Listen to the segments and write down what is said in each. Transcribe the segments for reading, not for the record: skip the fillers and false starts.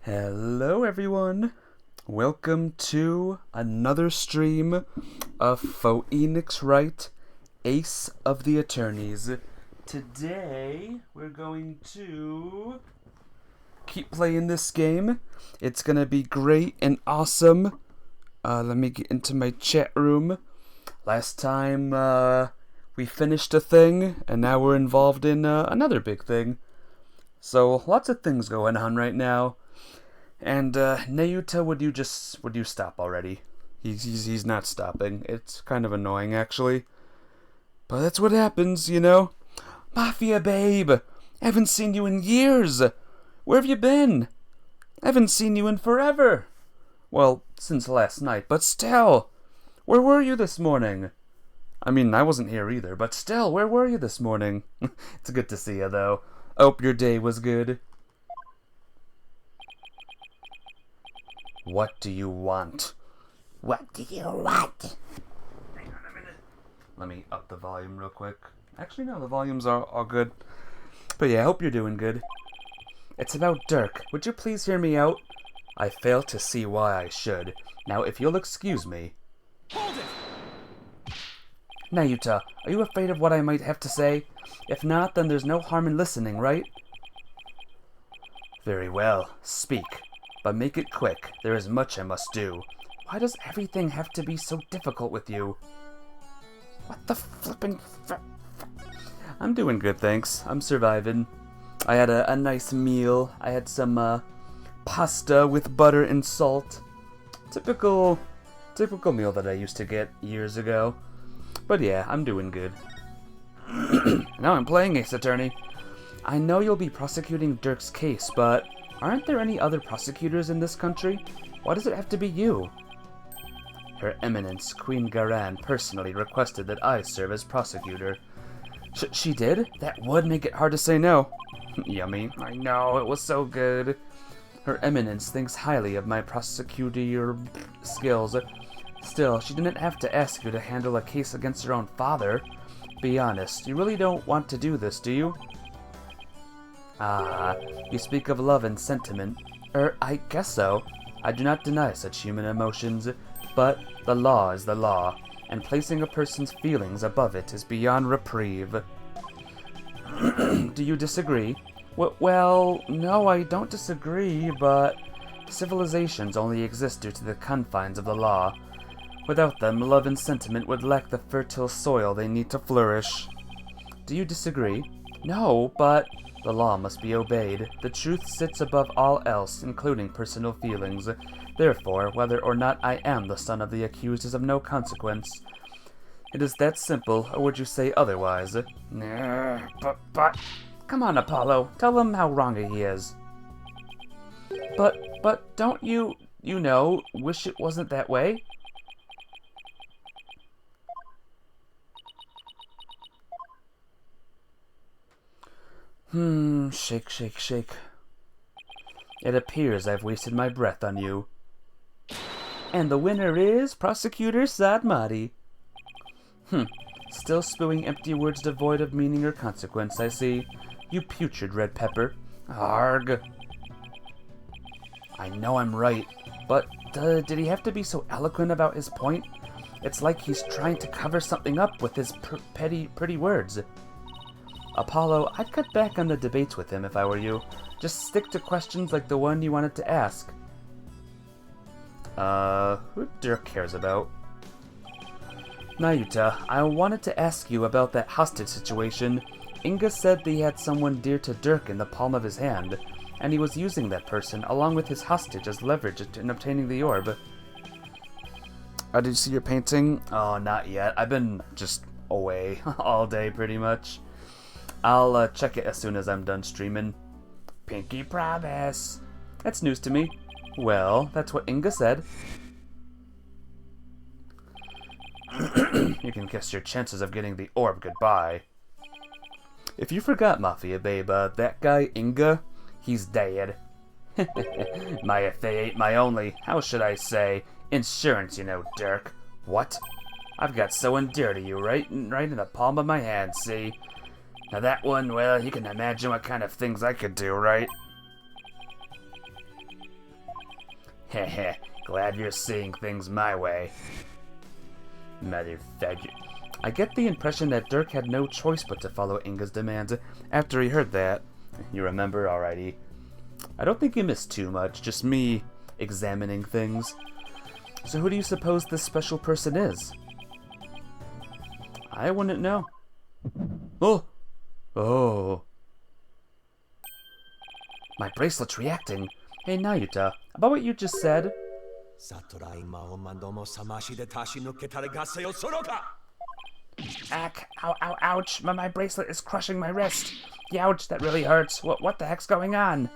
Hello everyone, welcome to another stream of Phoenix Wright, Ace of the Attorneys. Today we're going to keep playing this game. It's gonna be great and awesome. Let me get into my chat room. Last time we finished a thing and now we're involved in another big thing. So lots of things going on right now. And Nayuta, would you stop already? He's not stopping. It's kind of annoying actually. But that's what happens, you know. Mafia babe, I haven't seen you in years. Where have you been? I haven't seen you in forever. Well, since last night, but still. Where were you this morning? I mean, I wasn't here either, but still, where were you this morning? It's good to see you though. Hope your day was good. What do you want? What do you want? Hang on a minute. Let me up the volume real quick. Actually, no, the volumes are all good. But yeah, I hope you're doing good. It's about Dirk. Would you please hear me out? I fail to see why I should. Now, if you'll excuse me. Hold it! Nayuta, are you afraid of what I might have to say? If not, then there's no harm in listening, right? Very well. Speak. But make it quick. There is much I must do. Why does everything have to be so difficult with you? What the flippin' I'm doing good, thanks. I'm surviving. I had a nice meal. I had some pasta with butter and salt. Typical meal that I used to get years ago. But yeah, I'm doing good. Now I'm playing Ace Attorney. I know you'll be prosecuting Dirk's case, but aren't there any other prosecutors in this country? Why does it have to be you? Her Eminence, Queen Garan, personally requested that I serve as prosecutor. She did? That would make it hard to say no. Yummy. I know, it was so good. Her Eminence thinks highly of my prosecutor skills. Still, she didn't have to ask you to handle a case against your own father. Be honest, you really don't want to do this, do you? Ah, you speak of love and sentiment. I guess so. I do not deny such human emotions, but the law is the law, and placing a person's feelings above it is beyond reprieve. Do you disagree? Well, no, I don't disagree, but civilizations only exist due to the confines of the law. Without them, love and sentiment would lack the fertile soil they need to flourish. Do you disagree? No, but the law must be obeyed. The truth sits above all else, including personal feelings. Therefore, whether or not I am the son of the accused is of no consequence. It is that simple, or would you say otherwise? But... Come on, Apollo. Tell him how wrong he is. But don't you know, wish it wasn't that way? Shake, shake, shake. It appears I've wasted my breath on you. And the winner is Prosecutor Sadmati. Still spewing empty words devoid of meaning or consequence, I see. You putrid red pepper. Arg. I know I'm right, but did he have to be so eloquent about his point? It's like he's trying to cover something up with his pretty words. Apollo, I'd cut back on the debates with him if I were you. Just stick to questions like the one you wanted to ask. Who Dirk cares about? Nayuta, I wanted to ask you about that hostage situation. Inga said that he had someone dear to Dirk in the palm of his hand, and he was using that person along with his hostage as leverage in obtaining the orb. Did you see your painting? Oh, not yet. I've been just away all day pretty much. I'll check it as soon as I'm done streaming. Pinky promise. That's news to me. Well, that's what Inga said. You can kiss your chances of getting the orb goodbye. If you forgot, Mafia babe, that guy Inga, he's dead. My FA ain't my only, how should I say, insurance, you know, Dirk. What? I've got so endeared to you, right in the palm of my hand, see? Now that one, well, you can imagine what kind of things I could do, right? Heh, glad you're seeing things my way. Motherfucker. I get the impression that Dirk had no choice but to follow Inga's demands after he heard that. You remember? Alrighty. I don't think you missed too much, just me examining things. So who do you suppose this special person is? I wouldn't know. Oh. My bracelet's reacting. Hey Nayuta, about what you just said. Ouch, my bracelet is crushing my wrist. Youch, that really hurts. What the heck's going on?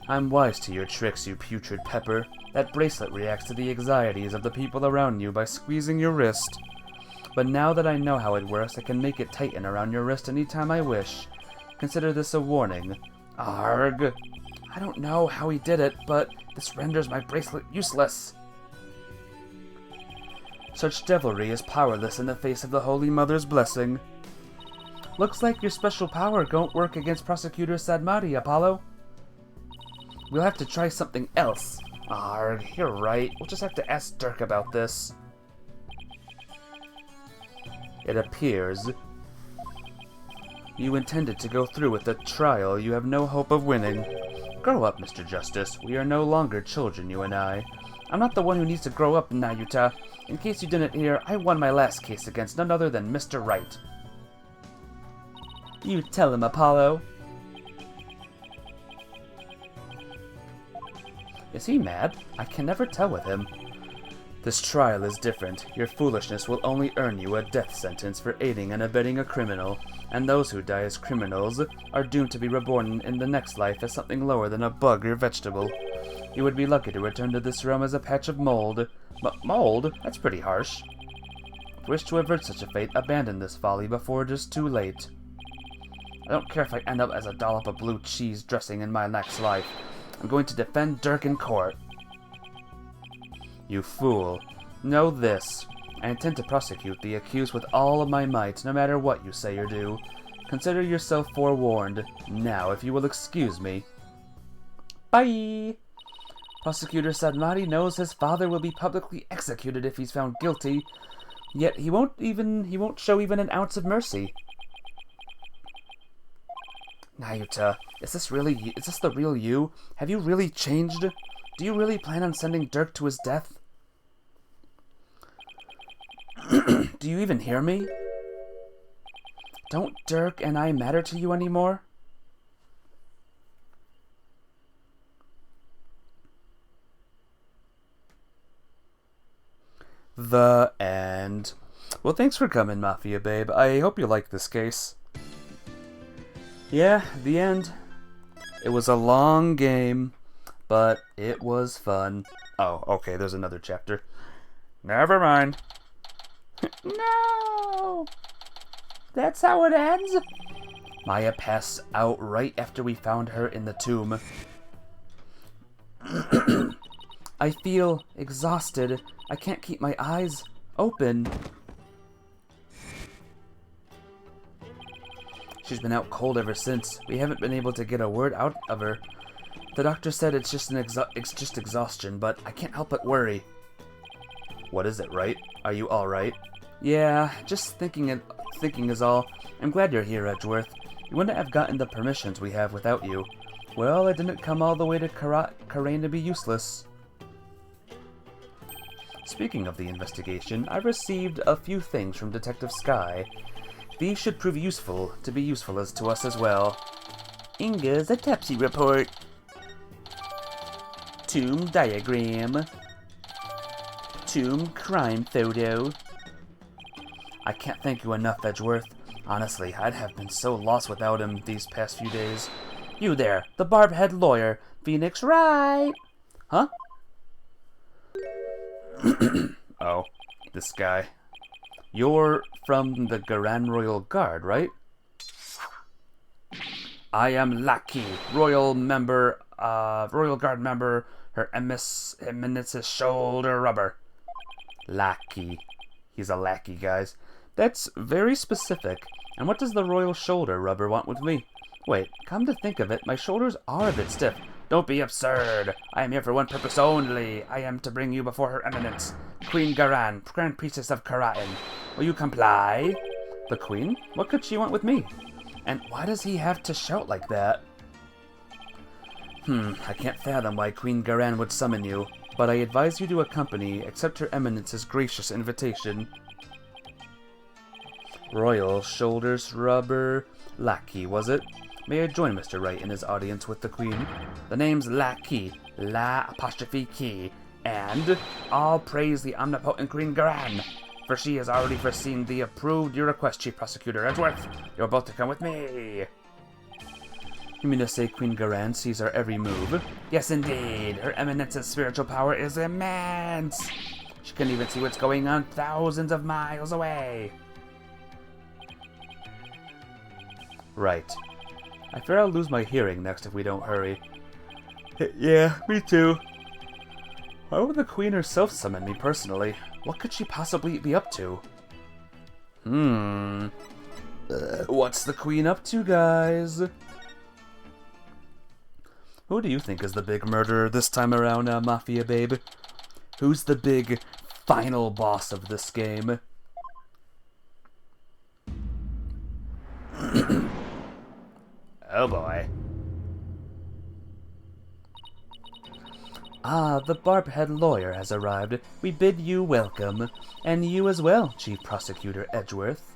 I'm wise to your tricks, you putrid pepper. That bracelet reacts to the anxieties of the people around you by squeezing your wrist. But now that I know how it works, I can make it tighten around your wrist anytime I wish. Consider this a warning. Arg! I don't know how he did it, but this renders my bracelet useless. Such devilry is powerless in the face of the Holy Mother's blessing. Looks like your special power don't work against Prosecutor Sadmati, Apollo. We'll have to try something else. Arg, you're right. We'll just have to ask Dirk about this. It appears you intended to go through with the trial you have no hope of winning. Grow up, Mr. Justice. We are no longer children, you and I. I'm not the one who needs to grow up, Nayuta. In case you didn't hear, I won my last case against none other than Mr. Wright. You tell him, Apollo. Is he mad? I can never tell with him. This trial is different. Your foolishness will only earn you a death sentence for aiding and abetting a criminal, and those who die as criminals are doomed to be reborn in the next life as something lower than a bug or vegetable. You would be lucky to return to this realm as a patch of mold. Mold? That's pretty harsh. If you wish to avert such a fate, abandon this folly before it is too late. I don't care if I end up as a dollop of blue cheese dressing in my next life. I'm going to defend Dirk in court. You fool. Know this. I intend to prosecute the accused with all of my might, no matter what you say or do. Consider yourself forewarned. Now, if you will excuse me. Bye! Prosecutor Sadmati knows his father will be publicly executed if he's found guilty, yet he won't show even an ounce of mercy. Nayuta, is this the real you? Have you really changed? Do you really plan on sending Dirk to his death? Do you even hear me? Don't Dirk and I matter to you anymore? The end. Well, thanks for coming, Mafia Babe. I hope you like this case. Yeah, the end. It was a long game, but it was fun. Oh, okay, there's another chapter. Never mind. No! That's how it ends? Maya passed out right after we found her in the tomb. I feel exhausted. I can't keep my eyes open. She's been out cold ever since. We haven't been able to get a word out of her. The doctor said it's just exhaustion, but I can't help but worry. What is it, Wright? Are you all right? Yeah, just thinking is all. I'm glad you're here, Edgeworth. We wouldn't have gotten the permissions we have without you. Well, I didn't come all the way to Karain to be useless. Speaking of the investigation, I received a few things from Detective Sky. These should prove useful as to us as well. Inga's autopsy report. Tomb diagram. Tomb crime photo. I can't thank you enough, Edgeworth. Honestly, I'd have been so lost without him these past few days. You there, the barb-head lawyer, Phoenix Wright. Huh? Oh, this guy. You're from the Garan Royal Guard, right? I am Lackey, Royal Guard member, Her Eminence's shoulder rubber. Lackey. He's a lackey, guys. That's very specific. And what does the Royal Shoulder Rubber want with me? Wait, come to think of it, my shoulders are a bit stiff. Don't be absurd. I am here for one purpose only. I am to bring you before Her Eminence, Queen Garan, Grand Priestess of Karatin. Will you comply? The Queen? What could she want with me? And why does he have to shout like that? I can't fathom why Queen Garan would summon you, but I advise you to accompany, accept Her Eminence's gracious invitation. Royal shoulders rubber lackey, was it? May I join Mr. Wright in his audience with the Queen? The name's Lackey, La''Key, and all praise the omnipotent Queen Garan, for she has already foreseen the approved your request, Chief Prosecutor Edgeworth. You're both to come with me. You mean to say Queen Garan sees our every move? Yes, indeed. Her Eminence's spiritual power is immense. She can even see what's going on thousands of miles away. Right. I fear I'll lose my hearing next if we don't hurry. Yeah, me too. Why would the Queen herself summon me personally? What could she possibly be up to? What's the Queen up to, guys? Who do you think is the big murderer this time around, Mafia Babe? Who's the big final boss of this game? Oh boy. Ah, the barb-head lawyer has arrived. We bid you welcome. And you as well, Chief Prosecutor Edgeworth.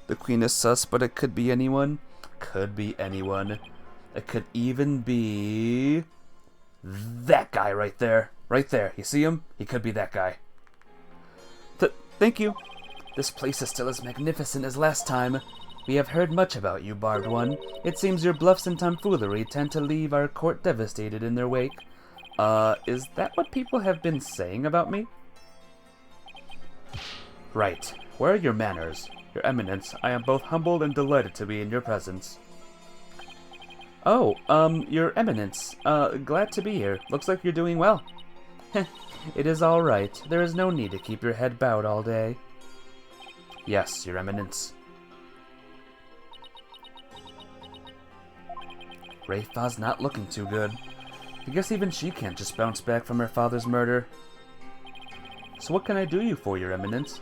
The Queen is sus, but it could be anyone. Could be anyone. It could even be... that guy right there. Right there. You see him? He could be that guy. Thank you. This place is still as magnificent as last time. We have heard much about you, Barbed One. It seems your bluffs and tomfoolery tend to leave our court devastated in their wake. Is that what people have been saying about me? Right. Where are your manners? Your Eminence, I am both humbled and delighted to be in your presence. Oh, Your Eminence, glad to be here. Looks like you're doing well. It is all right. There is no need to keep your head bowed all day. Yes, Your Eminence. Rayfa's not looking too good. I guess even she can't just bounce back from her father's murder. So what can I do you for, Your Eminence?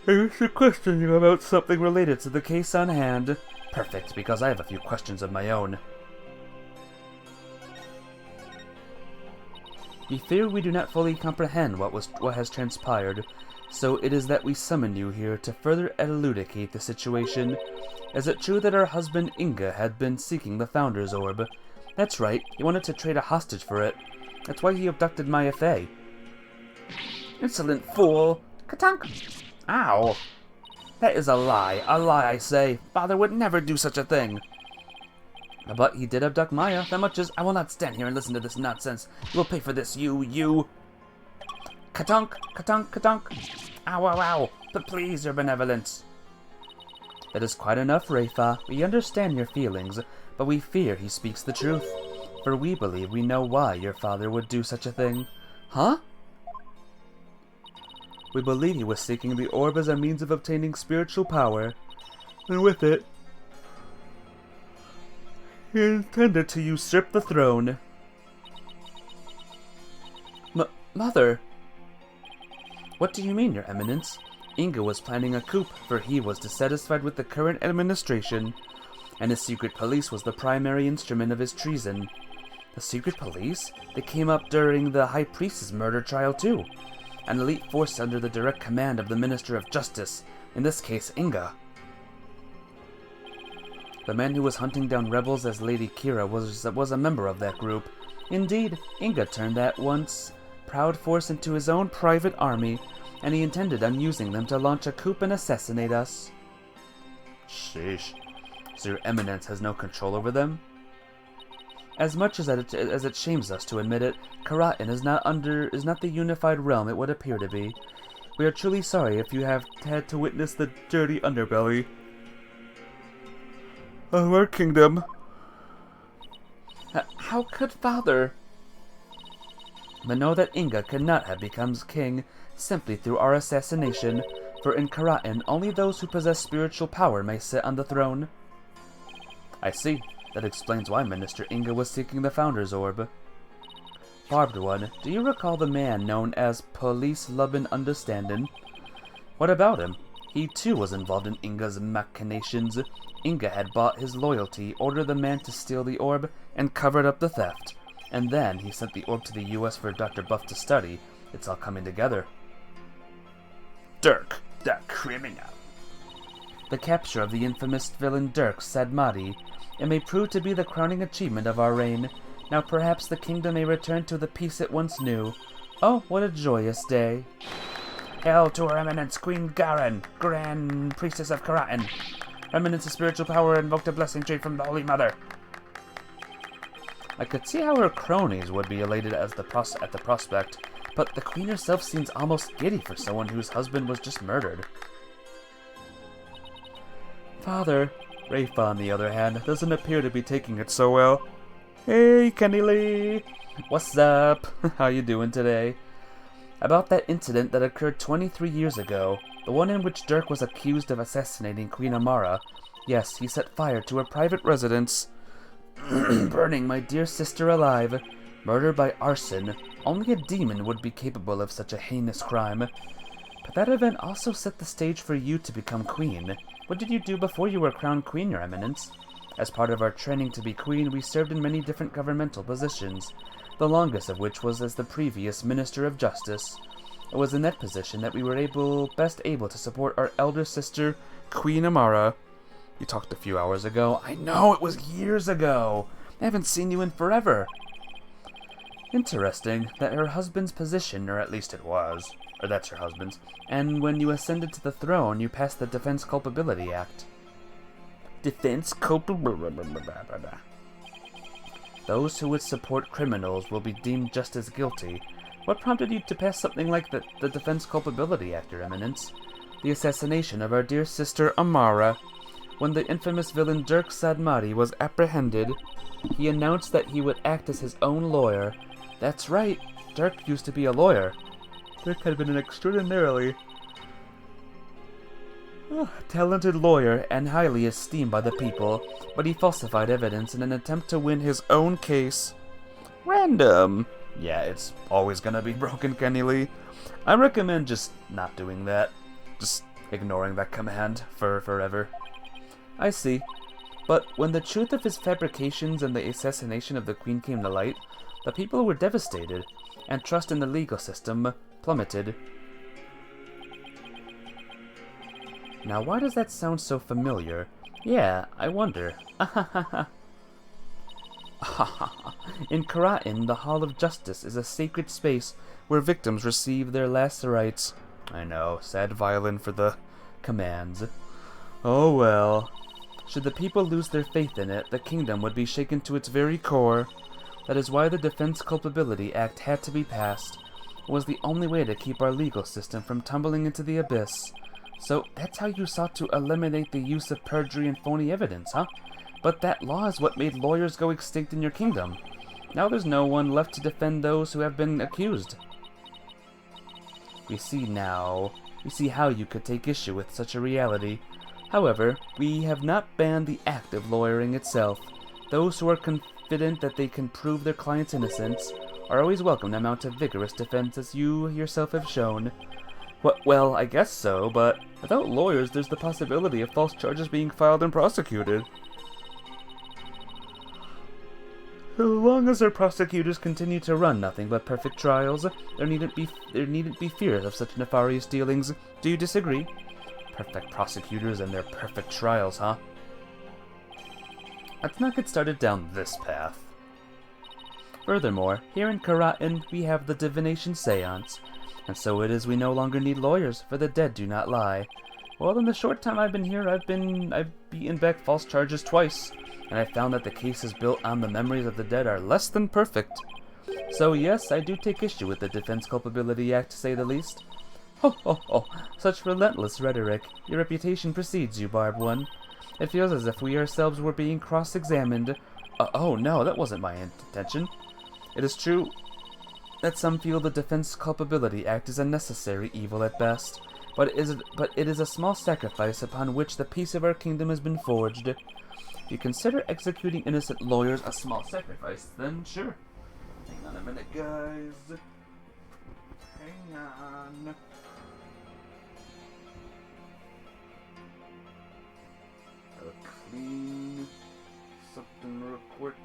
I wish to question you about something related to the case on hand. Perfect, because I have a few questions of my own. We fear we do not fully comprehend what has transpired, so it is that we summon you here to further elucidate the situation. Is it true that our husband Inga had been seeking the Founder's Orb? That's right, he wanted to trade a hostage for it. That's why he abducted Maya Fey. Insolent fool! Katunk! Ow! That is a lie I say. Father would never do such a thing. But he did abduct Maya, that much is... I will not stand here and listen to this nonsense. You will pay for this, you... Katunk! Katunk! Katunk! Ow, ow, ow! But please, your benevolence. That is quite enough, Rayfa. We understand your feelings, but we fear he speaks the truth. For we believe we know why your father would do such a thing. Huh? We believe he was seeking the orb as a means of obtaining spiritual power, and with it, he intended to usurp the throne. Mother! What do you mean, Your Eminence? Inga was planning a coup, for he was dissatisfied with the current administration, and his secret police was the primary instrument of his treason. The secret police? They came up during the High Priest's murder trial too. An elite force under the direct command of the Minister of Justice, in this case Inga. The man who was hunting down rebels as Lady Kira was a member of that group. Indeed, Inga turned that once proud force into his own private army, and he intended on using them to launch a coup and assassinate us. Sheesh. So Your Eminence has no control over them? As much as it shames us to admit it, Karatin is not the unified realm it would appear to be. We are truly sorry if you have had to witness the dirty underbelly of our kingdom. How could Father? But know that Inga could not have become king simply through our assassination, for in Karatin only those who possess spiritual power may sit on the throne. I see. That explains why Minister Inga was seeking the Founder's Orb. Barbed One, do you recall the man known as Police Lubin Understandin'? What about him? He too was involved in Inga's machinations. Inga had bought his loyalty, ordered the man to steal the orb, and covered up the theft. And then he sent the orb to the US for Dr. Buff to study. It's all coming together. Dirk, the criminal. The capture of the infamous villain Dirk Sadmati. It may prove to be the crowning achievement of our reign. Now perhaps the kingdom may return to the peace it once knew. Oh, what a joyous day. Hail to Her Eminence Queen Garen, Grand Priestess of Karatin. Eminence of spiritual power invoked a blessing tree from the Holy Mother. I could see how her cronies would be elated at the prospect, but the queen herself seems almost giddy for someone whose husband was just murdered. Father, Rafe, on the other hand, doesn't appear to be taking it so well. Hey, Kenny Lee! What's up? How you doing today? About that incident that occurred 23 years ago, the one in which Dirk was accused of assassinating Queen Amara. Yes, he set fire to her private residence, burning my dear sister alive. Murder by arson. Only a demon would be capable of such a heinous crime. But that event also set the stage for you to become queen. What did you do before you were crowned queen, Your Eminence? As part of our training to be queen, we served in many different governmental positions, the longest of which was as the previous Minister of Justice. It was in that position that we were best able to support our elder sister, Queen Amara. You talked a few hours ago. I know, it was years ago. I haven't seen you in forever. Interesting that her husband's position, or at least it was, or that's her husband's, and when you ascended to the throne, you passed the Defense Culpability Act. Defense Culpability. Those who would support criminals will be deemed just as guilty. What prompted you to pass something like the Defense Culpability Act, Your Eminence? The assassination of our dear sister Amara. When the infamous villain Dirk Sadmati was apprehended, he announced that he would act as his own lawyer. That's right, Dirk used to be a lawyer. Dirk had been an extraordinarily talented lawyer and highly esteemed by the people, but he falsified evidence in an attempt to win his own case. Random. Yeah, it's always gonna be broken, Kenny Lee. I recommend just not doing that. Just ignoring that command for forever. I see. But when the truth of his fabrications and the assassination of the Queen came to light, the people were devastated, and trust in the legal system plummeted. Now why does that sound so familiar? Yeah, I wonder. In Karatin, the Hall of Justice is a sacred space where victims receive their last rites. I know, sad violin for the commands. Oh well. Should the people lose their faith in it, the kingdom would be shaken to its very core. That is why the Defense Culpability Act had to be passed. It was the only way to keep our legal system from tumbling into the abyss. So that's how you sought to eliminate the use of perjury and phony evidence, huh? But that law is what made lawyers go extinct in your kingdom. Now there's no one left to defend those who have been accused. We see how you could take issue with such a reality. However, we have not banned the act of lawyering itself. Those who are confident that they can prove their client's innocence are always welcome to mount a vigorous defense, as you yourself have shown. Well, I guess so, but without lawyers, there's the possibility of false charges being filed and prosecuted. So long as our prosecutors continue to run nothing but perfect trials, there needn't be fears of such nefarious dealings. Do you disagree? Perfect prosecutors and their perfect trials, huh? Let's not get started down this path. Furthermore, here in Karatin, we have the divination seance, and so it is we no longer need lawyers, for the dead do not lie. Well, in the short time I've been here, I've beaten back false charges twice, and I found that the cases built on the memories of the dead are less than perfect. So yes, I do take issue with the Defense Culpability Act, to say the least. Ho ho ho, such relentless rhetoric. Your reputation precedes you, Barbed One. It feels as if we ourselves were being cross-examined. Oh no, that wasn't my intention. It is true that some feel the Defense Culpability Act is a necessary evil at best, but it is a small sacrifice upon which the peace of our kingdom has been forged. If you consider executing innocent lawyers a small sacrifice, then sure. Hang on a minute, guys. Hang on. Gotta clean something real quick.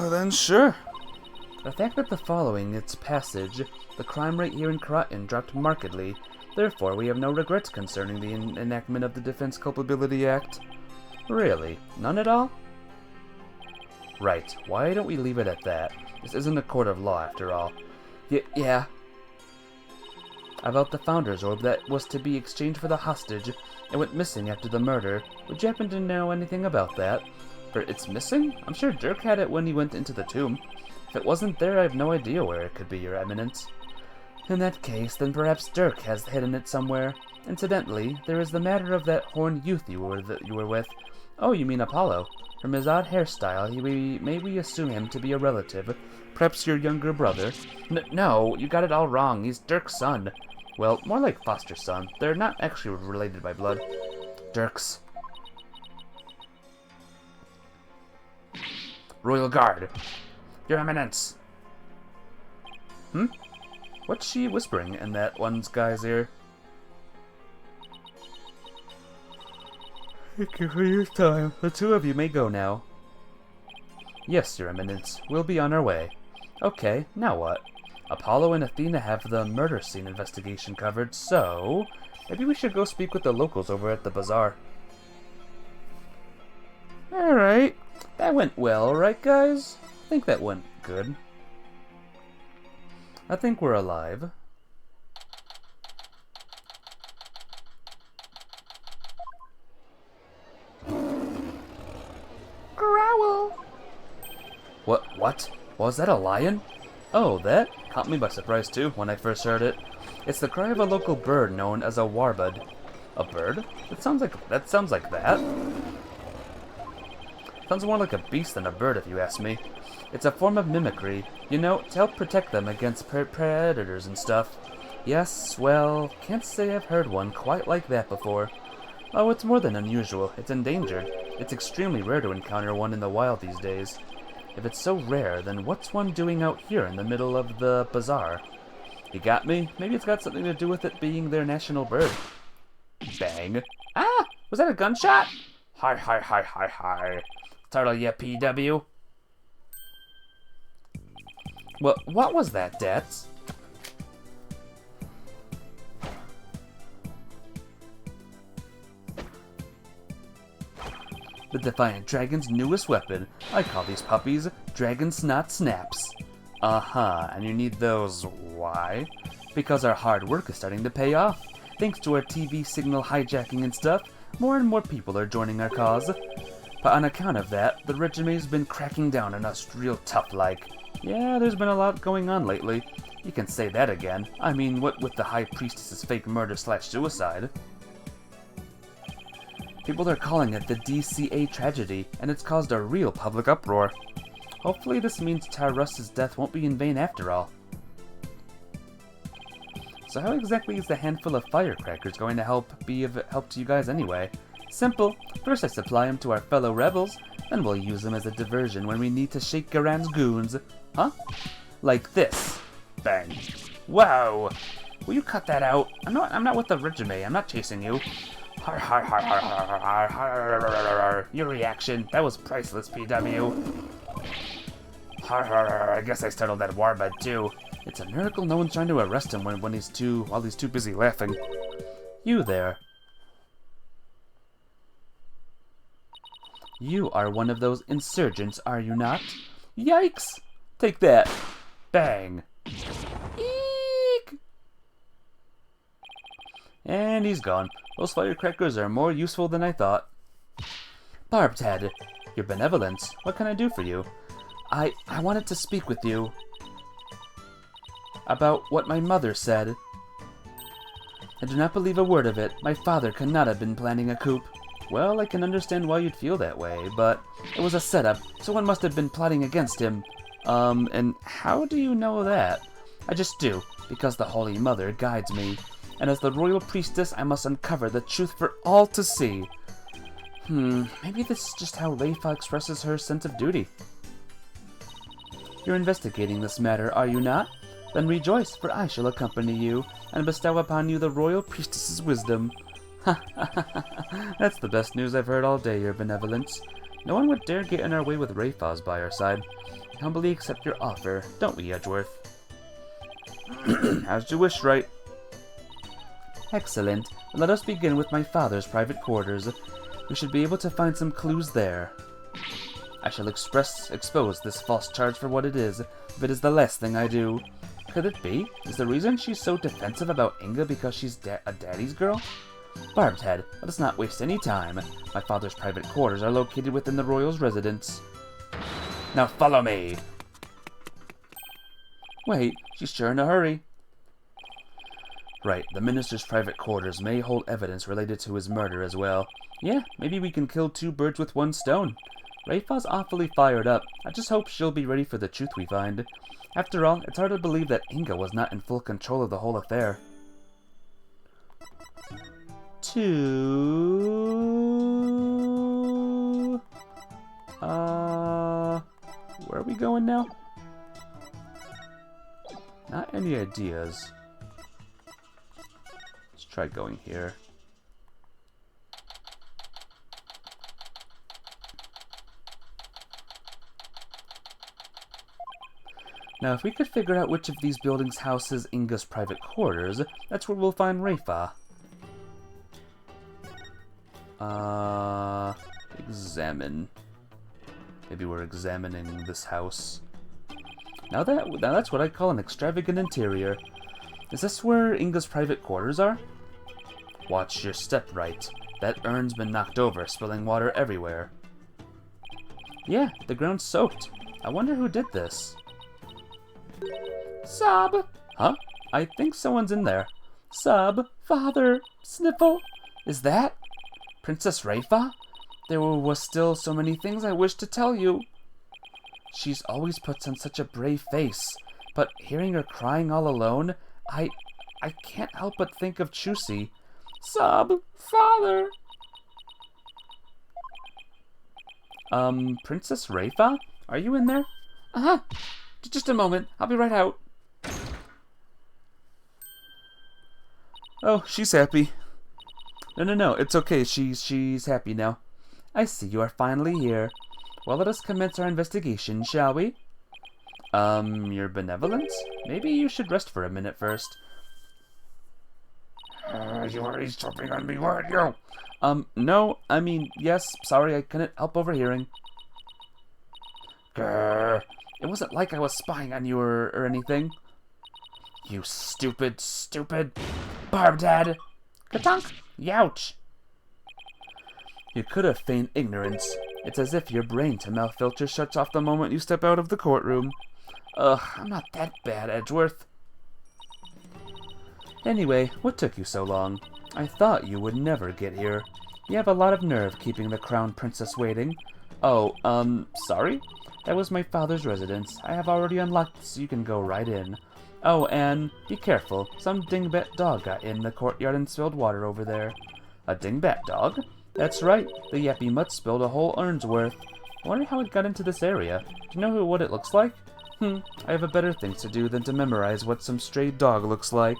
Then sure. The fact that the following its passage, the crime rate here in Karatin dropped markedly. Therefore, we have no regrets concerning the enactment of the Defense Culpability Act. Really? None at all? Right. Why don't we leave it at that? This isn't a court of law, after all. Yeah. About the Founder's Orb that was to be exchanged for the hostage and went missing after the murder. Would you happen to know anything about that? For it's missing? I'm sure Dirk had it when he went into the tomb. If it wasn't there, I have no idea where it could be, Your Eminence. In that case, then perhaps Dirk has hidden it somewhere. Incidentally, there is the matter of that horned youth you were with. Oh, you mean Apollo. From his odd hairstyle, may we assume him to be a relative. Perhaps your younger brother. No, you got it all wrong. He's Dirk's son. Well, more like foster son. They're not actually related by blood. Dirk's. Royal Guard. Your Eminence. What's she whispering in that one guy's ear? Thank you for your time. The two of you may go now. Yes, Your Eminence. We'll be on our way. Okay, now what? Apollo and Athena have the murder scene investigation covered, so maybe we should go speak with the locals over at the bazaar. Alright. That went well, right, guys? I think that went good. I think we're alive. Growl! What? Was that a lion? Oh, that caught me by surprise too when I first heard it. It's the cry of a local bird known as a warbud. A bird? That sounds like that. Sounds more like a beast than a bird if you ask me. It's a form of mimicry, you know, to help protect them against predators and stuff. Yes, well, can't say I've heard one quite like that before. Oh, it's more than unusual. It's endangered. It's extremely rare to encounter one in the wild these days. If it's so rare, then what's one doing out here in the middle of the bazaar? You got me? Maybe it's got something to do with it being their national bird. Bang. Ah! Was that a gunshot? Hi. Turtle, ya PW. What was that, Dats? The Defiant Dragon's newest weapon. I call these puppies Dragon Snot Snaps. And you need those. Why? Because our hard work is starting to pay off. Thanks to our TV signal hijacking and stuff, more and more people are joining our cause. But on account of that, the regime's been cracking down on us real tough-like. Yeah, there's been a lot going on lately. You can say that again. I mean, what with the High Priestess's fake murder/suicide. People are calling it the DCA tragedy, and it's caused a real public uproar. Hopefully this means Tyrus's death won't be in vain after all. So how exactly is the handful of firecrackers going to be of help to you guys anyway? Simple. First I supply them to our fellow rebels, then we'll use them as a diversion when we need to shake Garan's goons. Huh? Like this. Bang. Whoa! Will you cut that out? I'm not with the regime. I'm not chasing you. Har har har har har har har har. Your reaction. That was priceless, PW. Har har har. I guess I startled that warbud too. It's a miracle no one's trying to arrest him while he's too busy laughing. You there. You are one of those insurgents, are you not? Yikes! Take that. Bang. Eek! And he's gone. Those firecrackers are more useful than I thought. Barbed Head, your benevolence. What can I do for you? I wanted to speak with you about what my mother said. I do not believe a word of it. My father could not have been planning a coup. Well, I can understand why you'd feel that way, but it was a setup. Someone must have been plotting against him. And how do you know that? I just do, because the Holy Mother guides me. And as the royal priestess, I must uncover the truth for all to see. Maybe this is just how Leifa expresses her sense of duty. You're investigating this matter, are you not? Then rejoice, for I shall accompany you, and bestow upon you the royal priestess's wisdom. Ha ha ha ha! That's the best news I've heard all day, your benevolence. No one would dare get in our way with Rayfaz by our side. I humbly accept your offer, don't we, Edgeworth? As you wish, Wright. Excellent. Let us begin with my father's private quarters. We should be able to find some clues there. I shall expose this false charge for what it is, if it is the last thing I do. Could it be? Is the reason she's so defensive about Inga because she's a daddy's girl? Barbed Head, let us not waste any time. My father's private quarters are located within the royal's residence. Now follow me! Wait, she's sure in a hurry. Right, the minister's private quarters may hold evidence related to his murder as well. Yeah, maybe we can kill two birds with one stone. Rayfa's awfully fired up. I just hope she'll be ready for the truth we find. After all, it's hard to believe that Inga was not in full control of the whole affair. Where are we going now? Not any ideas. Let's try going here. Now, if we could figure out which of these buildings houses Inga's private quarters, that's where we'll find Rayfa. Examine. Maybe we're examining this house. Now that's what I call an extravagant interior. Is this where Inga's private quarters are? Watch your step, Wright. That urn's been knocked over, spilling water everywhere. Yeah, the ground's soaked. I wonder who did this. Sob! Huh? I think someone's in there. Sob, father, sniffle. Is that Princess Rayfa? There was still so many things I wish to tell you. She's always puts on such a brave face, but hearing her crying all alone, I can't help but think of Chusi. Sob, father. Princess Rayfa? Are you in there? Uh-huh. Just a moment. I'll be right out. Oh, she's happy. No, it's okay. She's happy now. I see you are finally here. Well, let us commence our investigation, shall we? Your benevolence? Maybe you should rest for a minute first. You were eavesdropping on me, weren't you? No, I mean, yes, sorry, I couldn't help overhearing. Grr. It wasn't like I was spying on you or anything. You stupid. Barbed Head. Katunk. Youch. You could have feigned ignorance. It's as if your brain to mouth filter shuts off the moment you step out of the courtroom. Ugh, I'm not that bad, Edgeworth. Anyway, what took you so long? I thought you would never get here. You have a lot of nerve keeping the crown princess waiting. Oh, sorry? That was my father's residence. I have already unlocked, so you can go right in. Oh, and be careful. Some dingbat dog got in the courtyard and spilled water over there. A dingbat dog? That's right. The yappy mutt spilled a whole urn's worth. I wonder how it got into this area. Do you know what it looks like? I have a better thing to do than to memorize what some stray dog looks like.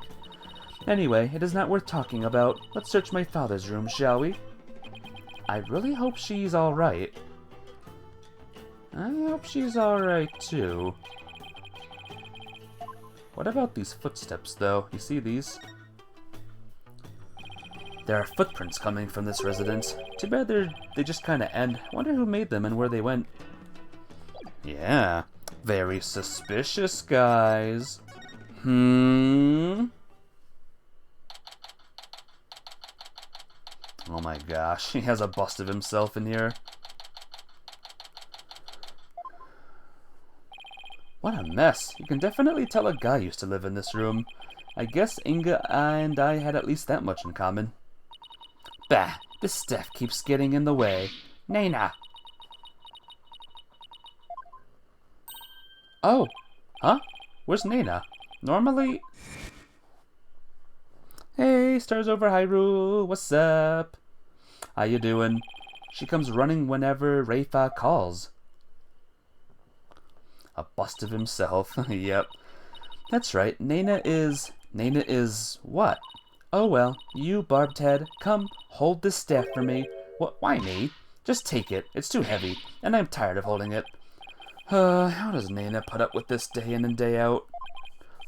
Anyway, it is not worth talking about. Let's search my father's room, shall we? I really hope she's alright. I hope she's alright, too. What about these footsteps, though? You see these? There are footprints coming from this residence. Too bad they just kind of end. Wonder who made them and where they went. Yeah, very suspicious, guys. Oh my gosh, he has a bust of himself in here. What a mess. You can definitely tell a guy used to live in this room. I guess Inga and I had at least that much in common. Bah, this stuff keeps getting in the way. Nana. Oh, huh? Where's Nana? Normally... Hey, stars over Hyrule, what's up? How you doing? She comes running whenever Rayfa calls. A bust of himself. Yep. That's right. Nana is what? Oh well, you, Barbed Head, come, hold this staff for me. What, why me? Just take it. It's too heavy, and I'm tired of holding it. How does Nana put up with this day in and day out?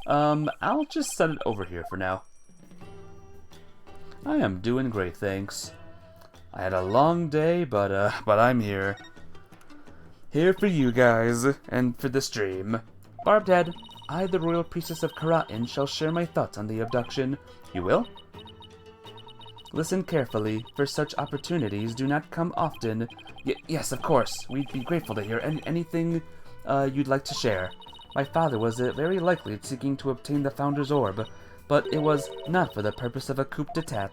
I'll just set it over here for now. I am doing great, thanks. I had a long day, but I'm here. Here for you guys, and for the stream. Barbed Head, I, the Royal Priestess of Karatin, shall share my thoughts on the abduction. You will? Listen carefully, for such opportunities do not come often. Yes, of course. We'd be grateful to hear anything you'd like to share. My father was very likely seeking to obtain the Founder's Orb, but it was not for the purpose of a coup d'etat.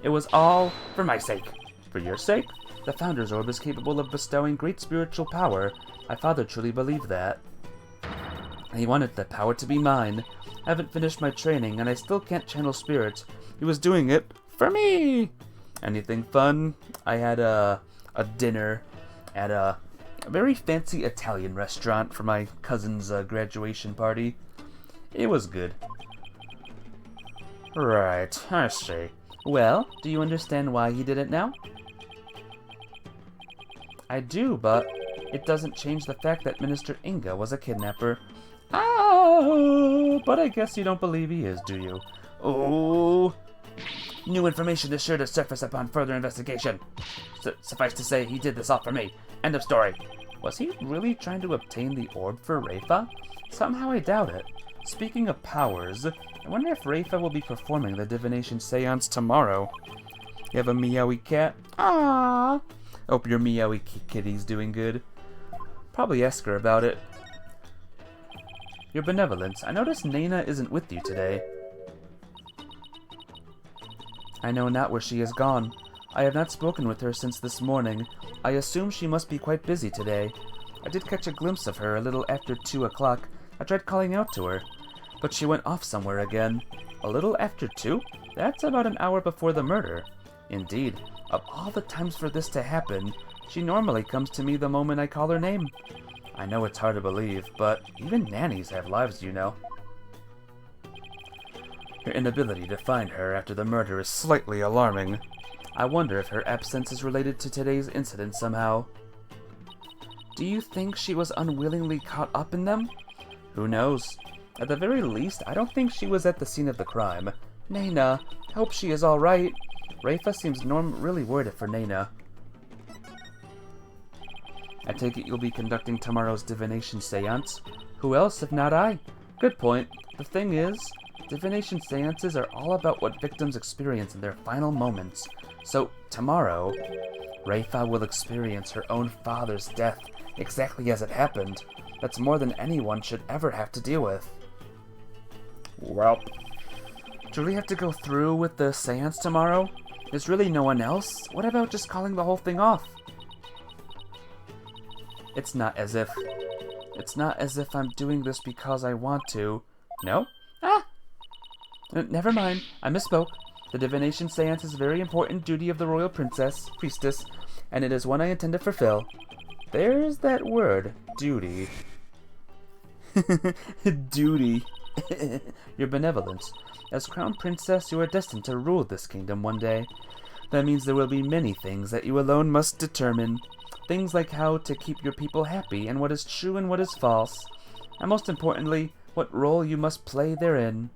It was all for my sake. For your sake? The Founder's Orb is capable of bestowing great spiritual power. My father truly believed that. He wanted the power to be mine. I haven't finished my training, and I still can't channel spirits. He was doing it for me! Anything fun? I had a dinner at a very fancy Italian restaurant for my cousin's graduation party. It was good. Right, I see. Well, do you understand why he did it now? I do, but it doesn't change the fact that Minister Inga was a kidnapper. Oh, but I guess you don't believe he is, do you? Oh, new information is sure to surface upon further investigation. Suffice to say, he did this all for me. End of story. Was he really trying to obtain the orb for Rayfa? Somehow I doubt it. Speaking of powers, I wonder if Rayfa will be performing the divination seance tomorrow. You have a meowy cat? Ah. Hope your meowy kitty's doing good. Probably ask her about it. Your benevolence, I notice Nana isn't with you today. I know not where she has gone. I have not spoken with her since this morning. I assume she must be quite busy today. I did catch a glimpse of her a little after 2 o'clock. I tried calling out to her, but she went off somewhere again. A little after 2? That's about an hour before the murder. Indeed, of all the times for this to happen, she normally comes to me the moment I call her name. I know it's hard to believe, but even nannies have lives, you know. Your inability to find her after the murder is slightly alarming. I wonder if her absence is related to today's incident somehow. Do you think she was unwillingly caught up in them? Who knows? At the very least, I don't think she was at the scene of the crime. Nana, hope she is alright. Rayfa seems really worried for Nana. I take it you'll be conducting tomorrow's divination seance. Who else if not I? Good point. The thing is, divination seances are all about what victims experience in their final moments. So, tomorrow, Rayfa will experience her own father's death exactly as it happened. That's more than anyone should ever have to deal with. Well, do we have to go through with the seance tomorrow? There's really no one else? What about just calling the whole thing off? It's not as if I'm doing this because I want to. No? Never mind. I misspoke. The divination seance is a very important duty of the royal priestess, and it is one I intend to fulfill. There's that word, duty. Duty. Your benevolence. As crown princess, you are destined to rule this kingdom one day. That means there will be many things that you alone must determine. Things like how to keep your people happy and what is true and what is false. And most importantly, what role you must play therein.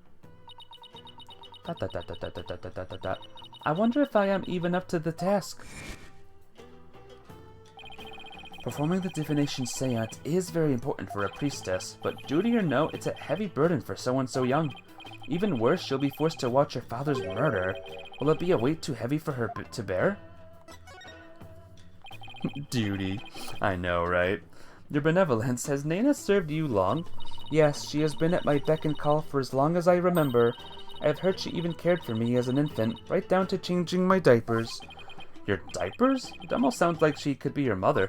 I wonder if I am even up to the task. Performing the divination seance is very important for a priestess, but duty or no, it's a heavy burden for someone so young. Even worse, she'll be forced to watch her father's murder. Will it be a weight too heavy for her to bear? Duty. I know, right? Your benevolence, has Nana served you long? Yes, she has been at my beck and call for as long as I remember. I have heard she even cared for me as an infant, right down to changing my diapers. Your diapers? It almost sounds like she could be your mother.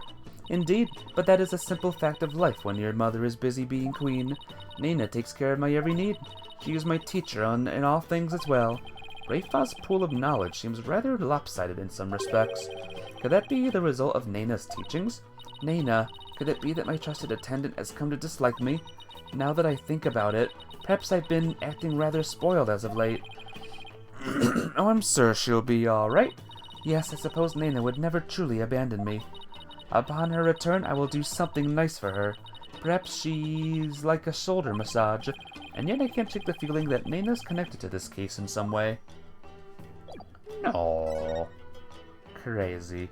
Indeed, but that is a simple fact of life when your mother is busy being queen. Nana takes care of my every need. She is my teacher in all things as well. Rayfa's pool of knowledge seems rather lopsided in some respects. Could that be the result of Naina's teachings? Naina, could it be that my trusted attendant has come to dislike me? Now that I think about it, perhaps I've been acting rather spoiled as of late. Oh, I'm sure she'll be alright. Yes, I suppose Naina would never truly abandon me. Upon her return, I will do something nice for her. Perhaps she's like a shoulder massage, and yet I can't shake the feeling that Naina's connected to this case in some way. No. Crazy.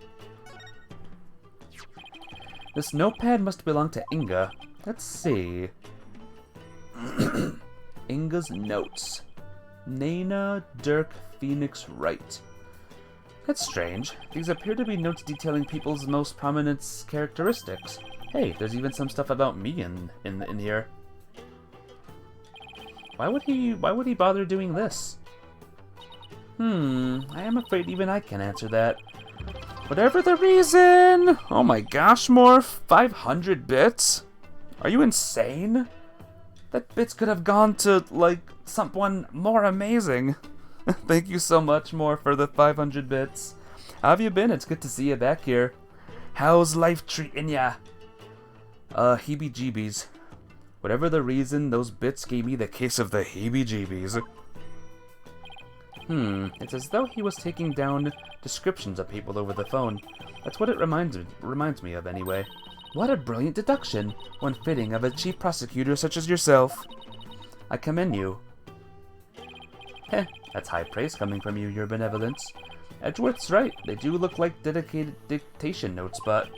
This notepad must belong to Inga. Let's see. Inga's notes. Naina Dirk Phoenix Wright. That's strange. These appear to be notes detailing people's most prominent characteristics. Hey, there's even some stuff about me in here. Why would he bother doing this? I am afraid even I can't answer that. Whatever the reason! Oh my gosh, more 500 bits? Are you insane? That bits could have gone to, like, someone more amazing. Thank you so much, More, for the 500 bits. How have you been? It's good to see you back here. How's life treating ya? Heebie-jeebies. Whatever the reason, those bits gave me the case of the heebie-jeebies. It's as though he was taking down descriptions of people over the phone. That's what it reminds me of, anyway. What a brilliant deduction, one fitting of a chief prosecutor such as yourself. I commend you. Heh, that's high praise coming from you, your benevolence. Edgeworth's right, they do look like dedicated dictation notes, but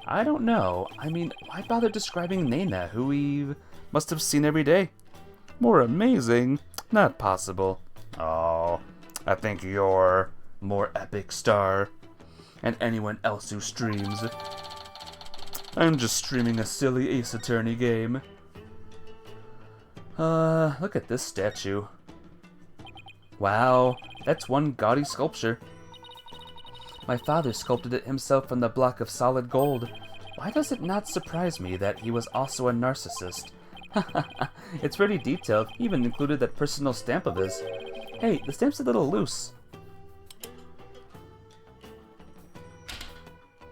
I don't know. I mean, why bother describing Naina, who we must have seen every day? More amazing? Not possible. Oh, I think you're more epic star. And anyone else who streams. I'm just streaming a silly Ace Attorney game. Look at this statue. Wow, that's one gaudy sculpture. My father sculpted it himself from the block of solid gold. Why does it not surprise me that he was also a narcissist? It's pretty detailed, he even included that personal stamp of his. Hey, the stamp's a little loose.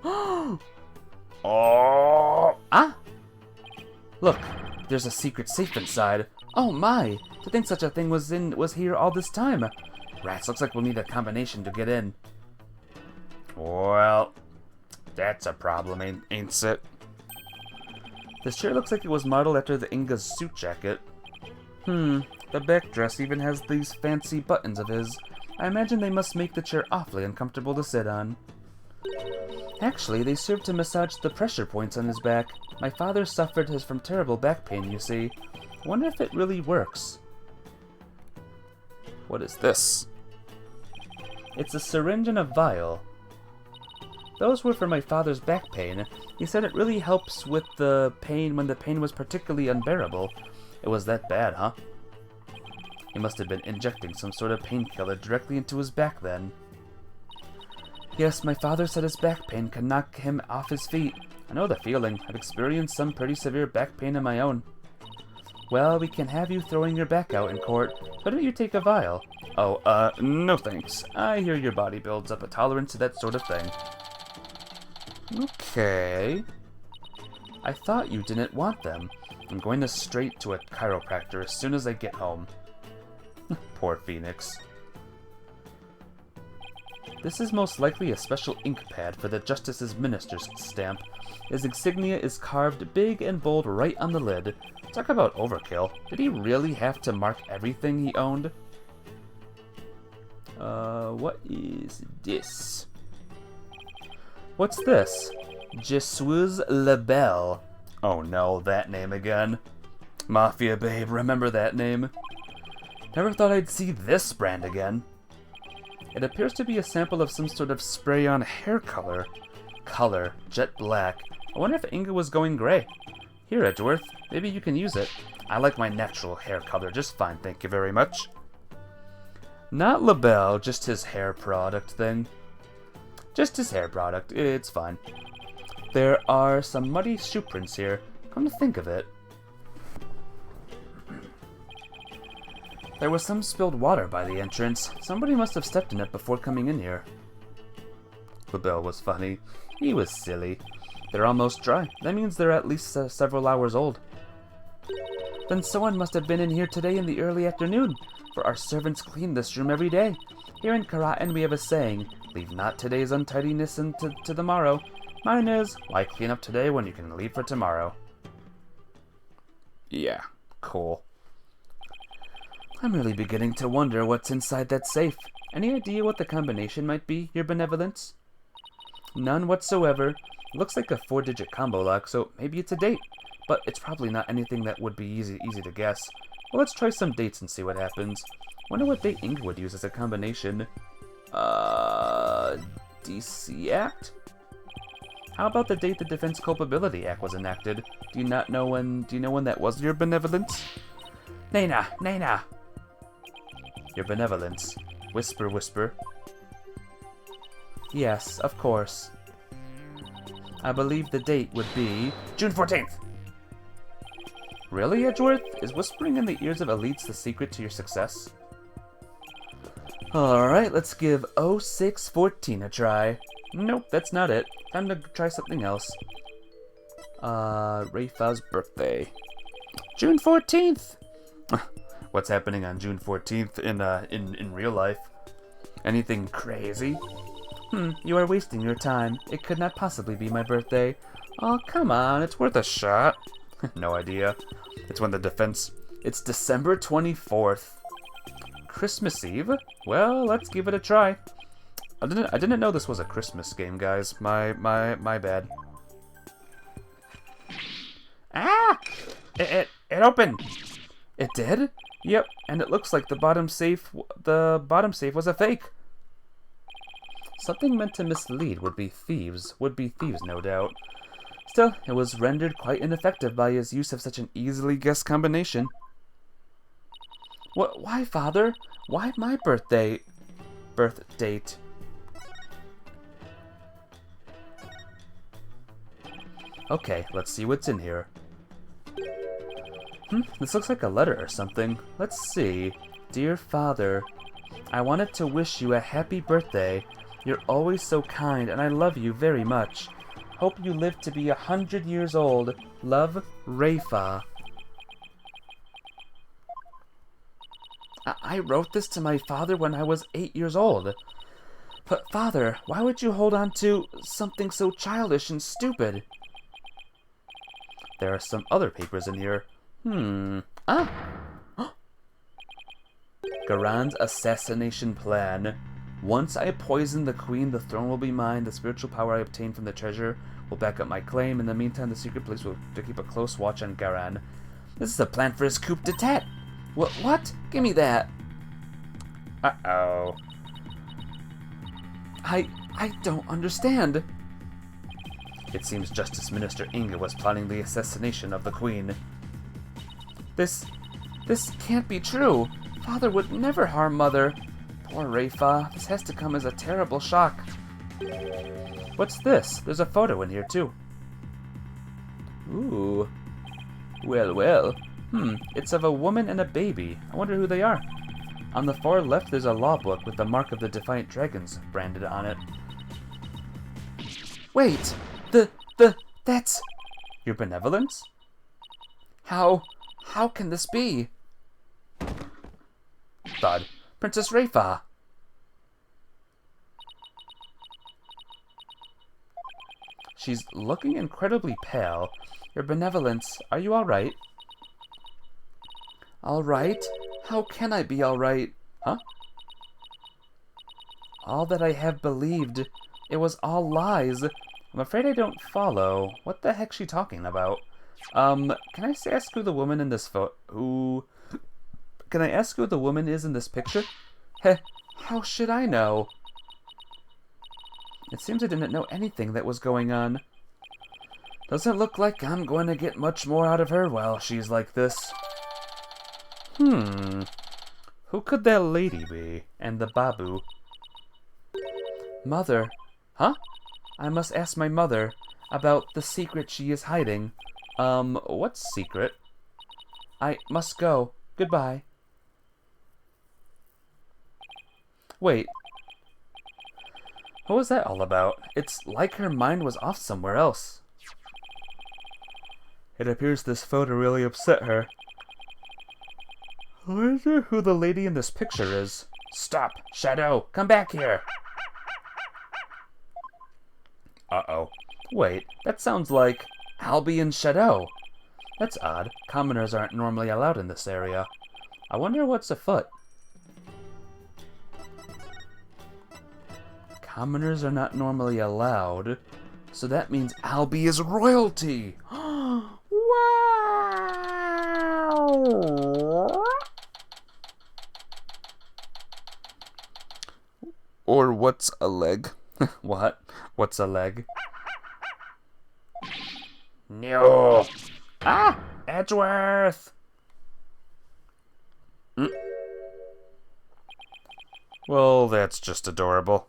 Oh! Ah! Look, there's a secret safe inside. Oh my! To think such a thing was here all this time. Rats, looks like we'll need a combination to get in. Well, that's a problem, ain't it? This chair looks like it was modeled after the Inga's suit jacket. The back dress even has these fancy buttons of his. I imagine they must make the chair awfully uncomfortable to sit on. Actually, they serve to massage the pressure points on his back. My father suffered from terrible back pain, you see. I wonder if it really works. What is this? It's a syringe and a vial. Those were for my father's back pain. He said it really helps with the pain when the pain was particularly unbearable. It was that bad, huh? He must have been injecting some sort of painkiller directly into his back then. Yes, my father said his back pain could knock him off his feet. I know the feeling. I've experienced some pretty severe back pain of my own. Well, we can have you throwing your back out in court. Why don't you take a vial? Oh, no thanks. I hear your body builds up a tolerance to that sort of thing. Okay. I thought you didn't want them. I'm going straight to a chiropractor as soon as I get home. Poor Phoenix. This is most likely a special ink pad for the Justice's Minister's stamp. His insignia is carved big and bold right on the lid. Talk about overkill. Did he really have to mark everything he owned? What is this? What's this? Je suis la belle. Oh no, that name again. Mafia babe, remember that name? Never thought I'd see this brand again. It appears to be a sample of some sort of spray-on hair color. Color, jet black. I wonder if Inga was going gray. Here, Edgeworth, maybe you can use it. I like my natural hair color just fine, thank you very much. Not LaBelle, just his hair product thing. Just his hair product, it's fine. There are some muddy shoe prints here, come to think of it. There was some spilled water by the entrance. Somebody must have stepped in it before coming in here. The bell was funny. He was silly. They're almost dry. That means they're at least several hours old. Then someone must have been in here today in the early afternoon, for our servants clean this room every day. Here in Karaten we have a saying, leave not today's untidiness into the morrow. Mine is, why clean up today when you can leave for tomorrow? Yeah, cool. I'm really beginning to wonder what's inside that safe. Any idea what the combination might be, Your Benevolence? None whatsoever. Looks like a 4-digit combo lock, so maybe it's a date. But it's probably not anything that would be easy to guess. Well, let's try some dates and see what happens. Wonder what date Inga would use as a combination. DC Act? How about the date the Defense Culpability Act was enacted? Do you know when that was, Your Benevolence? Nana, Nana! Your Benevolence. Whisper, whisper. Yes, of course. I believe the date would be June 14th. Really, Edgeworth? Is whispering in the ears of elites the secret to your success? Alright, let's give 0614 a try. Nope, that's not it. Time to try something else. Rafa's birthday. June 14th! What's happening on June 14th in real life? Anything crazy? You are wasting your time. It could not possibly be my birthday. Oh, come on, it's worth a shot. No idea. It's when the defense... It's December 24th. Christmas Eve? Well, let's give it a try. I didn't know this was a Christmas game, guys. My bad. Ah! It opened! It did? Yep, and it looks like the bottom safe was a fake. Something meant to mislead would-be thieves, no doubt. Still, it was rendered quite ineffective by his use of such an easily guessed combination. Why, Father? Why my birth date? Okay, let's see what's in here. This looks like a letter or something. Let's see. Dear Father, I wanted to wish you a happy birthday. You're always so kind, and I love you very much. Hope you live to be 100 years old. Love, Rafa. I wrote this to my father when I was 8 years old. But, Father, why would you hold on to something so childish and stupid? There are some other papers in here. Garan's assassination plan. Once I poison the queen, the throne will be mine. The spiritual power I obtain from the treasure will back up my claim. In the meantime, the secret police will keep a close watch on Garan. This is a plan for his coup d'etat. What? Give me that. Uh-oh. I don't understand. It seems Justice Minister Inga was plotting the assassination of the queen. This can't be true. Father would never harm Mother. Poor Rafa. This has to come as a terrible shock. What's this? There's a photo in here, too. Ooh. Well. It's of a woman and a baby. I wonder who they are. On the far left, there's a law book with the mark of the Defiant Dragons branded on it. Wait! That's... Your Benevolence? How can this be? Thud. Princess Rafa! She's looking incredibly pale. Your Benevolence, are you alright? Alright? How can I be alright? Huh? All that I have believed, it was all lies. I'm afraid I don't follow. What the heck's she talking about? Can I ask who the woman in this Can I ask who the woman is in this picture? Heh, how should I know? It seems I didn't know anything that was going on. Doesn't look like I'm going to get much more out of her while she's like this. Who could that lady be? And the Babu? Mother. Huh? I must ask my mother about the secret she is hiding. What secret? I must go. Goodbye. Wait. What was that all about? It's like her mind was off somewhere else. It appears this photo really upset her. I wonder who the lady in this picture is. Stop! Shadow, come back here! Uh-oh. Wait, that sounds like Albie and Shadow. That's odd. Commoners aren't normally allowed in this area. I wonder what's afoot. Commoners are not normally allowed, so that means Albie is royalty! Wow! Or what's a leg? What? What's a leg? No! Ah! Edgeworth! Well, that's just adorable.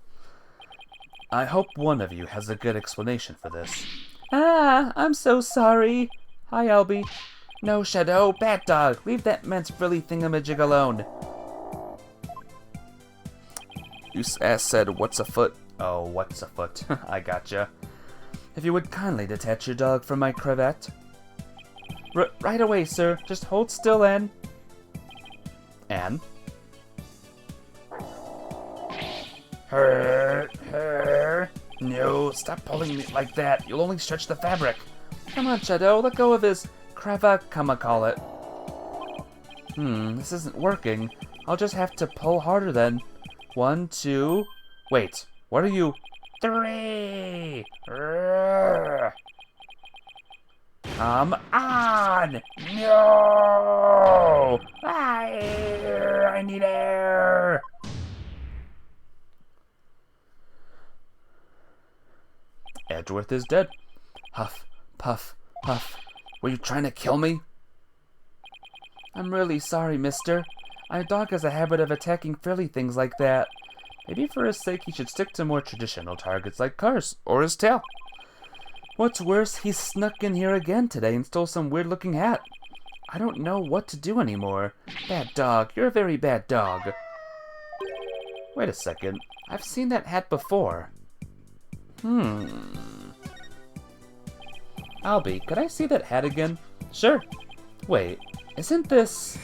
I hope one of you has a good explanation for this. Ah, I'm so sorry. Hi, Albie. No, Shadow, bad dog. Leave that men's frilly thingamajig alone. You said, what's afoot? Oh, what's afoot? I gotcha. If you would kindly detach your dog from my cravat. Right away, sir. Just hold still, Anne. Anne? Her. No, stop pulling me like that. You'll only stretch the fabric. Come on, Shadow. Let go of his call it. This isn't working. I'll just have to pull harder then. 1, 2... Wait, what are you... 3! Come on! No! I need air! Edgeworth is dead. Huff, puff, puff. Were you trying to kill me? I'm really sorry, mister. My dog has a habit of attacking frilly things like that. Maybe for his sake he should stick to more traditional targets like cars, or his tail. What's worse, he snuck in here again today and stole some weird-looking hat. I don't know what to do anymore. Bad dog, you're a very bad dog. Wait a second, I've seen that hat before. Albie, could I see that hat again? Sure. Wait, isn't this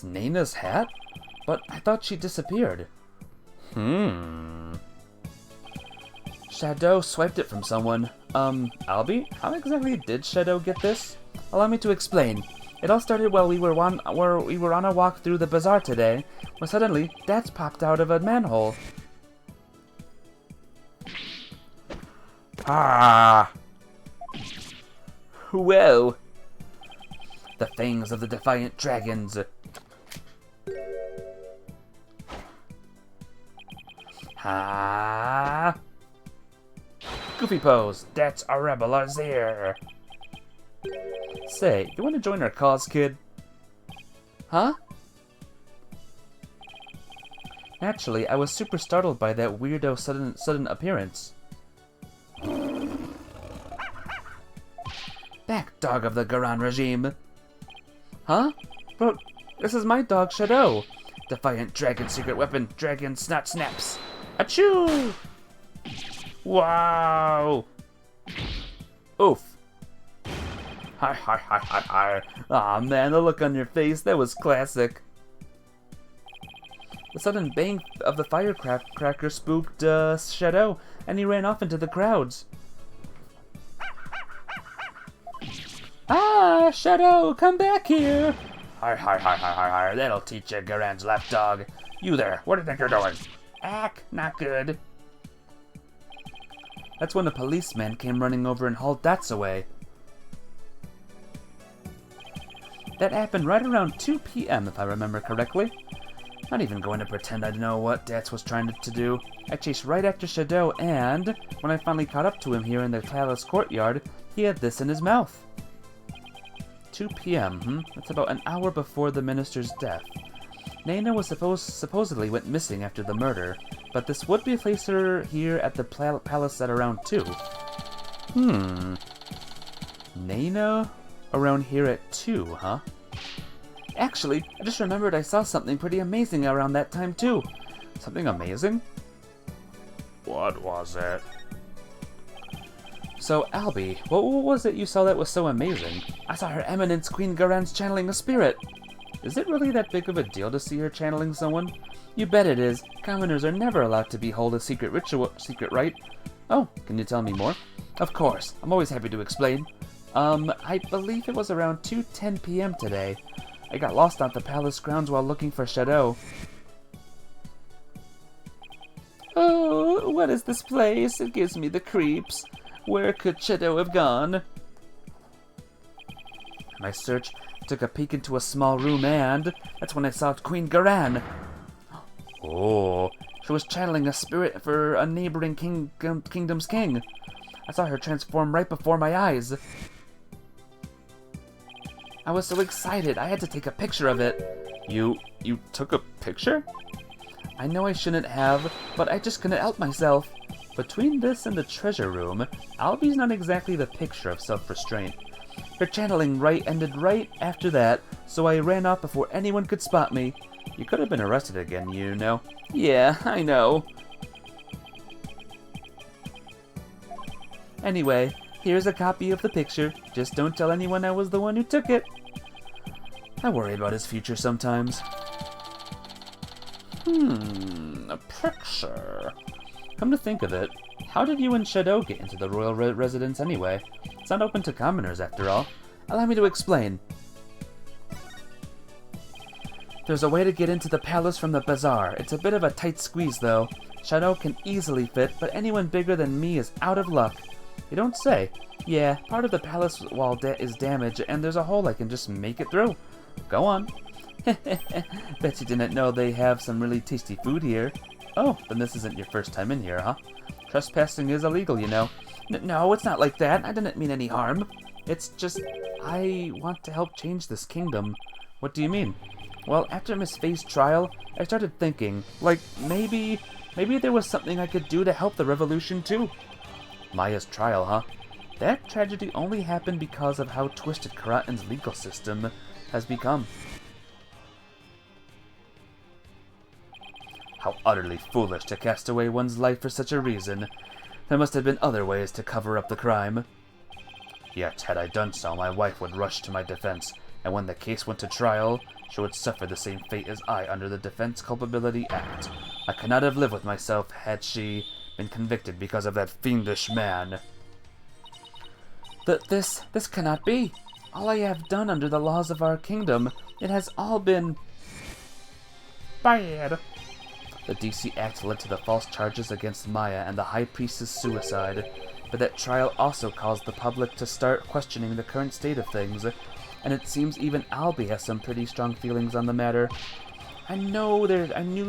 Nana's hat? But I thought she disappeared. Shadow swiped it from someone. Albie, how exactly did Shadow get this? Allow me to explain. It all started while we were on a walk through the bazaar today, when suddenly Dad's popped out of a manhole. Ah! Whoa! The fangs of the defiant dragons. Ha! Goofy pose. That's a rebel Azir. Say, you want to join our cause, kid? Huh? Naturally, I was super startled by that weirdo sudden appearance. Back, dog of the Garan regime. Huh? Bro, this is my dog, Shadow. Defiant dragon secret weapon, dragon snot snaps. Achoo! Wow! Oof. Hi, hi, hi, hi, hi. Aw, man, the look on your face, that was classic. The sudden bang of the firecracker spooked Shadow, and he ran off into the crowds. Ah, Shadow, come back here! Hi, hi, hi, hi, hi, hi. That'll teach you, Garan's lapdog. You there, what do you think you're doing? Ack, not good. That's when the policeman came running over and hauled Dats away. That happened right around 2 p.m. if I remember correctly. Not even going to pretend I know what Dats was trying to do. I chased right after Shadow, and when I finally caught up to him here in the palace courtyard, he had this in his mouth. 2 p.m., That's about an hour before the minister's death. Nana was supposedly went missing after the murder, but this would place her here at the palace at around 2. Nana around here at 2, huh? Actually, I just remembered I saw something pretty amazing around that time too. Something amazing? What was it? So, Albie, what was it you saw that was so amazing? I saw Her Eminence Queen Garan's channeling a spirit. Is it really that big of a deal to see her channeling someone? You bet it is. Commoners are never allowed to behold a secret rite. Oh, can you tell me more? Of course, I'm always happy to explain. I believe it was around 2:10 p.m. today. I got lost on the palace grounds while looking for Shadow. Oh, what is this place? It gives me the creeps. Where could Shadow have gone? My search took a peek into a small room and that's when I saw Queen Garan. Oh, she was channeling a spirit for a neighboring kingdom's king. I saw her transform right before my eyes. I was so excited, I had to take a picture of it. You took a picture? I know I shouldn't have, but I just couldn't help myself. Between this and the treasure room, Albie's not exactly the picture of self-restraint. Her channeling right ended right after that, so I ran off before anyone could spot me. You could have been arrested again, you know. Yeah, I know. Anyway, here's a copy of the picture. Just don't tell anyone I was the one who took it. I worry about his future sometimes. A picture. Come to think of it, how did you and Shadow get into the royal residence anyway? It's not open to commoners after all. Allow me to explain. There's a way to get into the palace from the bazaar. It's a bit of a tight squeeze though. Shadow can easily fit, but anyone bigger than me is out of luck. You don't say. Yeah, part of the palace wall is damaged, and there's a hole I can just make it through. Go on. Bet you didn't know they have some really tasty food here. Oh, then this isn't your first time in here, huh? Trespassing is illegal, you know. No, it's not like that. I didn't mean any harm. It's just, I want to help change this kingdom. What do you mean? Well, after Miss Faye's trial, I started thinking, like, maybe there was something I could do to help the revolution too. Maya's trial, huh? That tragedy only happened because of how twisted Karatan's legal system has become. How utterly foolish to cast away one's life for such a reason. There must have been other ways to cover up the crime. Yet, had I done so, my wife would rush to my defense, and when the case went to trial, she would suffer the same fate as I under the Defense Culpability Act. I could not have lived with myself had she been convicted because of that fiendish man. This cannot be. All I have done under the laws of our kingdom, it has all been bad. The DC Act led to the false charges against Maya and the High Priestess' suicide, but that trial also caused the public to start questioning the current state of things, and it seems even Albie has some pretty strong feelings on the matter. I knew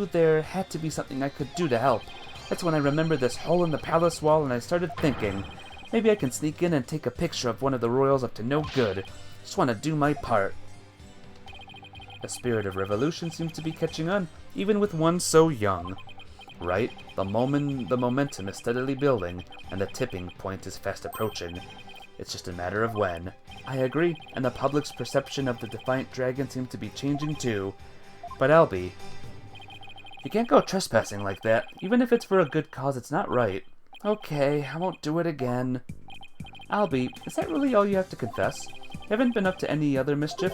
there had to be something I could do to help. That's when I remembered this hole in the palace wall and I started thinking, maybe I can sneak in and take a picture of one of the royals up to no good. Just want to do my part. The spirit of revolution seems to be catching on, even with one so young. Right? The momentum is steadily building, and the tipping point is fast approaching. It's just a matter of when. I agree, and the public's perception of the Defiant Dragon seems to be changing too. But Albie, you can't go trespassing like that. Even if it's for a good cause, it's not right. Okay, I won't do it again. Albie, is that really all you have to confess? You haven't been up to any other mischief?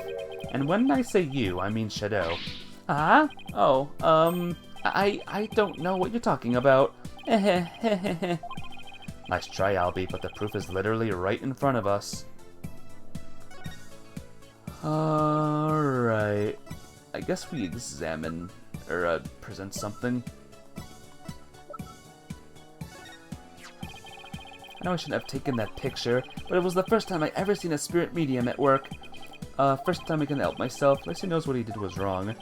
And when I say you, I mean Shadow. Ah? Oh, I don't know what you're talking about. Nice try, Albie, but the proof is literally right in front of us. Alright. I guess we examine, or present something. I know I shouldn't have taken that picture, but it was the first time I ever seen a spirit medium at work. First time I can help myself. At least he knows what he did was wrong.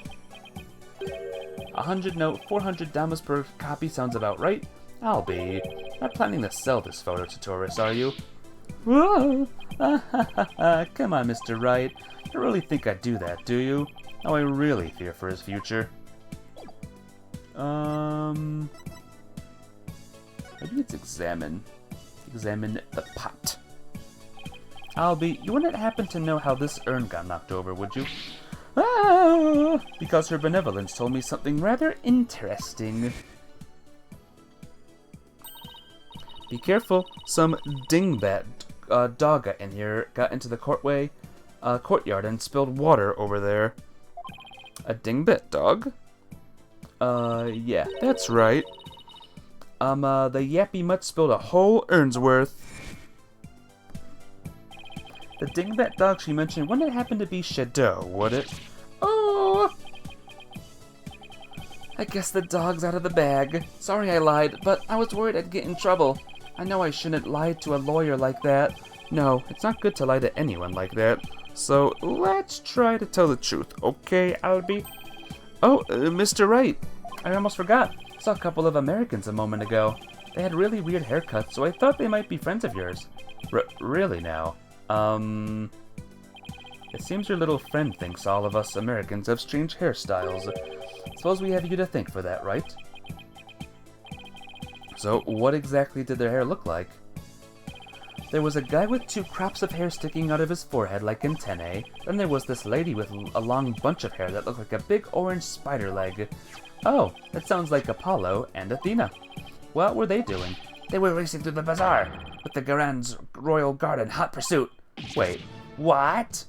100 note, 400 damas per copy sounds about right. Albie, not planning to sell this photo to tourists, are you? Whoa! Come on, Mr. Wright. You don't really think I'd do that, do you? Oh, I really fear for his future. Maybe it's examine. Examine the pot. Albie, you wouldn't happen to know how this urn got knocked over, would you? Ah, because her benevolence told me something rather interesting. Be careful, some dingbat dog got in here, got into the courtyard and spilled water over there. A dingbat dog? Yeah, that's right. The yappy mutt spilled a whole urn's worth. The dingbat dog she mentioned wouldn't it happen to be Shadow, would it? Oh! I guess the dog's out of the bag. Sorry I lied, but I was worried I'd get in trouble. I know I shouldn't lie to a lawyer like that. No, it's not good to lie to anyone like that. So, let's try to tell the truth, okay, Albie? Oh, Mr. Wright. I almost forgot. I saw a couple of Americans a moment ago. They had really weird haircuts, so I thought they might be friends of yours. Really now? It seems your little friend thinks all of us Americans have strange hairstyles. Suppose we have you to thank for that, right? So, what exactly did their hair look like? There was a guy with 2 crops of hair sticking out of his forehead like antennae. Then there was this lady with a long bunch of hair that looked like a big orange spider leg. Oh, that sounds like Apollo and Athena. What were they doing? They were racing through the bazaar with the Garand's royal guard in hot pursuit. Wait, what?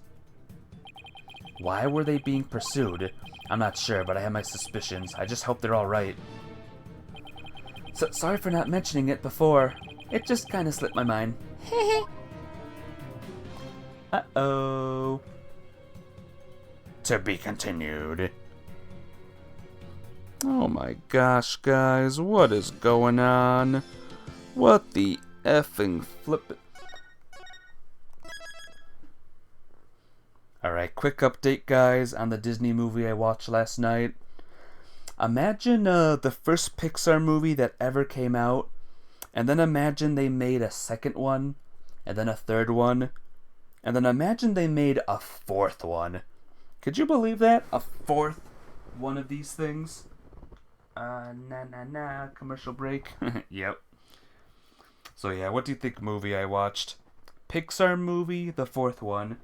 Why were they being pursued? I'm not sure, but I have my suspicions. I just hope they're all right. So, sorry for not mentioning it before. It just kind of slipped my mind. Uh-oh. To be continued. Oh my gosh, guys, what is going on? What the effing flip... Alright, quick update, guys, on the Disney movie I watched last night. Imagine the first Pixar movie that ever came out, and then imagine they made a second one, and then a third one, and then imagine they made a fourth one. Could you believe that? A fourth one of these things? Commercial break. Yep. So yeah, what do you think movie I watched? Pixar movie, the fourth one.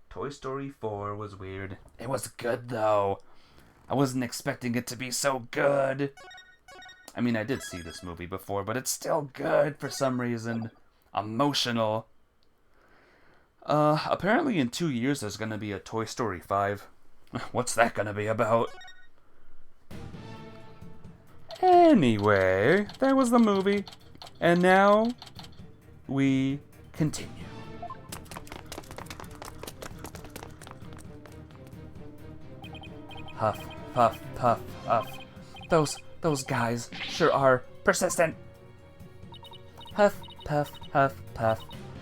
Toy Story 4 was weird. It was good though. I wasn't expecting it to be so good. I mean, I did see this movie before, but it's still good for some reason. Emotional. Apparently in 2 years there's gonna be a Toy Story 5. What's that gonna be about? Anyway, that was the movie. And now, we continue. Huff, puff, puff, puff. Those guys sure are persistent. Huff, puff, huff, puff.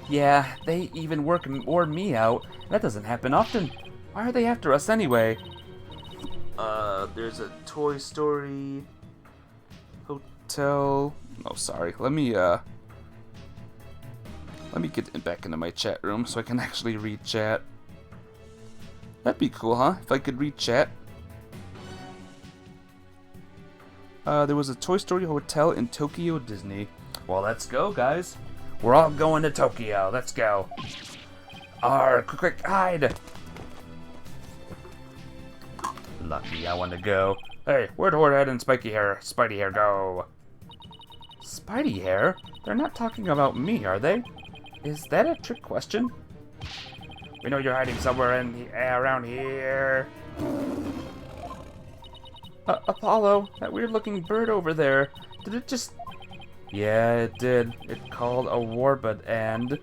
Yeah, they even wore me out. That doesn't happen often. Why are they after us anyway? There's a Toy Story hotel. Oh, sorry. Let me get back into my chat room so I can actually read chat. That'd be cool, huh? If I could read chat. There was a Toy Story hotel in Tokyo Disney. Well, let's go, guys. We're all going to Tokyo. Let's go. Quick, hide. Lucky I want to go. Hey, where'd Horsehead and Spidey Hair go? Spidey Hair? They're not talking about me, are they? Is that a trick question? We know you're hiding somewhere around here. Apollo, that weird-looking bird over there. Did it just... Yeah, it did. It called a warbird, and...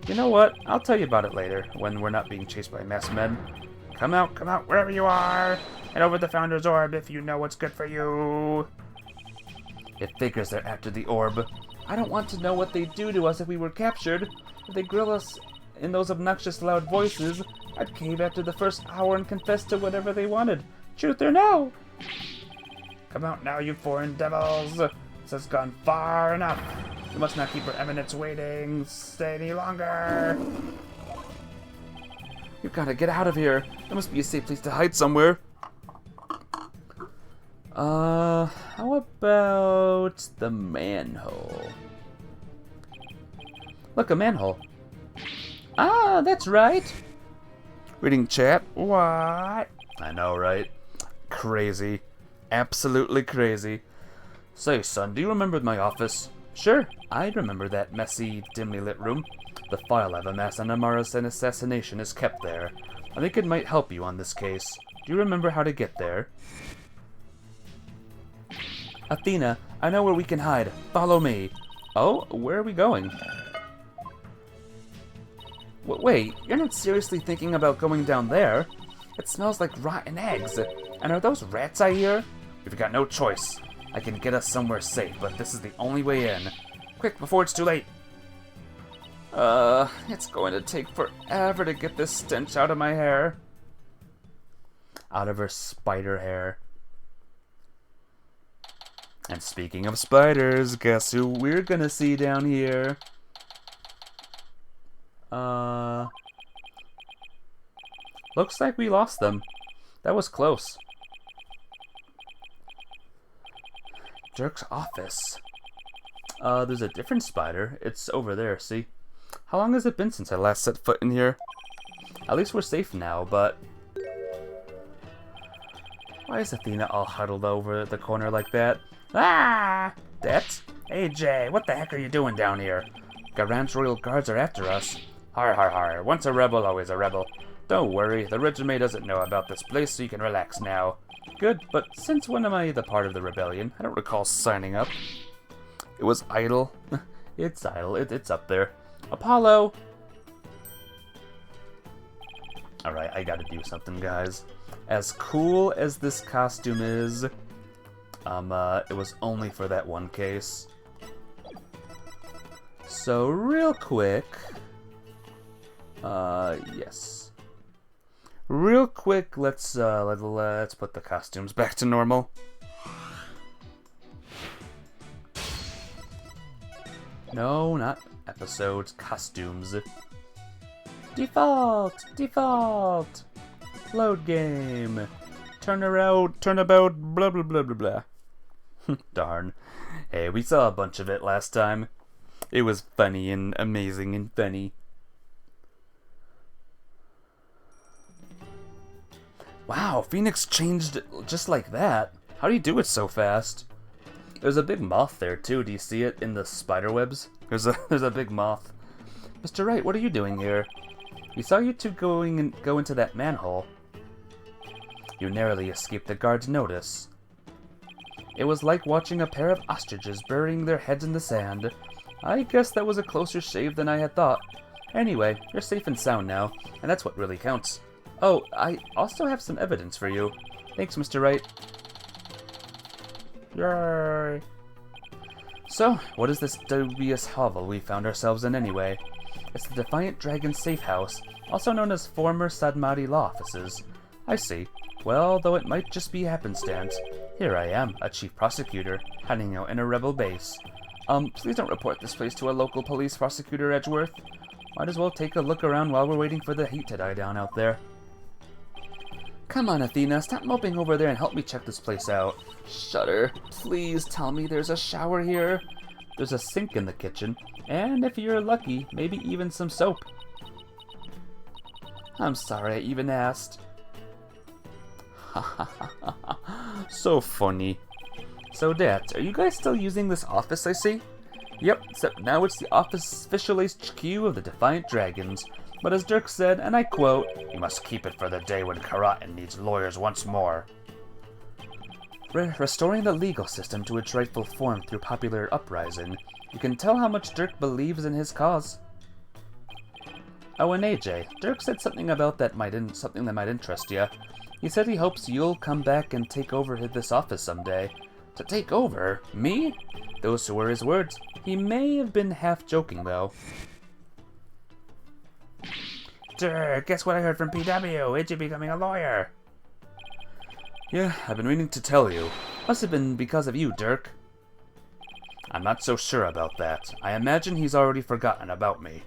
You know what? I'll tell you about it later, when we're not being chased by mess men. Come out, wherever you are. Head over the Founder's Orb if you know what's good for you. It figures they're after the orb. I don't want to know what they'd do to us if we were captured. If they grill us in those obnoxious loud voices, I'd cave after the first hour and confess to whatever they wanted. Truth or no? Come out now, you foreign devils. This has gone far enough. We must not keep her eminence waiting. Stay any longer. You've got to get out of here. There must be a safe place to hide somewhere. How about the manhole? Look, a manhole. Ah, that's right. Reading chat. What? I know, right? Crazy. Absolutely crazy. Say, son, do you remember my office? Sure, I remember that messy, dimly lit room. The file I've amassed on Amara's assassination is kept there. I think it might help you on this case. Do you remember how to get there? Athena, I know where we can hide. Follow me. Oh, where are we going? Wait, you're not seriously thinking about going down there? It smells like rotten eggs. And are those rats I hear? We've got no choice. I can get us somewhere safe, but this is the only way in. Quick, before it's too late. It's going to take forever to get this stench out of my hair. Out of her spider hair. And speaking of spiders, guess who we're gonna see down here? Looks like we lost them. That was close. Dirk's office. There's a different spider. It's over there, see? How long has it been since I last set foot in here? At least we're safe now, but... Why is Athena all huddled over the corner like that? Ah! That's... Hey, Jay, what the heck are you doing down here? Garand's royal guards are after us. Har har har, once a rebel, always a rebel. Don't worry, the regime doesn't know about this place, so you can relax now. Good, but since when am I the part of the rebellion? I don't recall signing up. It was idle. It's idle. It's up there. Apollo! Alright, I gotta do something, guys. As cool as this costume is, it was only for that one case. So, real quick... yes. Real quick, let's put the costumes back to normal. No, not episodes, costumes. Default! Default! Load game. Turnabout, blah blah blah blah blah. Darn. Hey, we saw a bunch of it last time. It was funny and amazing and funny. Wow, Phoenix changed just like that. How do you do it so fast? There's a big moth there too. Do you see it in the spider webs? There's a big moth. Mr. Wright, what are you doing here? We saw you two go into that manhole. You narrowly escaped the guard's notice. It was like watching a pair of ostriches burying their heads in the sand. I guess that was a closer shave than I had thought. Anyway, you're safe and sound now, and that's what really counts. Oh, I also have some evidence for you. Thanks, Mr. Wright. Yay! So, what is this dubious hovel we found ourselves in anyway? It's the Defiant Dragon Safe House, also known as former Sadmati law offices. I see. Well, though it might just be happenstance, here I am, a chief prosecutor, hiding out in a rebel base. Please don't report this place to a local police prosecutor, Edgeworth. Might as well take a look around while we're waiting for the heat to die down out there. Come on, Athena, stop moping over there and help me check this place out. Shudder, please tell me there's a shower here. There's a sink in the kitchen, and if you're lucky, maybe even some soap. I'm sorry I even asked. So funny. So, Dad, are you guys still using this office I see? Yep, except now it's the official HQ of the Defiant Dragons. But as Dirk said, and I quote, "You must keep it for the day when Karatin needs lawyers once more." Restoring the legal system to its rightful form through popular uprising. You can tell how much Dirk believes in his cause. Oh, and AJ, Dirk said something about something that might interest you. He said he hopes you'll come back and take over this office someday. To take over? Me? Those were his words. He may have been half joking, though. Dirk, guess what I heard from PW? AJ becoming a lawyer. Yeah, I've been meaning to tell you. Must have been because of you, Dirk. I'm not so sure about that. I imagine he's already forgotten about me.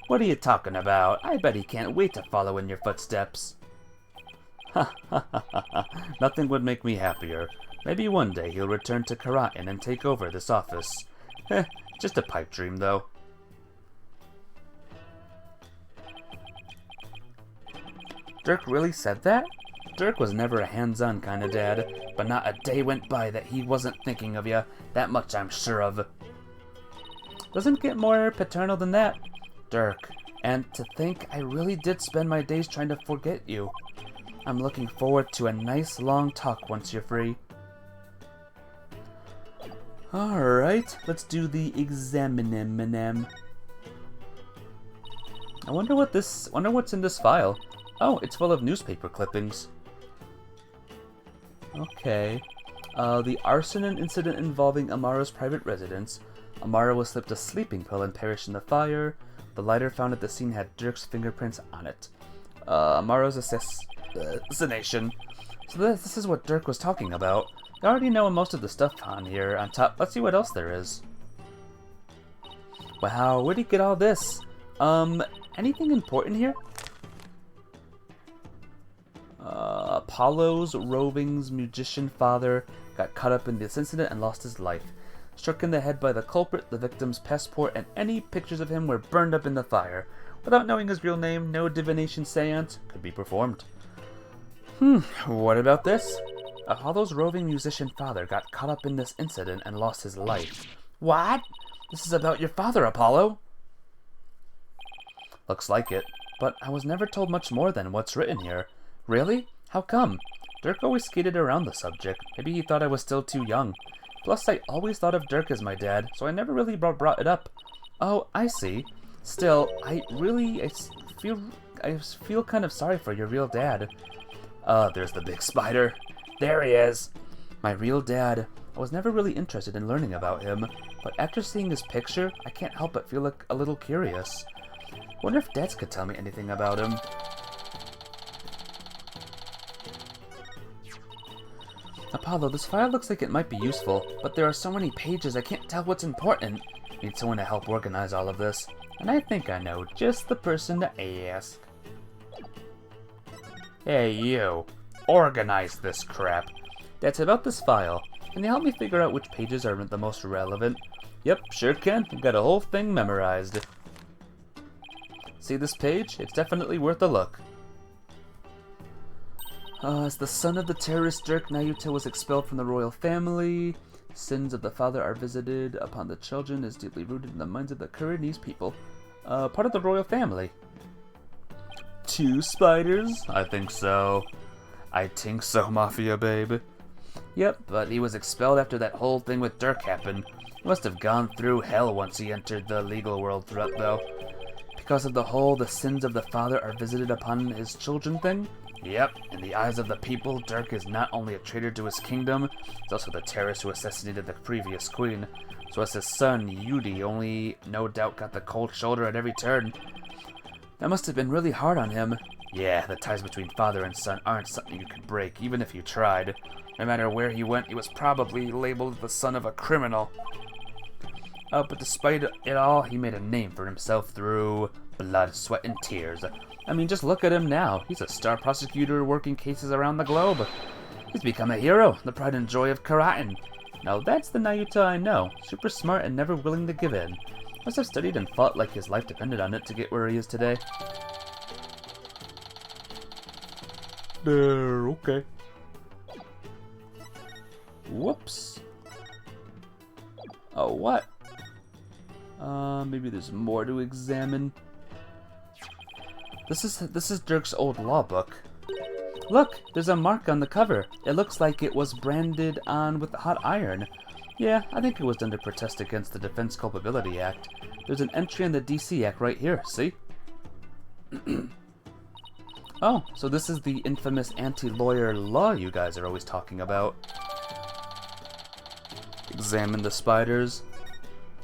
What are you talking about? I bet he can't wait to follow in your footsteps. Ha ha ha ha. Nothing would make me happier. Maybe one day he'll return to Karatin and take over this office. Just a pipe dream, though. Dirk really said that? Dirk was never a hands-on kind of dad, but not a day went by that he wasn't thinking of you. That much I'm sure of. Doesn't get more paternal than that, Dirk. And to think I really did spend my days trying to forget you. I'm looking forward to a nice long talk once you're free. Alright, let's do the examinem. I wonder what's in this file. Oh, it's full of newspaper clippings. Okay. The arson incident involving Amara's private residence. Amara was slipped a sleeping pill and perished in the fire. The lighter found at the scene had Dirk's fingerprints on it. Amara's assassination. So this is what Dirk was talking about. I already know most of the stuff on here. On top, let's see what else there is. Wow, where'd he get all this? Anything important here? Apollo's roving's musician father got caught up in this incident and lost his life. Struck in the head by the culprit, the victim's passport, and any pictures of him were burned up in the fire. Without knowing his real name, no divination seance could be performed. What about this? Apollo's roving musician father got caught up in this incident and lost his life. What? This is about your father, Apollo? Looks like it, but I was never told much more than what's written here. Really? How come? Dirk always skated around the subject. Maybe he thought I was still too young. Plus, I always thought of Dirk as my dad, so I never really brought it up. Oh, I see. Still, I feel kind of sorry for your real dad. There's the big spider. There he is. My real dad. I was never really interested in learning about him, but after seeing his picture, I can't help but feel a little curious. Wonder if dads could tell me anything about him. Apollo, this file looks like it might be useful, but there are so many pages I can't tell what's important. Need someone to help organize all of this, and I think I know just the person to ask. Hey you, organize this crap. That's about this file. Can you help me figure out which pages are the most relevant? Yep, sure can. I've got a whole thing memorized. See this page? It's definitely worth a look. As the son of the terrorist Dirk, Nayuta was expelled from the royal family. Sins of the father are visited upon the children is deeply rooted in the minds of the Kuranese people. Part of the royal family. 2 spiders? I think so. I think so, Mafia babe. Yep, but he was expelled after that whole thing with Dirk happened. He must have gone through hell once he entered the legal world though. Because of the sins of the father are visited upon his children thing? Yep, in the eyes of the people, Dirk is not only a traitor to his kingdom, he's also the terrorist who assassinated the previous queen. So as his son, Yudi, only no doubt got the cold shoulder at every turn. That must have been really hard on him. Yeah, the ties between father and son aren't something you could break, even if you tried. No matter where he went, he was probably labeled the son of a criminal. But despite it all, he made a name for himself through blood, sweat, and tears. I mean, just look at him now. He's a star prosecutor working cases around the globe. He's become a hero, the pride and joy of Karatin. Now that's the Nayuta I know. Super smart and never willing to give in. Must have studied and fought like his life depended on it to get where he is today. Okay. Whoops. Oh, what? Maybe there's more to examine. This is Dirk's old law book. Look, there's a mark on the cover. It looks like it was branded on with hot iron. Yeah, I think it was done to protest against the Defense Culpability Act. There's an entry in the DC Act right here, see? Oh, so this is the infamous anti-lawyer law you guys are always talking about. Examine the spiders.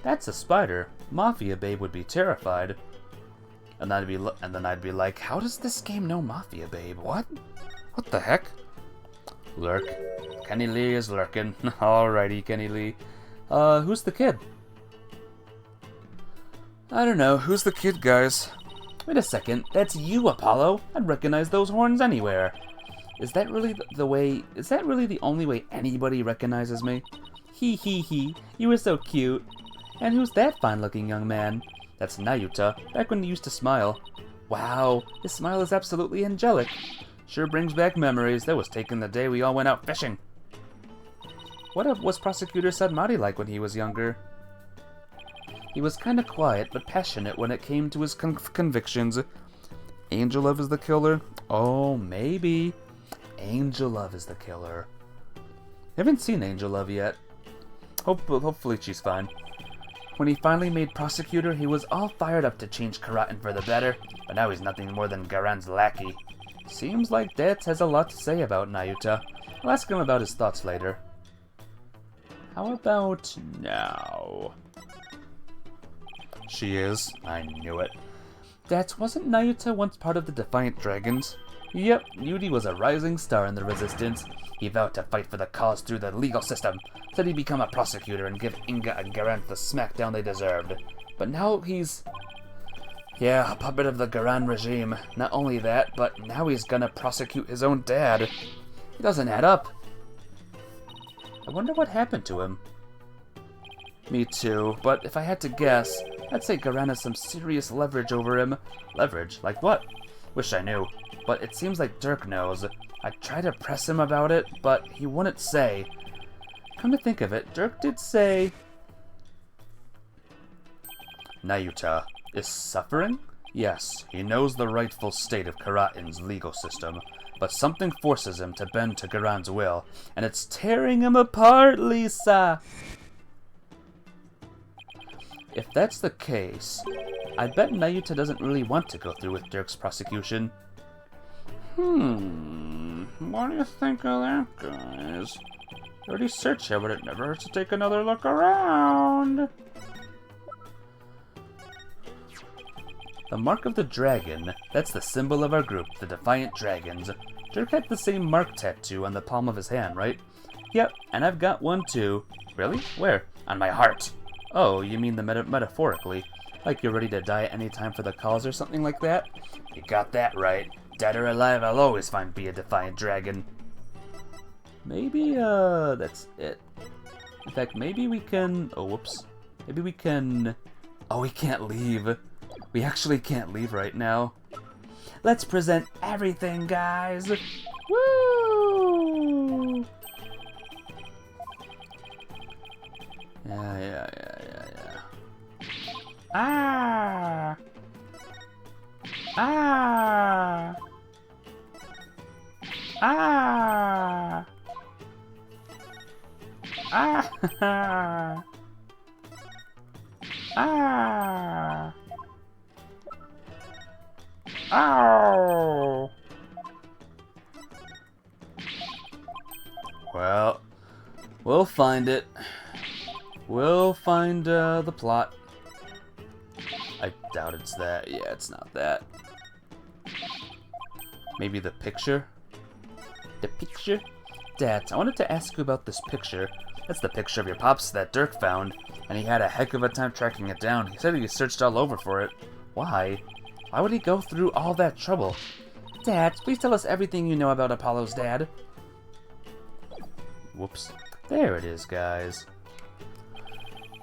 That's a spider. Mafia Babe would be terrified. And then I'd be like, how does this game know Mafia Babe? What? What the heck? Lurk. Kenny Lee is lurking. Alrighty, Kenny Lee. Who's the kid? I don't know. Who's the kid, guys? Wait a second. That's you, Apollo. I'd recognize those horns anywhere. Is that really the only way anybody recognizes me? Hee hee hee. You were so cute. And who's that fine-looking young man? That's Nayuta, back when he used to smile. Wow, his smile is absolutely angelic. Sure brings back memories. That was taken the day we all went out fishing. What was Prosecutor Sadmati like when he was younger? He was kinda quiet, but passionate when it came to his convictions. Angel Love is the killer? Oh, maybe. Angel Love is the killer. Haven't seen Angel Love yet. Hopefully she's fine. When he finally made Prosecutor, he was all fired up to change Karatin for the better, but now he's nothing more than Garan's lackey. Seems like Dats has a lot to say about Nayuta. I'll ask him about his thoughts later. How about now? She is. I knew it. Dats, wasn't Nayuta once part of the Defiant Dragons? Yep, Yudi was a rising star in the Resistance. He vowed to fight for the cause through the legal system. Said he'd become a prosecutor and give Inga and Garant the smackdown they deserved. But now he's... yeah, a puppet of the Garan regime. Not only that, but now he's gonna prosecute his own dad. It doesn't add up. I wonder what happened to him. Me too, but if I had to guess, I'd say Garan has some serious leverage over him. Leverage? Like what? Wish I knew. But it seems like Dirk knows. I tried to press him about it, but he wouldn't say. Come to think of it, Dirk did say... Nayuta is suffering? Yes, he knows the rightful state of Karatin's legal system, but something forces him to bend to Garan's will, and it's tearing him apart, Lisa! If that's the case, I bet Nayuta doesn't really want to go through with Dirk's prosecution. What do you think of that, guys? Already searched here, but it never hurts to take another look around. The mark of the dragon, that's the symbol of our group, the Defiant Dragons. Dirk had the same mark tattoo on the palm of his hand, right? Yep, and I've got one too. Really? Where? On my heart. Oh, you mean the metaphorically? Like you're ready to die at any time for the cause or something like that? You got that right. Dead or alive, I'll always find be a Defiant Dragon. Maybe, that's it. In fact, maybe we can... oh, whoops. Maybe we can... oh, we can't leave. We actually can't leave right now. Let's present everything, guys! Woo! Yeah. Ah! Ah! Ah! Ah! Ah! Ow! Well, we'll find it. We'll find the plot. I doubt it's that. Yeah, it's not that. Maybe the picture? The picture? Dad, I wanted to ask you about this picture. That's the picture of your pops that Dirk found, and he had a heck of a time tracking it down. He said he searched all over for it. Why? Why would he go through all that trouble? Dad, please tell us everything you know about Apollo's dad. Whoops. There it is, guys.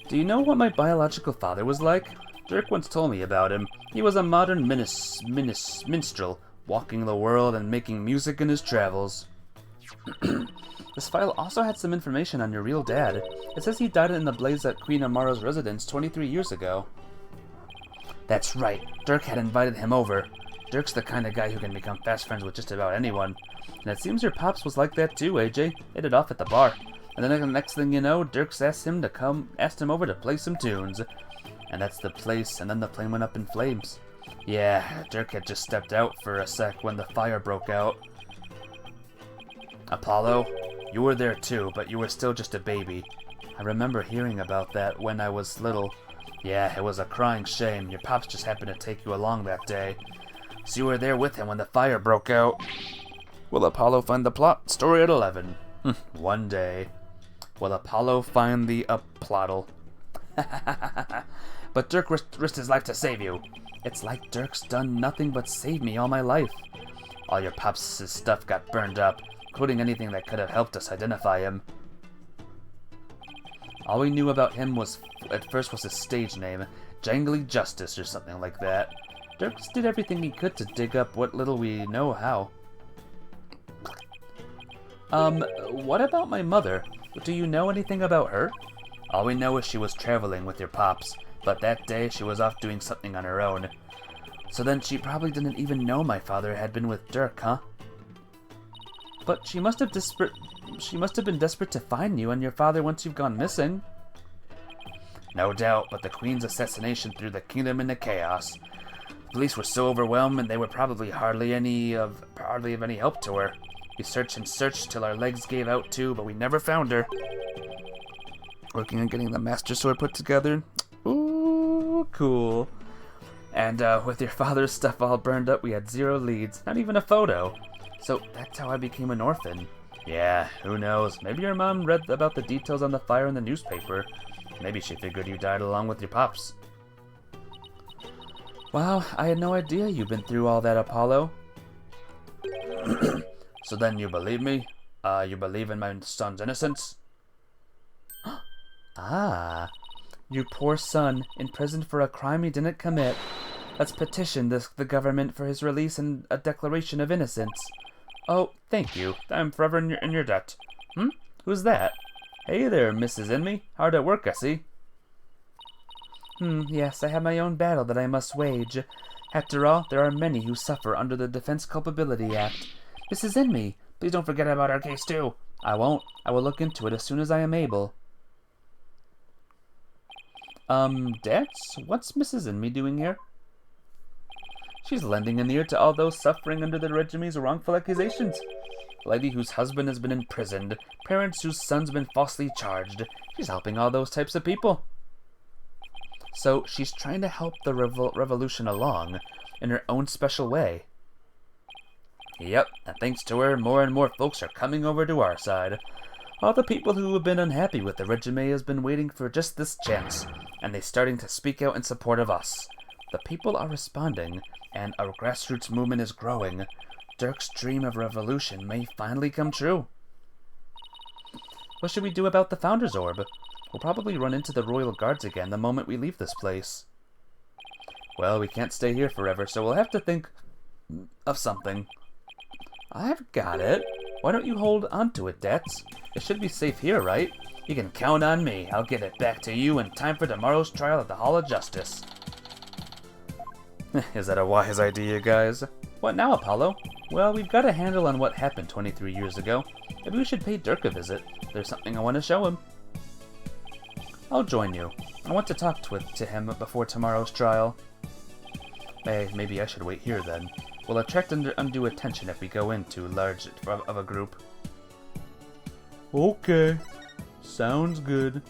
Do you know what my biological father was like? Dirk once told me about him. He was a modern minstrel, walking the world and making music in his travels. This file also had some information on your real dad. It says he died in the blaze at Queen Amara's residence 23 years ago. That's right. Dirk had invited him over. Dirk's the kind of guy who can become fast friends with just about anyone. And it seems your pops was like that too, AJ. Hit it off at the bar. And then the next thing you know, Dirk's asked him over to play some tunes. And that's the place, and then the plane went up in flames. Yeah, Dirk had just stepped out for a sec when the fire broke out. Apollo, you were there too, but you were still just a baby. I remember hearing about that when I was little. Yeah, it was a crying shame. Your pops just happened to take you along that day. So you were there with him when the fire broke out. Will Apollo find the plot? Story at 11. One day. Will Apollo find the plottle? But Dirk risked his life to save you. It's like Dirk's done nothing but save me all my life. All your pops' stuff got burned up, including anything that could have helped us identify him. All we knew about him at first was his stage name, Jangly Justice or something like that. Dirks did everything he could to dig up what little we know how. What about my mother? Do you know anything about her? All we know is she was traveling with your pops, but that day she was off doing something on her own. So then she probably didn't even know my father had been with Dirk, huh? But she must have been desperate to find you and your father once you've gone missing. No doubt, but the Queen's assassination threw the kingdom into chaos. The police were so overwhelmed and they were probably hardly of any help to her. We searched and searched till our legs gave out too, but we never found her. Working on getting the Master Sword put together. Ooh, cool. And with your father's stuff all burned up, we had 0 leads, not even a photo. So that's how I became an orphan. Yeah, who knows? Maybe your mom read about the details on the fire in the newspaper. Maybe she figured you died along with your pops. Wow, I had no idea you've been through all that, Apollo. So then you believe me? You believe in my son's innocence? Ah, your poor son, imprisoned for a crime he didn't commit. Let's petition the government for his release and a declaration of innocence. Oh, thank you. I'm forever in your debt. Who's that? Hey there, Mrs. Inme. Hard at work, I see. Yes, I have my own battle that I must wage. After all, there are many who suffer under the Defense Culpability Act. Mrs. Inme, please don't forget about our case, too. I won't. I will look into it as soon as I am able. Debts? What's Mrs. Inme doing here? She's lending an ear to all those suffering under the regime's wrongful accusations. A lady whose husband has been imprisoned, parents whose son's been falsely charged. She's helping all those types of people. So she's trying to help the revolution along in her own special way. Yep, and thanks to her, more and more folks are coming over to our side. All the people who have been unhappy with the regime has been waiting for just this chance, and they're starting to speak out in support of us. The people are responding, and our grassroots movement is growing. Dirk's dream of revolution may finally come true. What should we do about the Founder's Orb? We'll probably run into the Royal Guards again the moment we leave this place. Well, we can't stay here forever, so we'll have to think of something. I've got it. Why don't you hold onto it, Debts? It should be safe here, right? You can count on me. I'll get it back to you in time for tomorrow's trial at the Hall of Justice. Is that a wise idea, guys? What now, Apollo? Well, we've got a handle on what happened 23 years ago. Maybe we should pay Dirk a visit. There's something I want to show him. I'll join you. I want to talk to him before tomorrow's trial. Maybe I should wait here then. We'll attract undue attention if we go in too large of a group. Okay. Sounds good.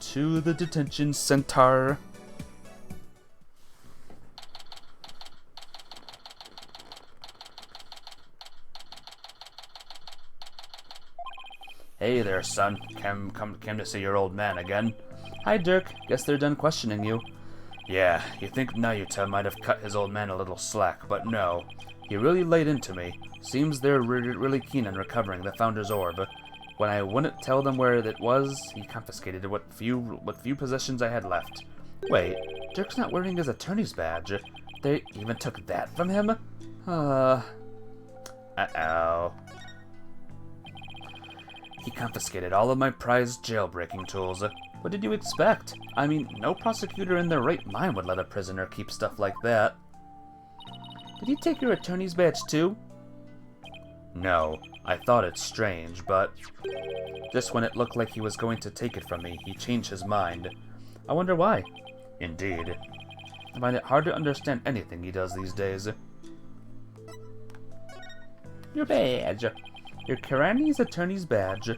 To the detention center. Hey there, son. Came to see your old man again. Hi, Dirk. Guess they're done questioning you. Yeah, you think Nayuta might have cut his old man a little slack, but no. He really laid into me. Seems they're really keen on recovering the Founder's Orb. When I wouldn't tell them where it was, he confiscated what few possessions I had left. Wait, Dirk's not wearing his attorney's badge. They even took that from him? Uh-oh. He confiscated all of my prized jailbreaking tools. What did you expect? I mean, no prosecutor in their right mind would let a prisoner keep stuff like that. Did he take your attorney's badge too? No, I thought it strange, but just when it looked like he was going to take it from me, he changed his mind. I wonder why. Indeed. I find it hard to understand anything he does these days. Your badge. Your Kirani's attorney's badge.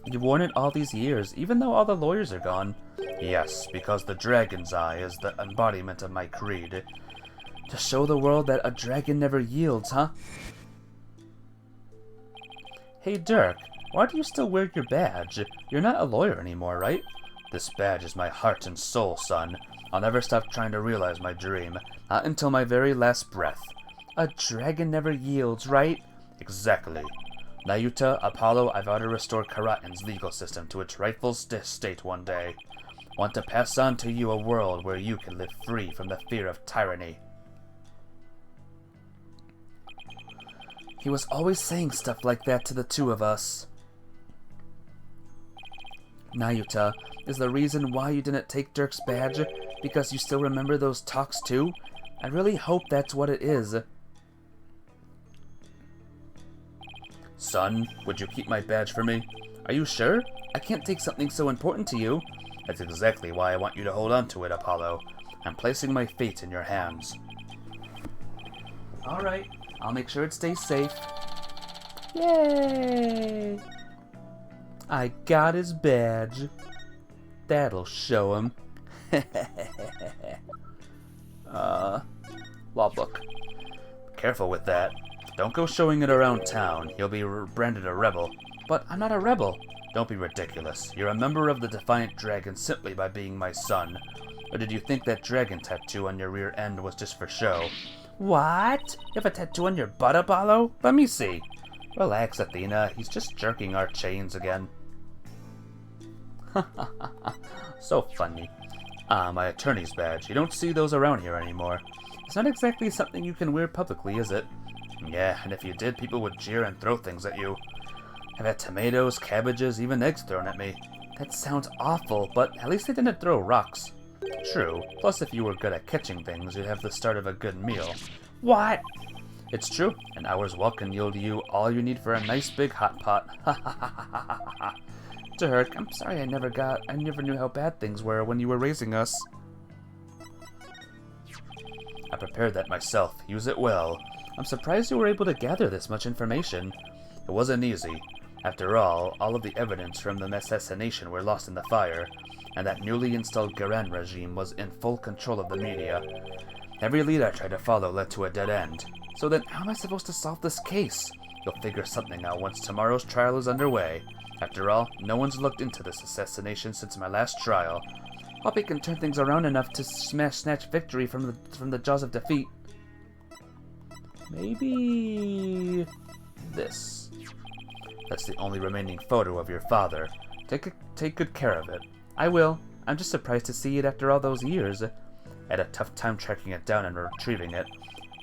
You've worn it all these years, even though all the lawyers are gone. Yes, because the dragon's eye is the embodiment of my creed. To show the world that a dragon never yields, huh? Hey Dirk, why do you still wear your badge? You're not a lawyer anymore, right? This badge is my heart and soul, son. I'll never stop trying to realize my dream, not until my very last breath. A dragon never yields, right? Exactly. Nayuta, Apollo, I vow to restore Karatan's legal system to its rightful state one day. Want to pass on to you a world where you can live free from the fear of tyranny. He was always saying stuff like that to the two of us. Nayuta, is the reason why you didn't take Dirk's badge because you still remember those talks too? I really hope that's what it is. Son, would you keep my badge for me? Are you sure? I can't take something so important to you. That's exactly why I want you to hold on to it, Apollo. I'm placing my fate in your hands. Alright, I'll make sure it stays safe. Yay! I got his badge. That'll show him. Logbook. Careful with that. Don't go showing it around town. You'll be branded a rebel. But I'm not a rebel. Don't be ridiculous. You're a member of the Defiant Dragon simply by being my son. Or did you think that dragon tattoo on your rear end was just for show? What? You have a tattoo on your butt, Apollo? Let me see. Relax, Athena. He's just jerking our chains again. So funny. My attorney's badge. You don't see those around here anymore. It's not exactly something you can wear publicly, is it? Yeah, and if you did, people would jeer and throw things at you. I've had tomatoes, cabbages, even eggs thrown at me. That sounds awful, but at least they didn't throw rocks. True. Plus, if you were good at catching things, you'd have the start of a good meal. What? It's true. An hour's walk can yield you all you need for a nice big hot pot. Dirk, I'm sorry I never knew how bad things were when you were raising us. I prepared that myself. Use it well. I'm surprised you were able to gather this much information. It wasn't easy. After all of the evidence from the assassination were lost in the fire, and that newly installed Garan regime was in full control of the media. Every lead I tried to follow led to a dead end. So then how am I supposed to solve this case? You'll figure something out once tomorrow's trial is underway. After all, no one's looked into this assassination since my last trial. Hope he can turn things around enough to snatch victory from the jaws of defeat. Maybe this. That's the only remaining photo of your father. Take good care of it. I will. I'm just surprised to see it after all those years. I had a tough time tracking it down and retrieving it.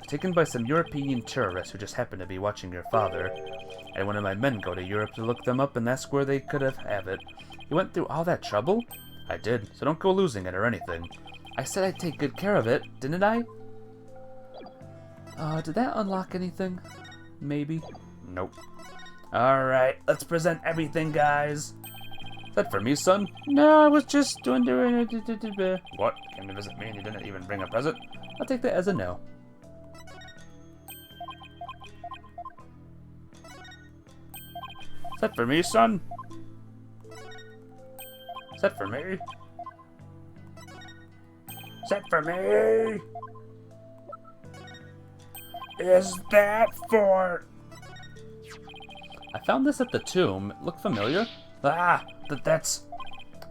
Taken by some European terrorists who just happened to be watching your father. I had one of my men go to Europe to look them up and ask where they could have it. You went through all that trouble? I did, so don't go losing it or anything. I said I'd take good care of it, didn't I? Did that unlock anything? Maybe? Nope. Alright, let's present everything, guys. Is that for me, son? No, I was just doing... What? Came to visit me and you didn't even bring a present? I'll take that as a no. Is that for me, son? Is that for me? Is that for me? Is that for... I found this at the tomb. Look familiar? Ah, that's...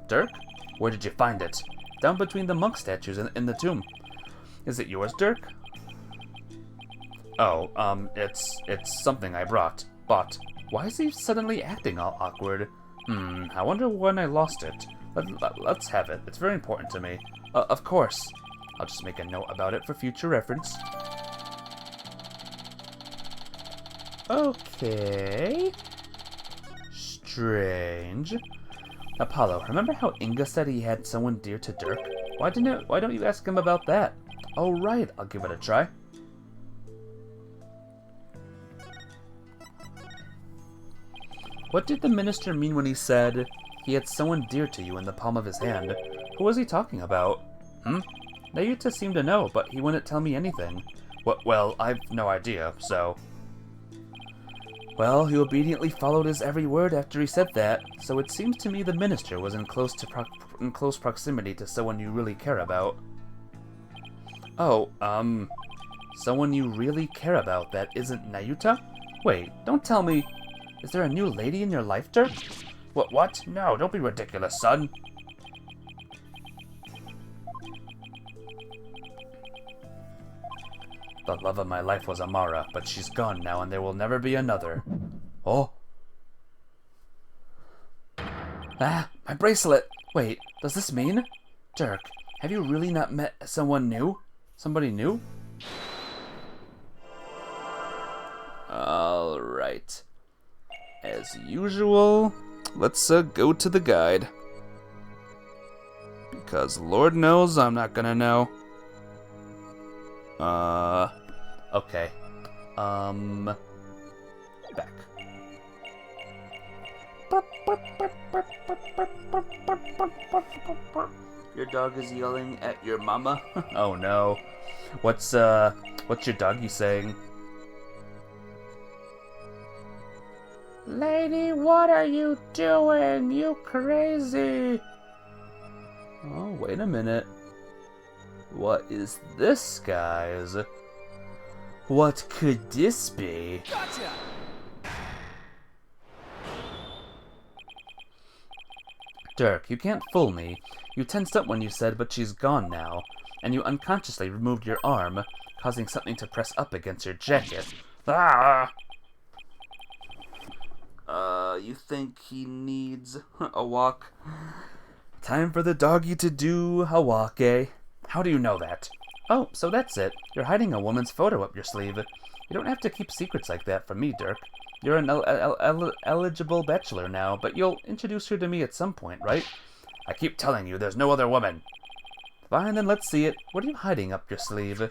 Dirk? Where did you find it? Down between the monk statues in the tomb. Is it yours, Dirk? Oh, it's something I bought. Why is he suddenly acting all awkward? I wonder when I lost it. Let's have it. It's very important to me. Of course. I'll just make a note about it for future reference. Okay. Strange. Apollo, remember how Inga said he had someone dear to Dirk? Why don't you ask him about that? Oh, right. I'll give it a try. What did the minister mean when he said he had someone dear to you in the palm of his hand? Who was he talking about? Nayuta seemed to know, but he wouldn't tell me anything. Well, I've no idea, so... Well, he obediently followed his every word after he said that, so it seems to me the minister was in close proximity to someone you really care about. Oh, someone you really care about that isn't Nayuta? Wait, don't tell me... Is there a new lady in your life, Dirk? What? No, don't be ridiculous, son. The love of my life was Amara, but she's gone now and there will never be another. Oh. My My bracelet! Wait, does this mean? Dirk, have you really not met someone new? Somebody new? Alright. As usual, let's go to the guide. Because Lord knows I'm not gonna know. Okay. Back. Your dog is yelling at your mama? Oh no. What's your doggy saying? Lady, what are you doing? You crazy? Oh, wait a minute. What is this, guys? What could this be? Gotcha! Dirk, you can't fool me. You tensed up when you said, but she's gone now. And you unconsciously removed your arm, causing something to press up against your jacket. Ah! You think he needs a walk? Time for the doggy to do a walk, eh? How do you know that? Oh, so that's it. You're hiding a woman's photo up your sleeve. You don't have to keep secrets like that from me, Dirk. You're an eligible bachelor now, but you'll introduce her to me at some point, right? I keep telling you, there's no other woman. Fine, then let's see it. What are you hiding up your sleeve?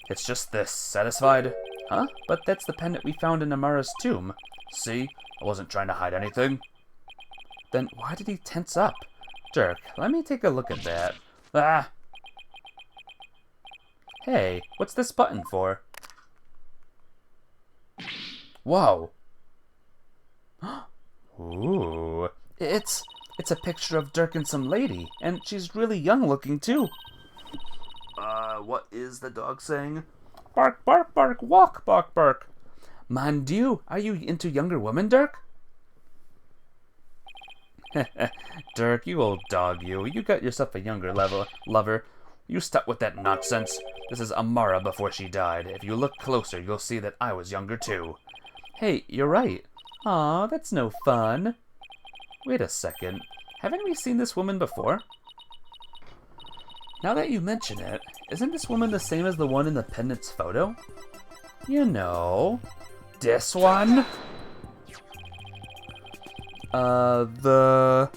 It's just this. Satisfied? Huh? But that's the pendant we found in Amara's tomb. See? I wasn't trying to hide anything. Then why did he tense up? Dirk, let me take a look at that. Ah! Hey, what's this button for? Whoa! Ooh. It's a picture of Dirk and some lady, and she's really young looking too. What is the dog saying? Bark, bark, bark, walk, bark, bark. Mon Dieu, are you into younger women, Dirk? Dirk, you old dog, you. You got yourself a younger lover. You stop with that nonsense. This is Amara before she died. If you look closer, you'll see that I was younger too. Hey, you're right. Aw, that's no fun. Wait a second. Haven't we seen this woman before? Now that you mention it, isn't this woman the same as the one in the pendant's photo? You know, This one? The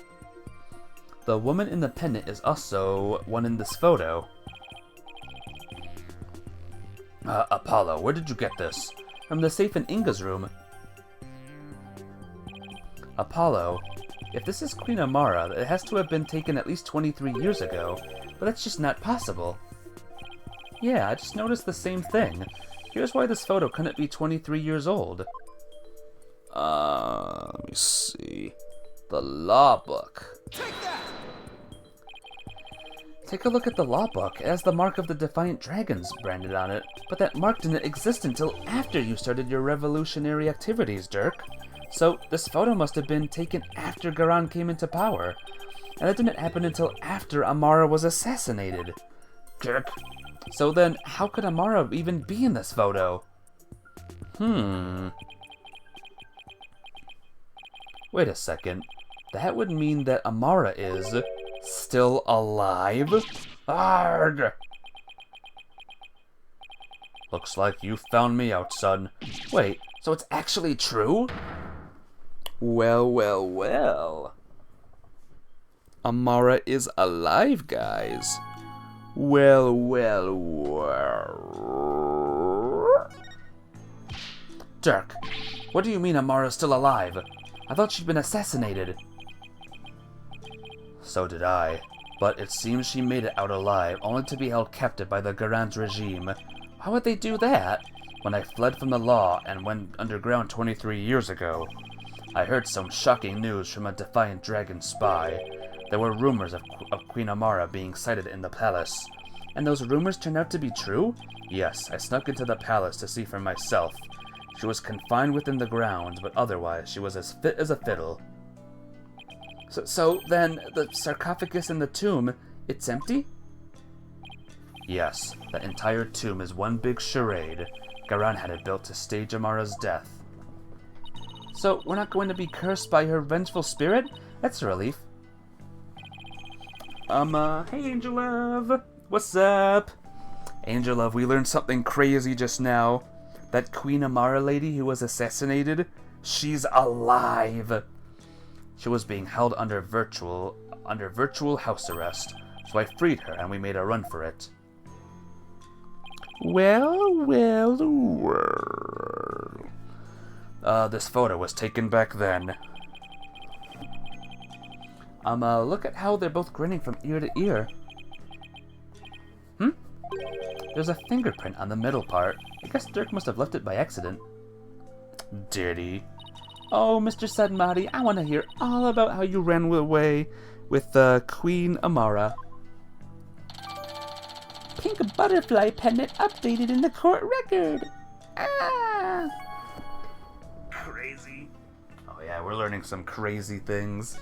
woman in the pendant is also one in this photo. Apollo, where did you get this? From the safe in Inga's room. Apollo, if this is Queen Amara, it has to have been taken at least 23 years ago, but that's just not possible. Yeah, I just noticed the same thing. Here's why this photo couldn't be 23 years old. Let me see. The law book. Take a look at the law book. It has the mark of the Defiant Dragons branded on it, but that mark didn't exist until after you started your revolutionary activities, Dirk. So this photo must have been taken after Garan came into power, and that didn't happen until after Amara was assassinated. Jerk. So then, how could Amara even be in this photo? Wait a second. That would mean that Amara is still alive? Arg! Looks like you found me out, son. Wait, so it's actually true? Well, well, well. Amara is alive, guys. Well, well, well. Dirk, what do you mean Amara's still alive? I thought she'd been assassinated. So did I. But it seems she made it out alive, only to be held captive by the Garan's regime. Why would they do that? When I fled from the law and went underground 23 years ago, I heard some shocking news from a Defiant Dragon spy. There were rumors of Queen Amara being sighted in the palace. And those rumors turned out to be true? Yes, I snuck into the palace to see for myself. She was confined within the grounds, but otherwise she was as fit as a fiddle. So then, the sarcophagus in the tomb, it's empty? Yes, that entire tomb is one big charade. Garan had it built to stage Amara's death. So we're not going to be cursed by her vengeful spirit? That's a relief. Hey, Angel Love. What's up? Angel Love, we learned something crazy just now. That Queen Amara lady who was assassinated, she's alive. She was being held under virtual house arrest, so I freed her and we made a run for it. Well. This photo was taken back then. Look at how they're both grinning from ear to ear. There's a fingerprint on the middle part. I guess Dirk must have left it by accident. Did he? Oh, Mr. Sadmati, I want to hear all about how you ran away with Queen Amara. Pink butterfly pendant updated in the court record. Ah! Crazy. Oh yeah, we're learning some crazy things.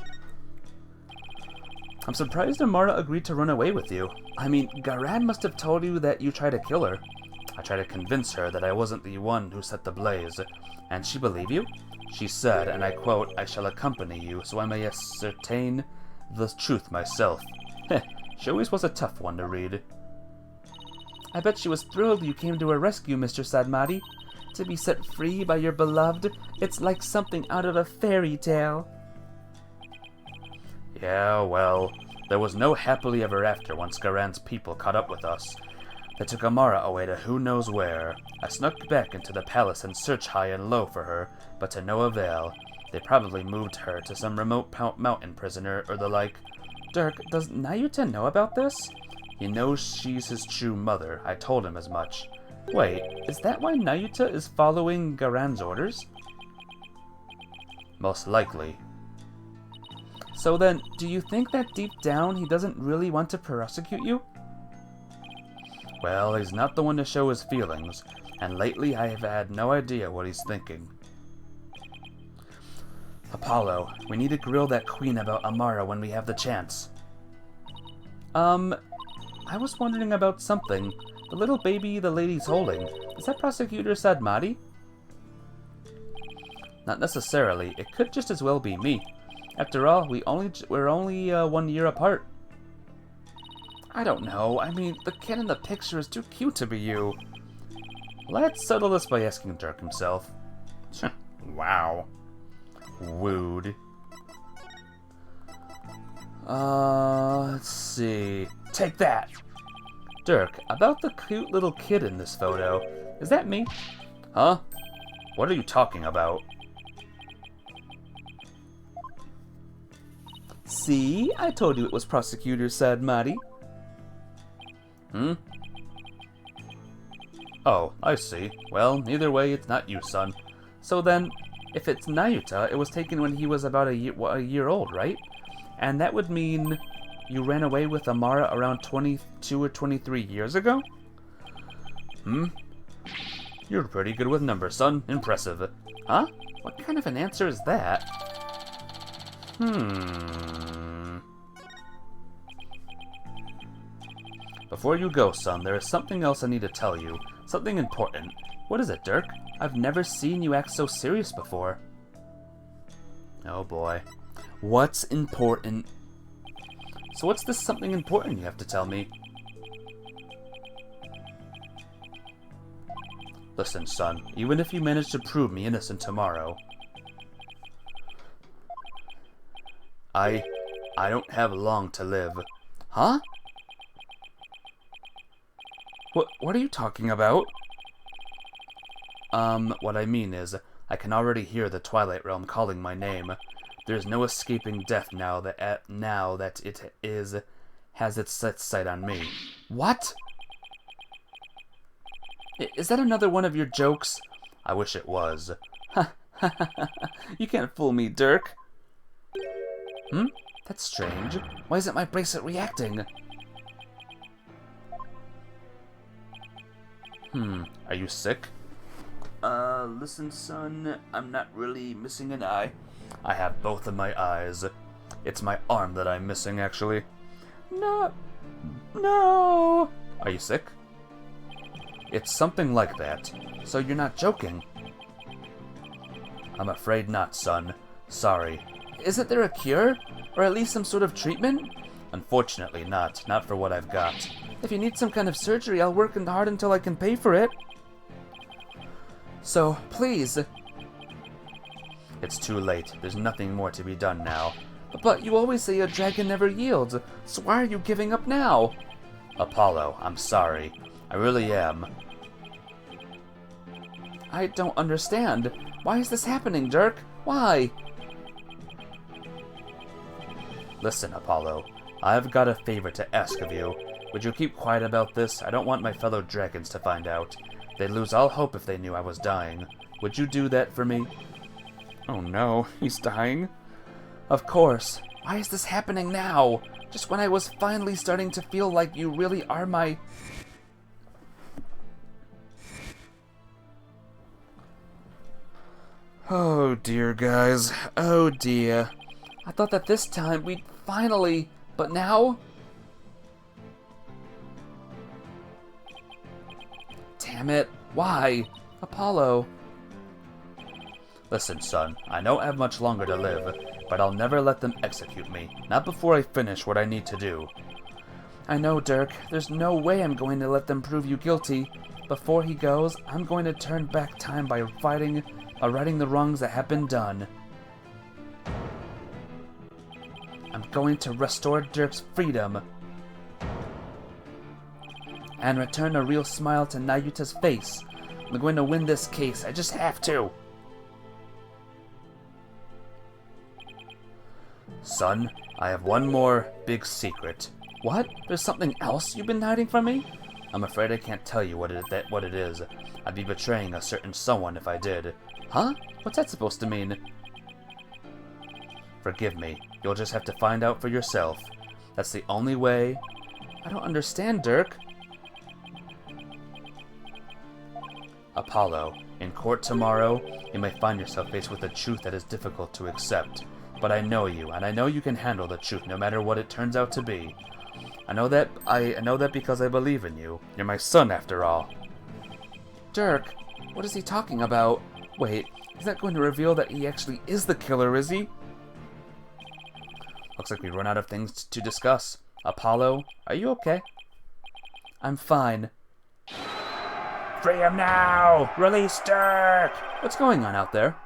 I'm surprised Amara agreed to run away with you. I mean, Garan must have told you that you tried to kill her. I tried to convince her that I wasn't the one who set the blaze, and she believed you? She said, and I quote, "I shall accompany you so I may ascertain the truth myself." Heh, she always was a tough one to read. I bet she was thrilled you came to her rescue, Mr. Sadmati. To be set free by your beloved, it's like something out of a fairy tale. Yeah, well, there was no happily ever after once Garan's people caught up with us. They took Amara away to who knows where. I snuck back into the palace and searched high and low for her, but to no avail. They probably moved her to some remote mountain prisoner or the like. Dirk, does Nayuta know about this? He knows she's his true mother. I told him as much. Wait, is that why Nayuta is following Garan's orders? Most likely. So then, do you think that deep down he doesn't really want to prosecute you? Well, he's not the one to show his feelings, and lately I have had no idea what he's thinking. Apollo, we need to grill that queen about Amara when we have the chance. I was wondering about something. The little baby the lady's holding, is that Prosecutor Sadmati? Not necessarily. It could just as well be me. After all, we're only 1 year apart. I don't know. I mean, the kid in the picture is too cute to be you. Let's settle this by asking Dirk himself. Wow. Wooed. Let's see. Take that! Dirk, about the cute little kid in this photo. Is that me? Huh? What are you talking about? See? I told you it was Prosecutor Sadmati. Oh, I see. Well, either way, it's not you, son. So then, if it's Nayuta, it was taken when he was about a year old, right? And that would mean you ran away with Amara around 22 or 23 years ago? You're pretty good with numbers, son. Impressive. Huh? What kind of an answer is that? Before you go, son, there is something else I need to tell you. Something important. What is it, Dirk? I've never seen you act so serious before. Oh boy. What's important? So what's this something important you have to tell me? Listen, son, even if you manage to prove me innocent tomorrow, I don't have long to live. Huh? What are you talking about? What I mean is, I can already hear the Twilight Realm calling my name. There's no escaping death now that it has its set sight on me. What? Is that another one of your jokes? I wish it was. You can't fool me, Dirk. That's strange. Why isn't my bracelet reacting? Are you sick? Listen, son, I'm not really missing an eye. I have both of my eyes. It's my arm that I'm missing, actually. No. Are you sick? It's something like that. So you're not joking? I'm afraid not, son. Sorry. Isn't there a cure? Or at least some sort of treatment? Unfortunately not. Not for what I've got. If you need some kind of surgery, I'll work hard until I can pay for it. So, please. It's too late. There's nothing more to be done now. But you always say a dragon never yields, so why are you giving up now? Apollo, I'm sorry. I really am. I don't understand. Why is this happening, Dirk? Why? Listen, Apollo. I've got a favor to ask of you. Would you keep quiet about this? I don't want my fellow dragons to find out. They'd lose all hope if they knew I was dying. Would you do that for me? Oh no, he's dying? Of course. Why is this happening now? Just when I was finally starting to feel like you really are my... Oh dear, guys. Oh dear. I thought that this time we'd finally... But now? Damn it. Why? Apollo. Listen, son. I don't have much longer to live, but I'll never let them execute me. Not before I finish what I need to do. I know, Dirk. There's no way I'm going to let them prove you guilty. Before he goes, I'm going to turn back time by righting the wrongs that have been done. I'm going to restore Dirk's freedom and return a real smile to Nayuta's face. I'm going to win this case. I just have to. Son, I have one more big secret. What? There's something else you've been hiding from me? I'm afraid I can't tell you what it is. I'd be betraying a certain someone if I did. Huh? What's that supposed to mean? Forgive me. You'll just have to find out for yourself. That's the only way. I don't understand, Dirk. Apollo, in court tomorrow, you may find yourself faced with a truth that is difficult to accept. But I know you, and I know you can handle the truth no matter what it turns out to be. I know that because I believe in you. You're my son, after all. Dirk, what is he talking about? Wait, he's not going to reveal that he actually is the killer, is he? Looks like we've run out of things to discuss. Apollo, are you okay? I'm fine. Free him now! Release Dirk! What's going on out there?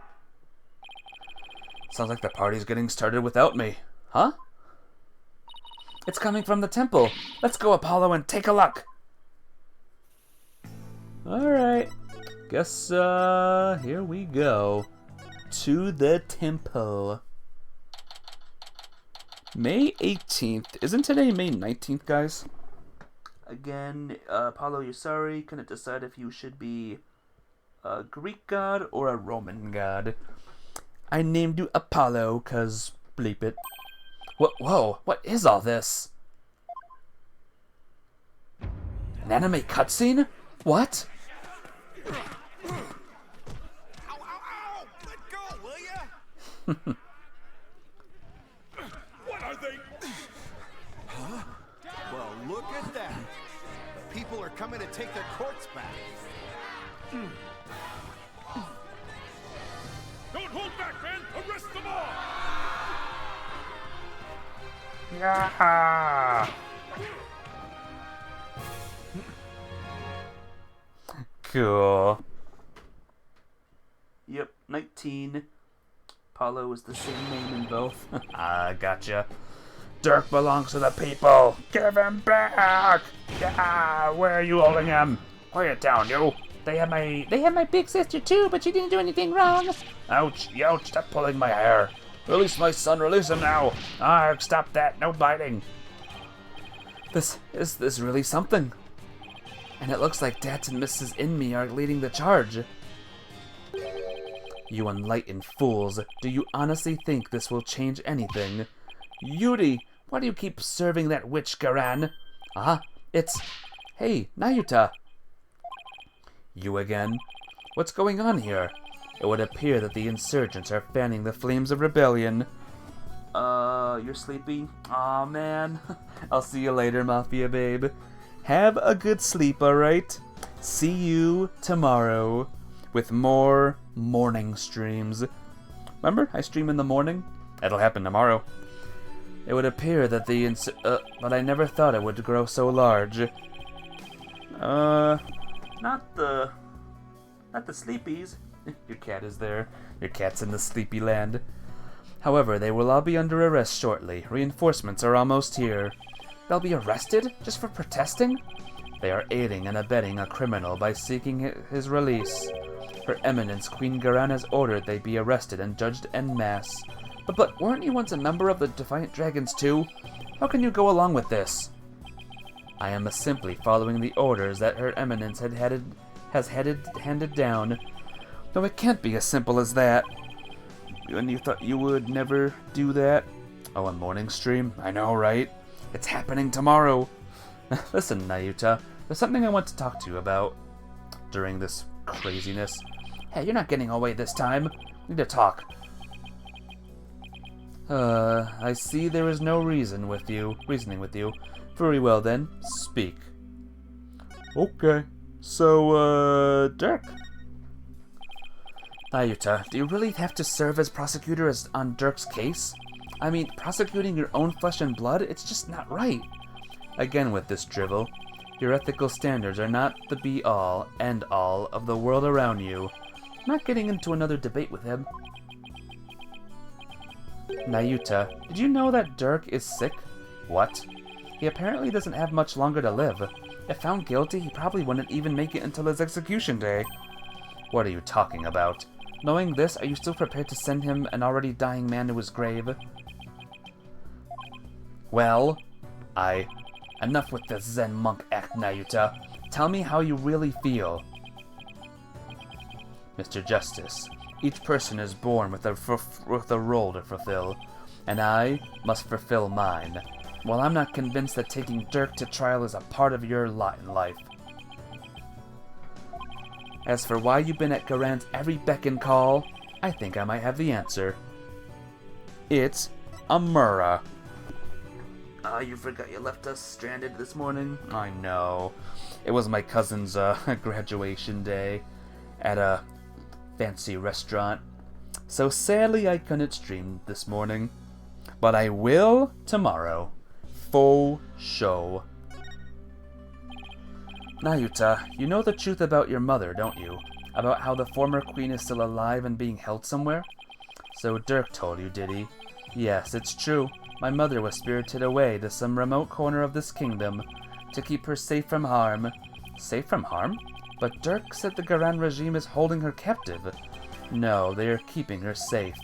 Sounds like the party's getting started without me. Huh? It's coming from the temple. Let's go, Apollo, and take a look. Alright. Guess, here we go. To the temple. May 18th. Isn't today May 19th, guys? Again, Apollo, you're sorry. Couldn't decide if you should be a Greek god or a Roman god. I named you Apollo, cause bleep it. Whoa, what is all this? An anime cutscene? What? Ow, ow, ow! Let go, will ya? What are they? Huh? Well, look at that. The people are coming to take their courts back. Don't hold back, men! Arrest them all! Yeah. Cool. Yep, 19. Apollo is the same name in both. I gotcha. Dirk belongs to the people. Give him back. Yeah, where are you holding him? Quiet down, you. They have my big sister too, but she didn't do anything wrong. Ouch, ouch, stop pulling my hair. Release my son, release him now. Arg, stop that, no biting. This is really something. And it looks like Dads and Mrs. Inme are leading the charge. You enlightened fools. Do you honestly think this will change anything? Yuri, why do you keep serving that witch, Garan? It's... Hey, Nayuta. You again? What's going on here? It would appear that the insurgents are fanning the flames of rebellion. You're sleepy? Aw, man. I'll see you later, Mafia babe. Have a good sleep, alright? See you tomorrow with more morning streams. Remember, I stream in the morning? It'll happen tomorrow. It would appear that but I never thought it would grow so large. Not the sleepies. Your cat is there. Your cat's in the sleepy land. However, they will all be under arrest shortly. Reinforcements are almost here. They'll be arrested just for protesting? They are aiding and abetting a criminal by seeking his release. Her Eminence Queen Garan has ordered they be arrested and judged en masse. But weren't you once a member of the Defiant Dragons too? How can you go along with this? I am simply following the orders that Her Eminence has handed down. No, it can't be as simple as that. And you thought you would never do that? Oh, a morning stream? I know, right? It's happening tomorrow. Listen, Nayuta, there's something I want to talk to you about during this craziness. Hey, you're not getting away this time. We need to talk. I see there is no reasoning with you. Very well then, speak. Okay, so, Dirk. Nayuta, do you really have to serve as prosecutor on Dirk's case? I mean, prosecuting your own flesh and blood? It's just not right. Again with this drivel. Your ethical standards are not the be-all, end-all of the world around you. I'm not getting into another debate with him. Nayuta, did you know that Dirk is sick? What? He apparently doesn't have much longer to live. If found guilty, he probably wouldn't even make it until his execution day. What are you talking about? Knowing this, are you still prepared to send him, an already dying man, to his grave? Well, enough with this Zen monk act, Nayuta. Tell me how you really feel. Mr. Justice, each person is born with a role to fulfill, and I must fulfill mine. While I'm not convinced that taking Dirk to trial is a part of your lot in life. As for why you've been at Garan's every beck and call, I think I might have the answer. It's Amura. You forgot you left us stranded this morning? I know. It was my cousin's graduation day at a fancy restaurant. So sadly I couldn't stream this morning. But I will tomorrow. Full show. Nayuta, you know the truth about your mother, don't you? About how the former queen is still alive and being held somewhere? So Dirk told you, did he? Yes, it's true. My mother was spirited away to some remote corner of this kingdom to keep her safe from harm. Safe from harm? But Dirk said the Garan regime is holding her captive. No, they are keeping her safe.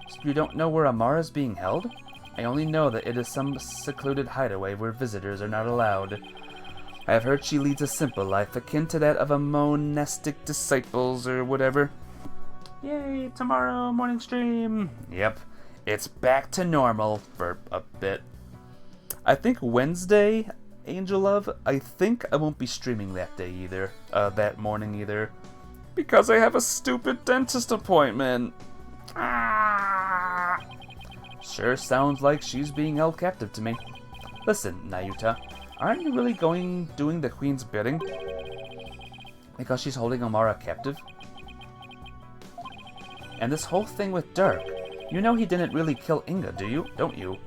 So you don't know where Amara is being held? I only know that it is some secluded hideaway where visitors are not allowed. I have heard she leads a simple life, akin to that of a monastic disciples or whatever. Yay, tomorrow morning stream. Yep, it's back to normal for a bit. I think Wednesday, Angel Love, I think I won't be streaming that day either, that morning either. Because I have a stupid dentist appointment. Ah! Sure sounds like she's being held captive to me. Listen, Nayuta. Aren't you really doing the queen's bidding? Because she's holding Amara captive? And this whole thing with Dirk, you know he didn't really kill Inga, do you? Don't you?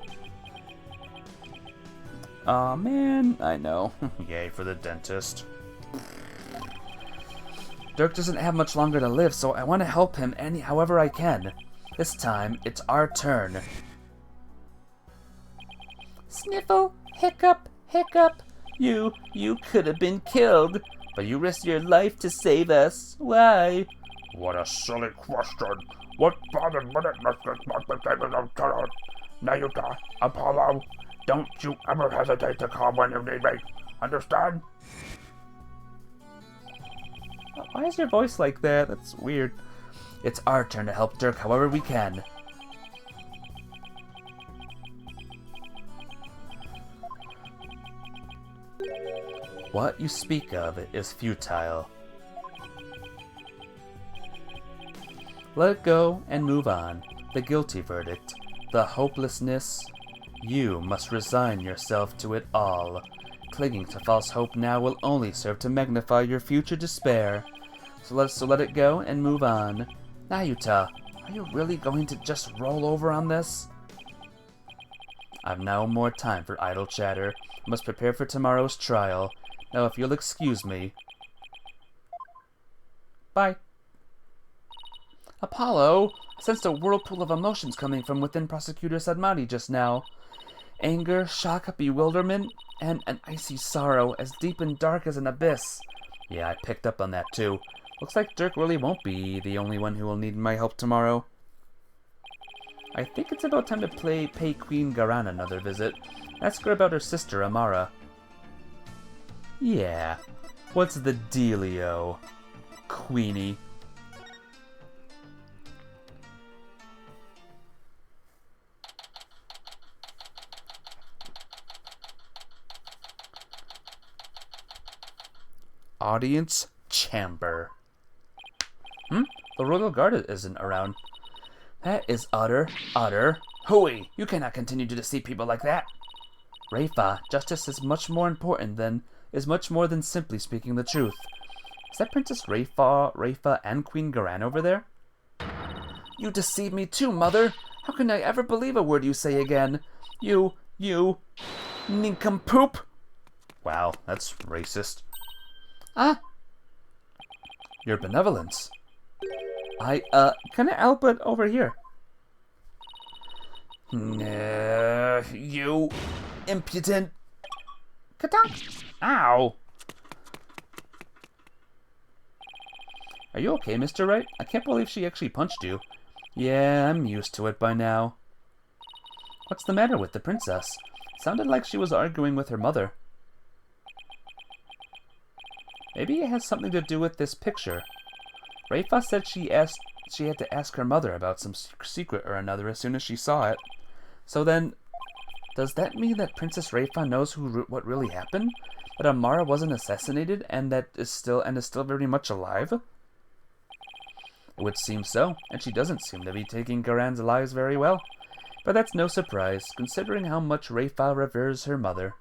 Aw, man, I know. Yay for the dentist. Dirk doesn't have much longer to live, so I want to help him however I can. This time, it's our turn. Sniffle, hiccup, hiccup. You could have been killed, but you risked your life to save us. Why? What a silly question. What bothered minute Nayuta, Apollo, don't you ever hesitate to call when you need me. Understand? Why is your voice like that? That's weird. It's our turn to help Dirk however we can. What you speak of is futile. Let it go and move on. The guilty verdict, the hopelessness. You must resign yourself to it all. Clinging to false hope now will only serve to magnify your future despair. So let it go and move on. Nayuta, are you really going to just roll over on this? I've no more time for idle chatter. I must prepare for tomorrow's trial. Now, if you'll excuse me. Bye. Apollo! I sensed a whirlpool of emotions coming from within Prosecutor Sadmati just now. Anger, shock, bewilderment, and an icy sorrow as deep and dark as an abyss. Yeah, I picked up on that too. Looks like Dirk really won't be the only one who will need my help tomorrow. I think it's about time to pay Queen Garan another visit. Ask her about her sister, Amara. Yeah. What's the dealio, Queenie? Audience chamber. The Royal Guard isn't around. That is utter. Hooey! You cannot continue to deceive people like that. Rafa, justice is much more than simply speaking the truth. Is that Princess Rafa, and Queen Garan over there? You deceive me too, Mother! How can I ever believe a word you say again? You nincompoop! Wow, that's racist. Your benevolence. Can I help it over here? You impudent. Katonk! Ow! Are you okay, Mr. Wright? I can't believe she actually punched you. Yeah, I'm used to it by now. What's the matter with the princess? Sounded like she was arguing with her mother. Maybe it has something to do with this picture. Rafa said she had to ask her mother about some secret or another as soon as she saw it. So then, does that mean that Princess Rafa knows what really happened? That Amara wasn't assassinated and is still very much alive? It would seem so, and she doesn't seem to be taking Garan's lies very well. But that's no surprise, considering how much Rafa reveres her mother.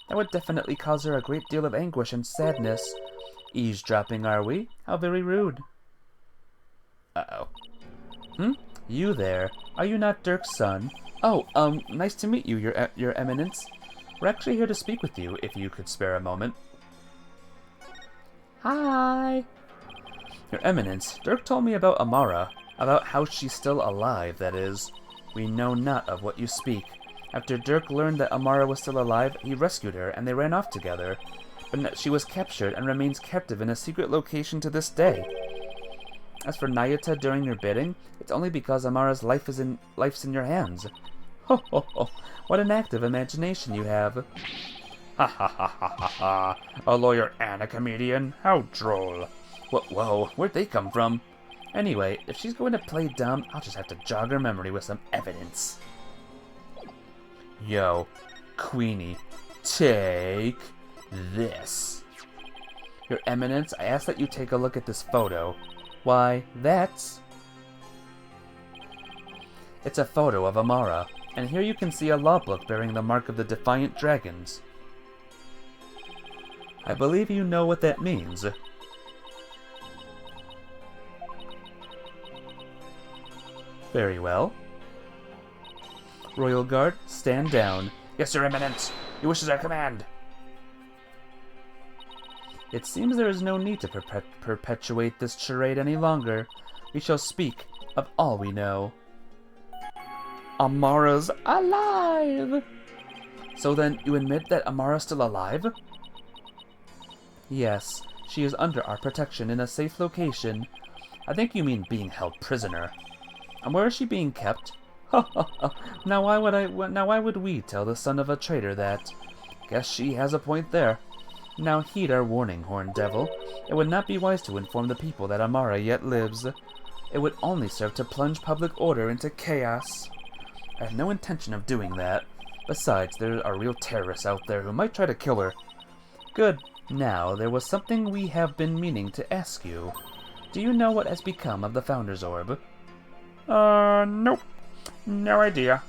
That would definitely cause her a great deal of anguish and sadness. Eavesdropping, are we? How very rude. Uh-oh. You there. Are you not Dirk's son? Oh, nice to meet you, your eminence. We're actually here to speak with you, if you could spare a moment. Hi! Your eminence, Dirk told me about Amara, about how she's still alive, that is. We know not of what you speak. After Dirk learned that Amara was still alive, he rescued her, and they ran off together. But she was captured and remains captive in a secret location to this day. As for Nayata during your bidding, it's only because Amara's life's in your hands. Ho ho ho! What an active imagination you have! Ha ha ha ha ha ha! A lawyer and a comedian? How droll! Whoa, where'd they come from? Anyway, if she's going to play dumb, I'll just have to jog her memory with some evidence. Yo, Queenie, take this. Your Eminence, I ask that you take a look at this photo. Why, it's a photo of Amara, and here you can see a law book bearing the mark of the Defiant Dragons. I believe you know what that means. Very well. Royal Guard, stand down. Yes, Your Eminence. Your wishes are command. It seems there is no need to perpetuate this charade any longer. We shall speak of all we know. Amara's alive! So then, you admit that Amara's still alive? Yes, she is under our protection in a safe location. I think you mean being held prisoner. And where is she being kept? Now why would we tell the son of a traitor that? Guess she has a point there. Now heed our warning, Horned Devil. It would not be wise to inform the people that Amara yet lives. It would only serve to plunge public order into chaos. I have no intention of doing that. Besides, there are real terrorists out there who might try to kill her. Good. Now, there was something we have been meaning to ask you. Do you know what has become of the Founder's Orb? Nope. No idea.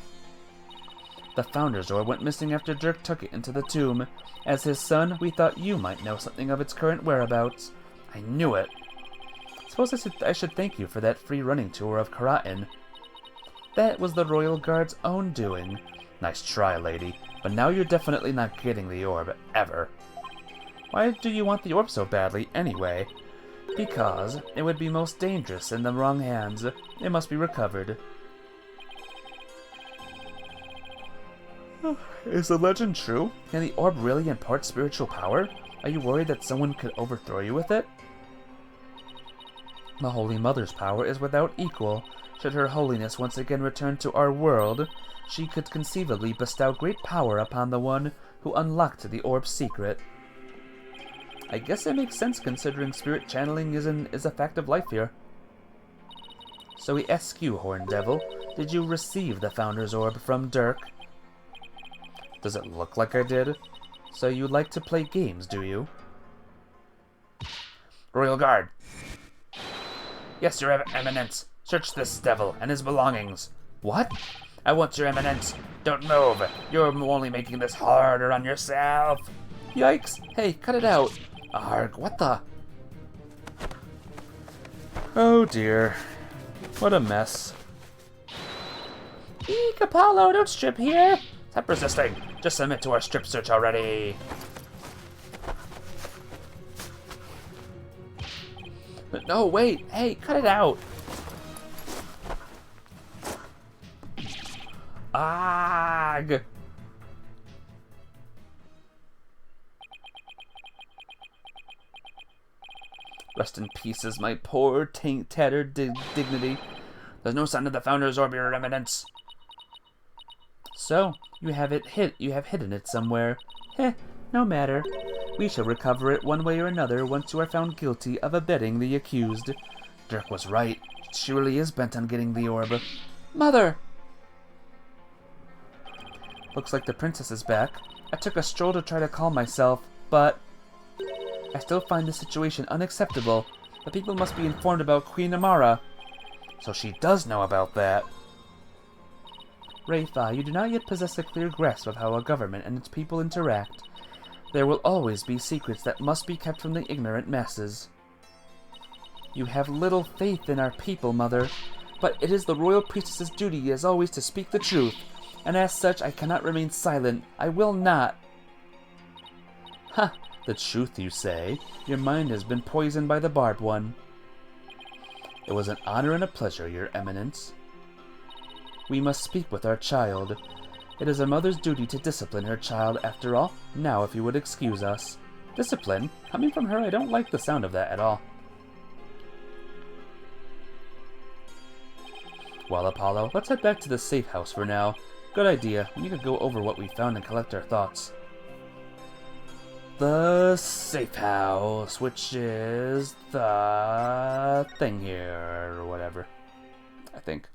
The Founder's Orb went missing after Dirk took it into the tomb. As his son, we thought you might know something of its current whereabouts. I knew it. Suppose I should thank you for that free running tour of Karatin. That was the Royal Guard's own doing. Nice try, lady. But now you're definitely not getting the orb, ever. Why do you want the orb so badly, anyway? Because it would be most dangerous in the wrong hands. It must be recovered. Is the legend true? Can the orb really impart spiritual power? Are you worried that someone could overthrow you with it? The Holy Mother's power is without equal. Should Her Holiness once again return to our world, she could conceivably bestow great power upon the one who unlocked the orb's secret. I guess it makes sense considering spirit channeling is a fact of life here. So we ask you, Horn Devil, did you receive the Founder's Orb from Dirk? Does it look like I did? So you like to play games, do you? Royal Guard. Yes, Your Eminence. Search this devil and his belongings. What? I want Your Eminence. Don't move. You're only making this harder on yourself. Yikes! Hey, cut it out! Arg, what the? Oh dear. What a mess. Eek, Apollo, don't strip here. Stop resisting. Just submit to our strip search already. No, wait! Hey, cut it out! Arg! Rest in pieces, my poor, tattered dignity. There's no sign of the Founder's Orb, Your Eminence. So, you have hidden it somewhere. Heh, no matter. We shall recover it one way or another once you are found guilty of abetting the accused. Dirk was right. She really is bent on getting the orb. Mother! Looks like the princess is back. I took a stroll to try to calm myself, but I still find this situation unacceptable. The people must be informed about Queen Amara. So she does know about that. Rayfa, you do not yet possess a clear grasp of how a government and its people interact. There will always be secrets that must be kept from the ignorant masses. You have little faith in our people, Mother, but it is the royal priestess's duty as always to speak the truth, and as such I cannot remain silent. I will not. Ha! The truth, you say? Your mind has been poisoned by the barbed one. It was an honor and a pleasure, Your Eminence. We must speak with our child. It is a mother's duty to discipline her child, after all. Now, if you would excuse us. Discipline? Coming from her, I don't like the sound of that at all. Well, Apollo, let's head back to the safe house for now. Good idea. We could go over what we found and collect our thoughts. The safe house, which is the thing here, or whatever. I think.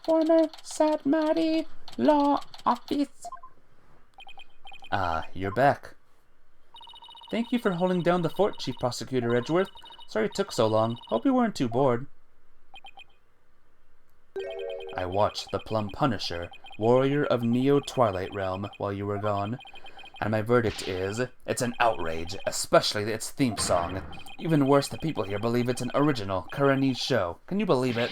Former Satmari Law Office. Ah, you're back. Thank you for holding down the fort, Chief Prosecutor Edgeworth. Sorry it took so long. Hope you weren't too bored. I watched The Plum Punisher, warrior of Neo-Twilight Realm, while you were gone. And my verdict is, it's an outrage, especially its theme song. Even worse, the people here believe it's an original, Karanese show. Can you believe it?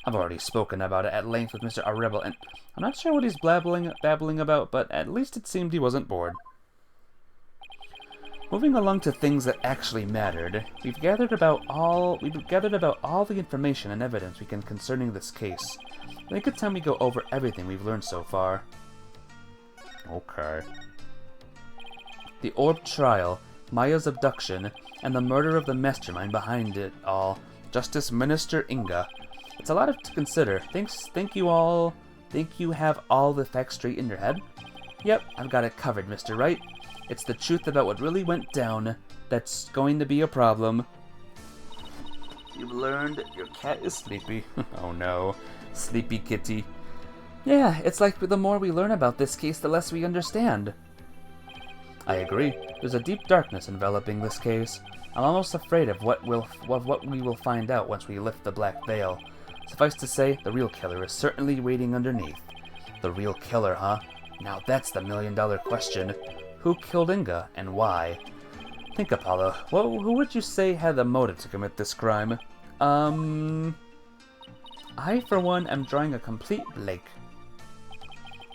I've already spoken about it at length with Mr. Arrebel, and I'm not sure what he's babbling about, but at least it seemed he wasn't bored. Moving along to things that actually mattered, we've gathered about all the information and evidence we can concerning this case. I think it's time we go over everything we've learned so far. Okay. The Orb Trial, Maya's abduction, and the murder of the mastermind behind it all, Justice Minister Inga. It's a lot to consider. Think you have all the facts straight in your head? Yep, I've got it covered, Mr. Wright. It's the truth about what really went down that's going to be a problem. You've learned your cat is sleepy. Oh no, sleepy kitty. Yeah, it's like the more we learn about this case, the less we understand. I agree. There's a deep darkness enveloping this case. I'm almost afraid of what we will find out once we lift the black veil. Suffice to say, the real killer is certainly waiting underneath. The real killer, huh? Now that's the million-dollar question. Who killed Inga, and why? Think, Apollo. Who would you say had the motive to commit this crime? I, for one, am drawing a complete blank.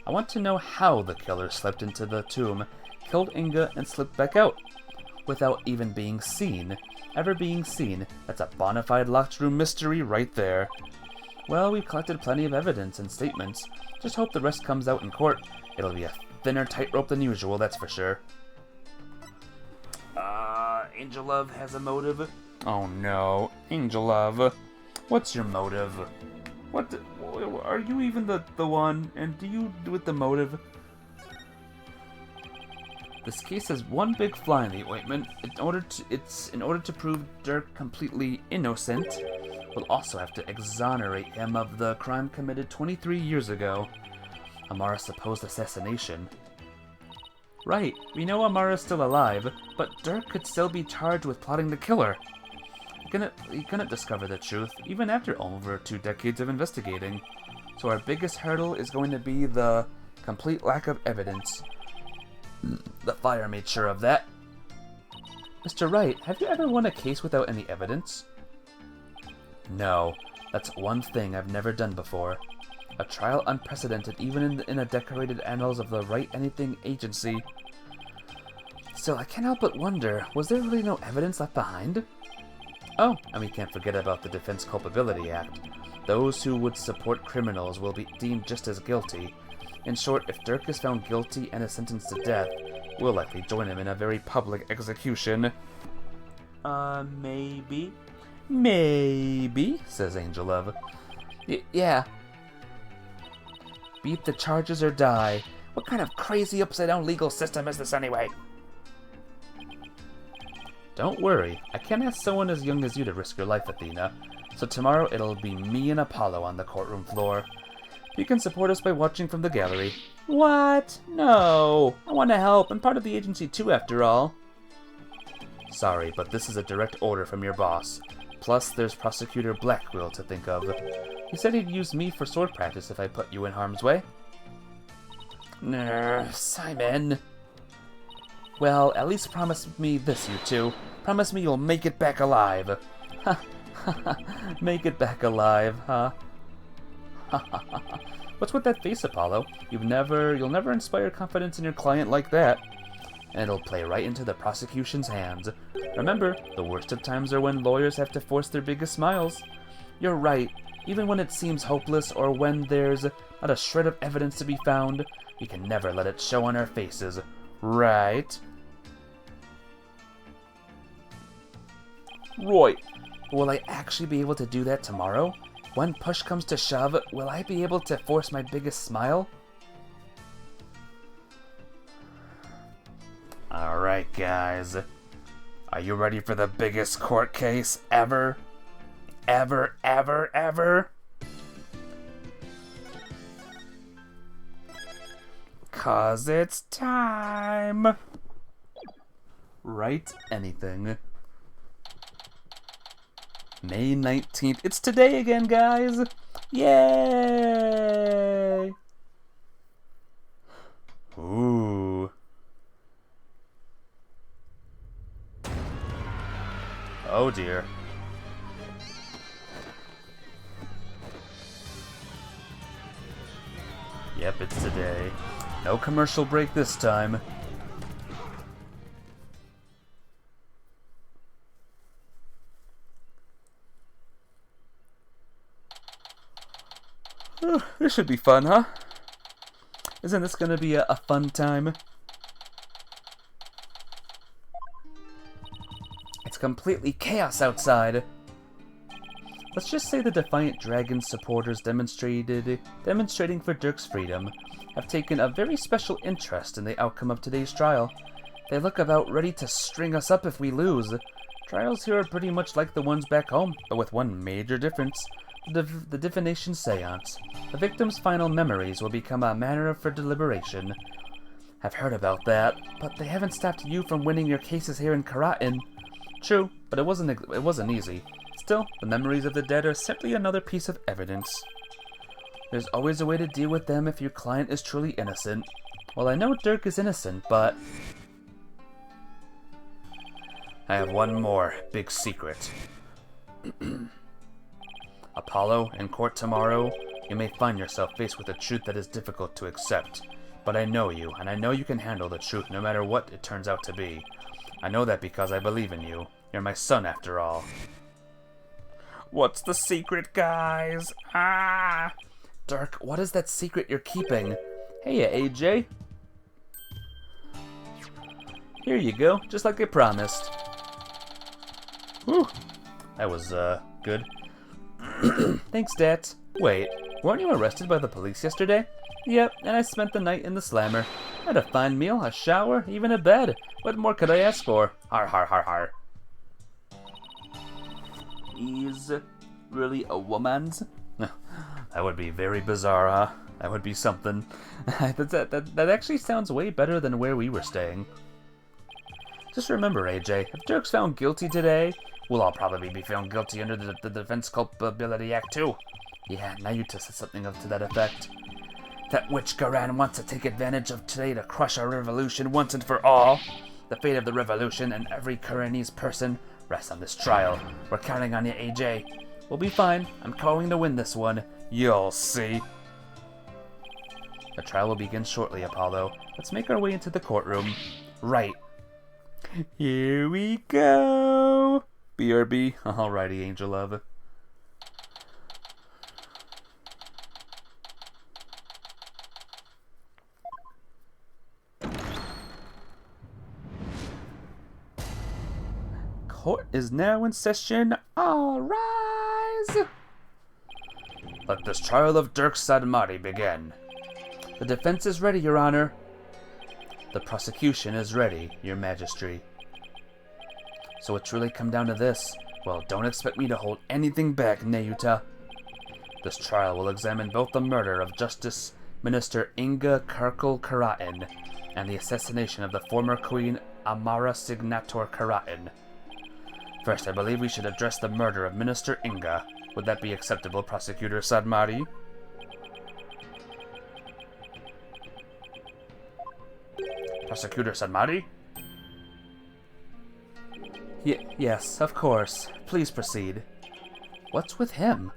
I want to know how the killer slipped into the tomb, killed Inga, and slipped back out, without even being seen. Ever being seen. That's a bona fide locked room mystery right there. Well, we've collected plenty of evidence and statements. Just hope the rest comes out in court. It'll be a thinner tightrope than usual, that's for sure. Angel Love has a motive? Oh no, Angel Love. What's your motive? Are you even the one? And do you do with the motive? This case has one big fly in the ointment. In order to prove Dirk completely innocent, we'll also have to exonerate him of the crime committed 23 years ago. Amara's supposed assassination. Right, we know Amara's still alive, but Dirk could still be charged with plotting to kill her. He couldn't discover the truth, even after over 2 decades of investigating. So our biggest hurdle is going to be the complete lack of evidence. The fire made sure of that. Mr. Wright, have you ever won a case without any evidence? No, that's one thing I've never done before. A trial unprecedented even in the decorated annals of the Wright Anything Agency. Still, I can't help but wonder, was there really no evidence left behind? Oh, and we can't forget about the Defense Culpability Act. Those who would support criminals will be deemed just as guilty. In short, if Dirk is found guilty and is sentenced to death, we'll likely join him in a very public execution. Maybe? Maybe, says Angel Love. Yeah. Beat the charges or die. What kind of crazy upside-down legal system is this anyway? Don't worry, I can't ask someone as young as you to risk your life, Athena. So tomorrow it'll be me and Apollo on the courtroom floor. You can support us by watching from the gallery. What? No! I want to help. I'm part of the agency too, after all. Sorry, but this is a direct order from your boss. Plus, there's Prosecutor Blackwell to think of. He said he'd use me for sword practice if I put you in harm's way. Simon. Well, at least promise me this, you two. Promise me you'll make it back alive. Ha ha. Make it back alive, huh? What's with that face, Apollo? You'll never inspire confidence in your client like that. And it'll play right into the prosecution's hands. Remember, the worst of times are when lawyers have to force their biggest smiles. You're right. Even when it seems hopeless or when there's not a shred of evidence to be found, we can never let it show on our faces. Right? Right. Will I actually be able to do that tomorrow? When push comes to shove, will I be able to force my biggest smile? Alright, guys. Are you ready for the biggest court case ever? Ever, ever, ever? 'Cause it's time! Write anything. May 19th. It's today again, guys! Yay! Ooh. Oh dear. Yep, it's today. No commercial break this time. This should be fun, huh? Isn't this gonna be a fun time? It's completely chaos outside. Let's just say the Defiant Dragon supporters demonstrating for Dirk's freedom have taken a very special interest in the outcome of today's trial. They look about ready to string us up if we lose. Trials here are pretty much like the ones back home, but with one major difference. The divination seance. The victim's final memories will become a matter for deliberation. I've heard about that, but they haven't stopped you from winning your cases here in Karatin. True, but it wasn't easy. Still, the memories of the dead are simply another piece of evidence. There's always a way to deal with them if your client is truly innocent. Well, I know Dirk is innocent, but I have one more big secret. Apollo, in court tomorrow, you may find yourself faced with a truth that is difficult to accept. But I know you, and I know you can handle the truth no matter what it turns out to be. I know that because I believe in you. You're my son, after all. What's the secret, guys? Ah! Dirk, what is that secret you're keeping? Hey, AJ. Here you go, just like I promised. Whew. That was, good. Thanks, Dat. Wait, weren't you arrested by the police yesterday? Yep, and I spent the night in the slammer. I had a fine meal, a shower, even a bed. What more could I ask for? Har har har har. He's really a woman's? That would be very bizarre, huh? That would be something. that actually sounds way better than where we were staying. Just remember, AJ, if Dirk's found guilty today, we'll all probably be found guilty under the Defense Culpability Act, too. Yeah, now you just said something to that effect. That witch Garan wants to take advantage of today to crush our revolution once and for all. The fate of the revolution and every Kuranese person rests on this trial. We're counting on you, AJ. We'll be fine. I'm going to win this one. You'll see. The trial will begin shortly, Apollo. Let's make our way into the courtroom. Right. Here we go. BRB. Alrighty, Angel Love. Court is now in session. All rise. Let this trial of Dirk Sadmati begin. The defense is ready, Your Honor. The prosecution is ready, Your Majesty. So it's really come down to this. Well, don't expect me to hold anything back, Nayuta. This trial will examine both the murder of Justice Minister Inga Karkal Karatin and the assassination of the former Queen Amara Signator Karatin. First, I believe we should address the murder of Minister Inga. Would that be acceptable, Prosecutor Sadmati? Prosecutor Sadmati? Yes, of course. Please proceed. What's with him?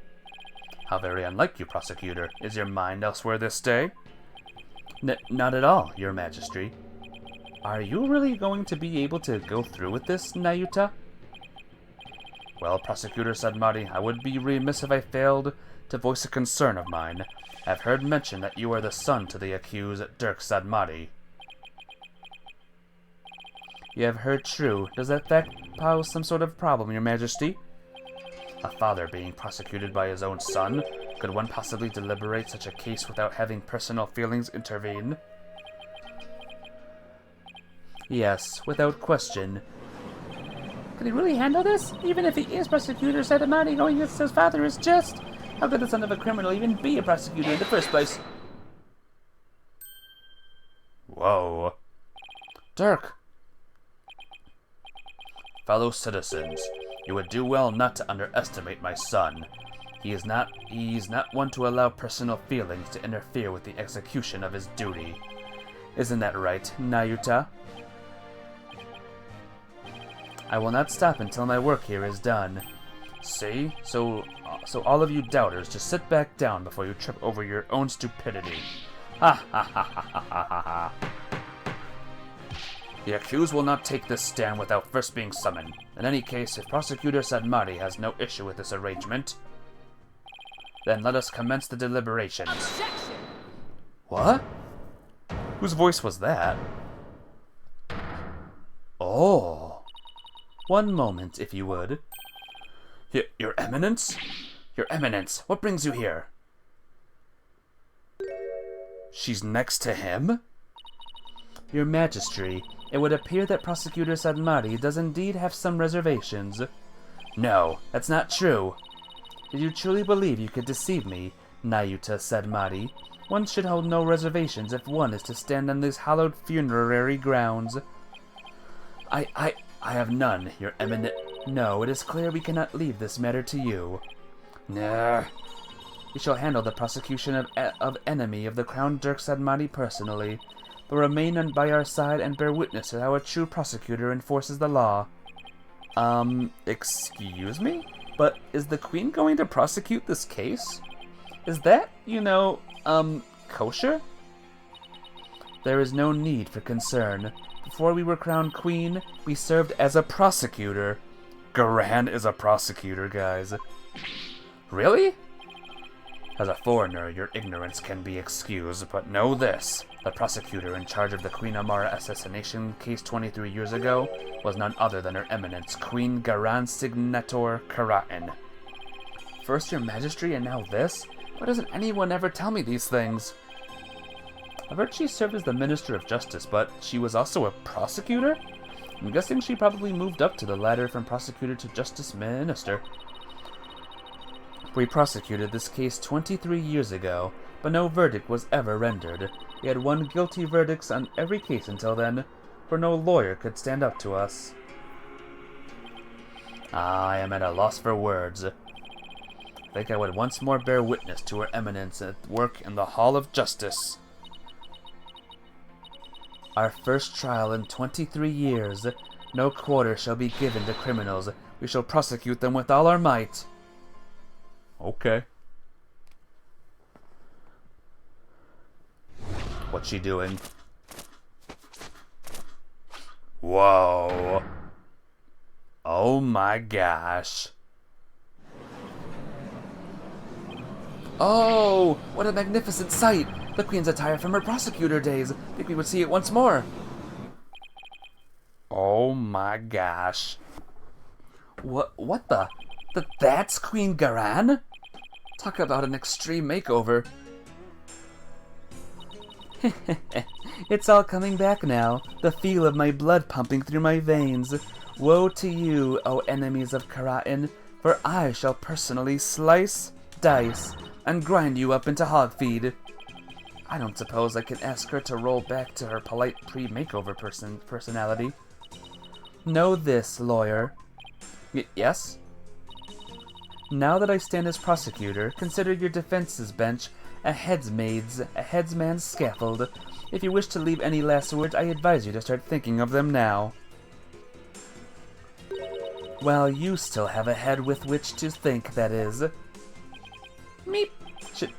How very unlike you, Prosecutor. Is your mind elsewhere this day? Not at all, Your Majesty. Are you really going to be able to go through with this, Nayuta? Well, Prosecutor Sadmati, I would be remiss if I failed to voice a concern of mine. I've heard mention that you are the son to the accused Dirk Sadmati. You have heard true. Does that fact pose some sort of problem, Your Majesty? A father being prosecuted by his own son? Could one possibly deliberate such a case without having personal feelings intervene? Yes, without question. Could he really handle this? Even if he is prosecutor, Sadamati going against his father is just... How could the son of a criminal even be a prosecutor in the first place? Whoa. Dirk! Fellow citizens, you would do well not to underestimate my son. He's not one to allow personal feelings to interfere with the execution of his duty. Isn't that right, Nayuta? I will not stop until my work here is done. See? So all of you doubters, just sit back down before you trip over your own stupidity. Ha ha ha ha ha ha ha ha. The accused will not take this stand without first being summoned. In any case, if Prosecutor Sadmati has no issue with this arrangement, then let us commence the deliberations. Objection! What? Whose voice was that? Oh. One moment, if you would. Your Eminence? Your Eminence, what brings you here? She's next to him? Your Majesty, it would appear that Prosecutor Sadmati does indeed have some reservations. No, that's not true. Did you truly believe you could deceive me, Nayuta Sadmati? One should hold no reservations if one is to stand on these hallowed funerary grounds. I have none, Your Eminent. No, it is clear we cannot leave this matter to you. Nah. We shall handle the prosecution of enemy of the Crown Dirk Sadmati personally, but remain by our side and bear witness to how a true prosecutor enforces the law. Excuse me? But is the Queen going to prosecute this case? Is that, kosher? There is no need for concern. Before we were crowned Queen, we served as a prosecutor. Garan is a prosecutor, guys. Really? As a foreigner, your ignorance can be excused, but know this. The prosecutor in charge of the Queen Amara assassination case 23 years ago was none other than Her Eminence, Queen Garan Signator Karatin. First your Majesty and now this? Why doesn't anyone ever tell me these things? I've heard she served as the Minister of Justice, but she was also a prosecutor? I'm guessing she probably moved up to the ladder from prosecutor to Justice Minister. We prosecuted this case 23 years ago, but no verdict was ever rendered. We had won guilty verdicts on every case until then, for no lawyer could stand up to us. I am at a loss for words. I think I would once more bear witness to Her Eminence at work in the Hall of Justice. Our first trial in 23 years. No quarter shall be given to criminals. We shall prosecute them with all our might. Okay. What's she doing? Whoa. Oh my gosh. Oh, what a magnificent sight! The Queen's attire from her prosecutor days. Think we would see it once more. Oh my gosh. What the? That's Queen Garan? Talk about an extreme makeover. It's all coming back now, the feel of my blood pumping through my veins. Woe to you, O enemies of Karatin, for I shall personally slice, dice, and grind you up into hog feed. I don't suppose I can ask her to roll back to her polite pre-makeover personality. Know this, lawyer. Yes? Now that I stand as prosecutor, consider your defense's bench a headsman's scaffold. If you wish to leave any last words, I advise you to start thinking of them now. Well, you still have a head with which to think, that is. Meep.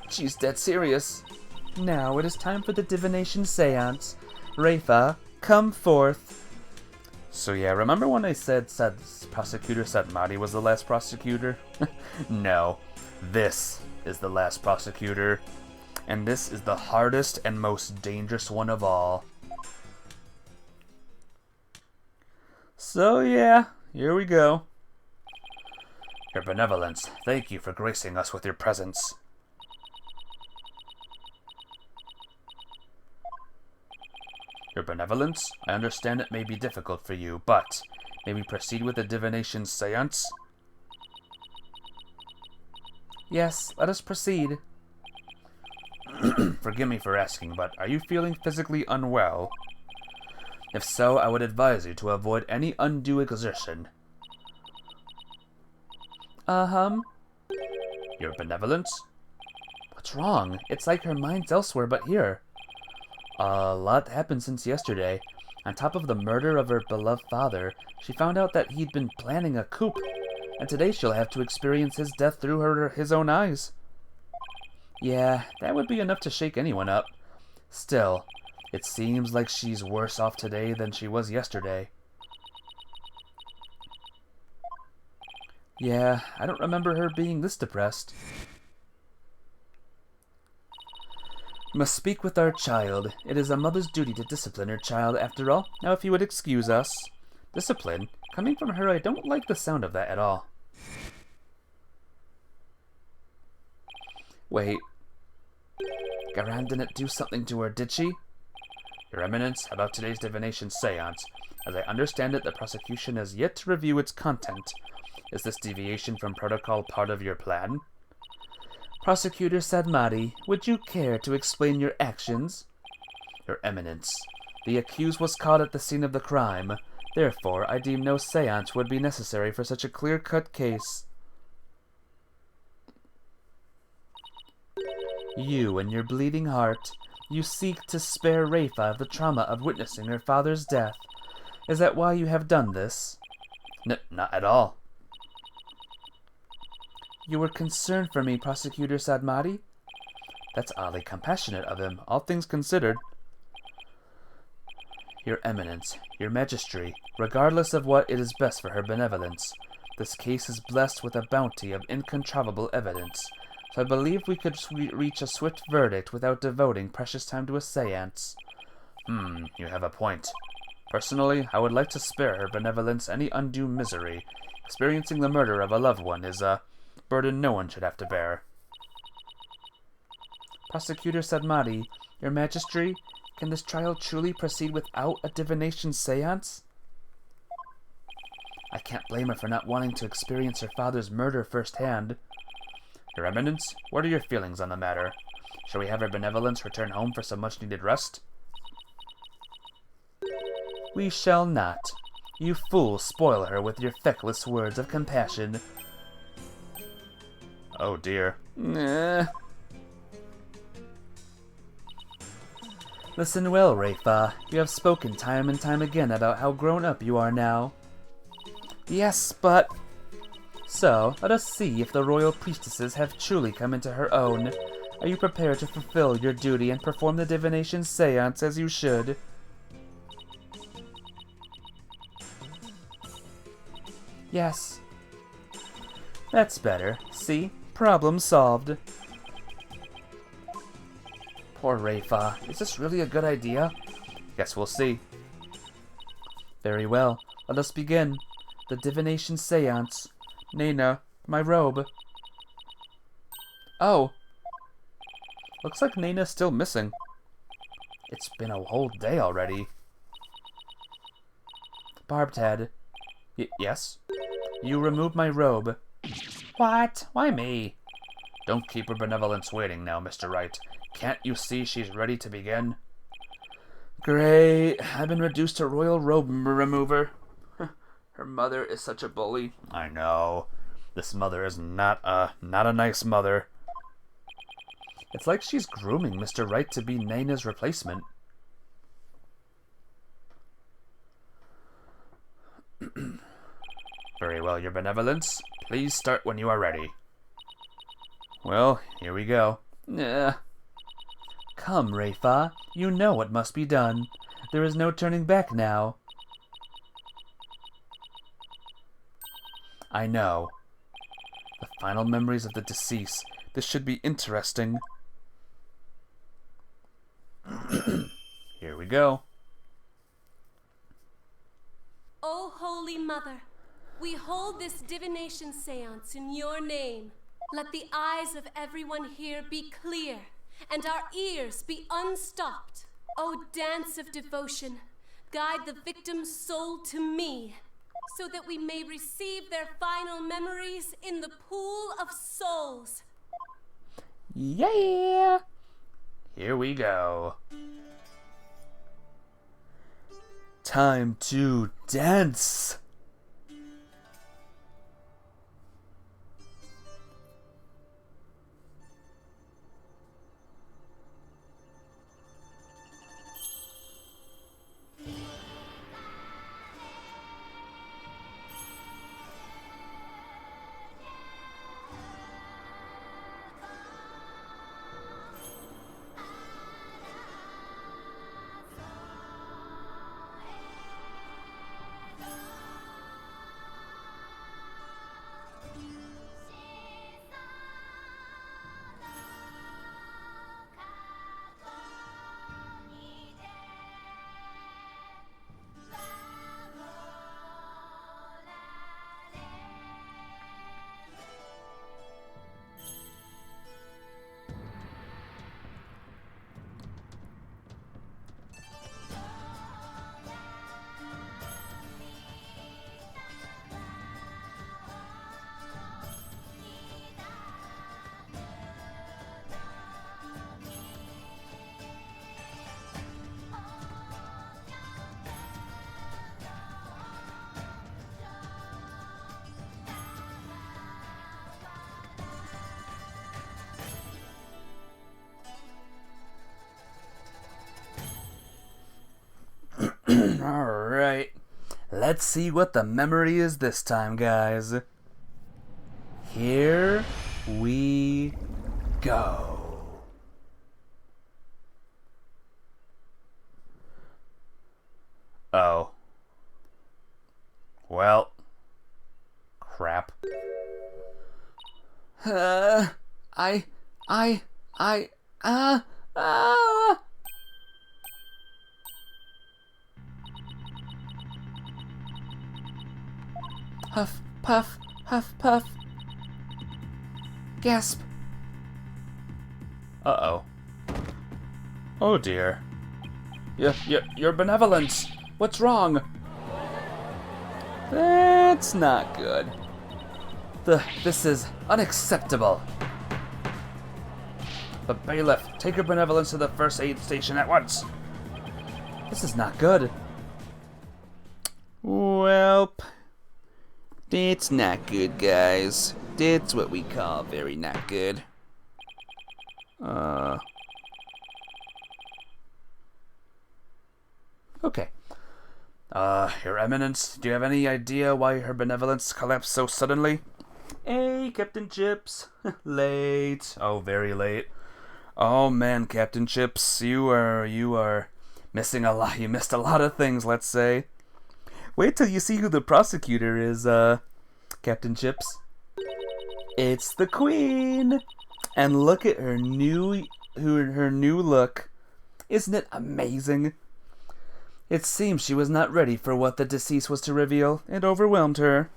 She's dead serious. Now it is time for the divination seance. Rafa, come forth. So yeah, remember when I said Prosecutor Satmati was the last prosecutor? No, this is the last prosecutor. And this is the hardest and most dangerous one of all. So yeah, here we go. Your benevolence, thank you for gracing us with your presence. Your benevolence, I understand it may be difficult for you, but may we proceed with the divination seance? Yes, let us proceed. Forgive me for asking, but are you feeling physically unwell? If so, I would advise you to avoid any undue exertion. Your benevolence? What's wrong? It's like her mind's elsewhere but here. A lot happened since yesterday. On top of the murder of her beloved father, she found out that he'd been planning a coup, and today she'll have to experience his death through his own eyes. Yeah, that would be enough to shake anyone up. Still, it seems like she's worse off today than she was yesterday. Yeah, I don't remember her being this depressed. Must speak with our child. It is a mother's duty to discipline her child, after all. Now, if you would excuse us. Discipline? Coming from her, I don't like the sound of that at all. Wait. Garan didn't do something to her, did she? Your Eminence, about today's divination seance. As I understand it, the prosecution has yet to review its content. Is this deviation from protocol part of your plan? Prosecutor Sadmati, would you care to explain your actions? Your Eminence. The accused was caught at the scene of the crime. Therefore, I deem no seance would be necessary for such a clear-cut case. You and your bleeding heart, you seek to spare Rafa the trauma of witnessing her father's death. Is that why you have done this? Not at all. You were concerned for me, Prosecutor Sadmati? That's oddly compassionate of him, all things considered. Your Eminence, your Majesty, regardless of what it is best for her benevolence, this case is blessed with a bounty of incontrovertible evidence, so I believe we could reach a swift verdict without devoting precious time to a seance. You have a point. Personally, I would like to spare her benevolence any undue misery. Experiencing the murder of a loved one is a burden no one should have to bear. Prosecutor Sadmati, your Majesty, can this trial truly proceed without a divination seance? I can't blame her for not wanting to experience her father's murder firsthand. Your Eminence, what are your feelings on the matter? Shall we have her benevolence return home for some much-needed rest? We shall not. You fools spoil her with your feckless words of compassion. Oh dear. Listen well, Rafa. You have spoken time and time again about how grown up you are now. Yes, but... So, let us see if the royal priestesses have truly come into her own. Are you prepared to fulfill your duty and perform the divination seance as you should? Yes. That's better. See? Problem solved. Poor Rafa. Is this really a good idea? Guess we'll see. Very well. Let us begin. The divination seance. Nana, my robe. Oh. Looks like Nana's still missing. It's been a whole day already. Barbed Head. Yes? You removed my robe. What? Why me? Don't keep her benevolence waiting now, Mr. Wright. Can't you see she's ready to begin? Great. I've been reduced to royal robe remover. Her mother is such a bully. I know. This mother is not a nice mother. It's like she's grooming Mr. Wright to be Nana's replacement. Very well, your benevolence. Please start when you are ready. Well, here we go. Come, Rafa. You know what must be done. There is no turning back now. I know. The final memories of the deceased. This should be interesting. Here we go. O Holy Mother, we hold this divination seance in your name. Let the eyes of everyone here be clear, and our ears be unstopped. O dance of devotion, guide the victim's soul to me, so that we may receive their final memories in the pool of souls. Yeah! Here we go. Time to dance! Alright, let's see what the memory is this time, guys. here we go. Oh. Well. Crap. I, ah. Huff, puff, huff, puff. Gasp. Uh-oh. Oh dear. Your benevolence. What's wrong? That's not good. This is unacceptable. But bailiff, take your benevolence to the first aid station at once. This is not good. Welp. That's not good, guys. That's what we call very not good. Okay. Your Eminence, do you have any idea why her benevolence collapsed so suddenly? Hey, Captain Chips. Late. Oh, very late. Oh man, Captain Chips, you are missing a lot. You missed a lot of things, let's say. Wait till you see who the prosecutor is, Captain Chips. It's the Queen! And look at her new look. Isn't it amazing? It seems she was not ready for what the deceased was to reveal. It overwhelmed her.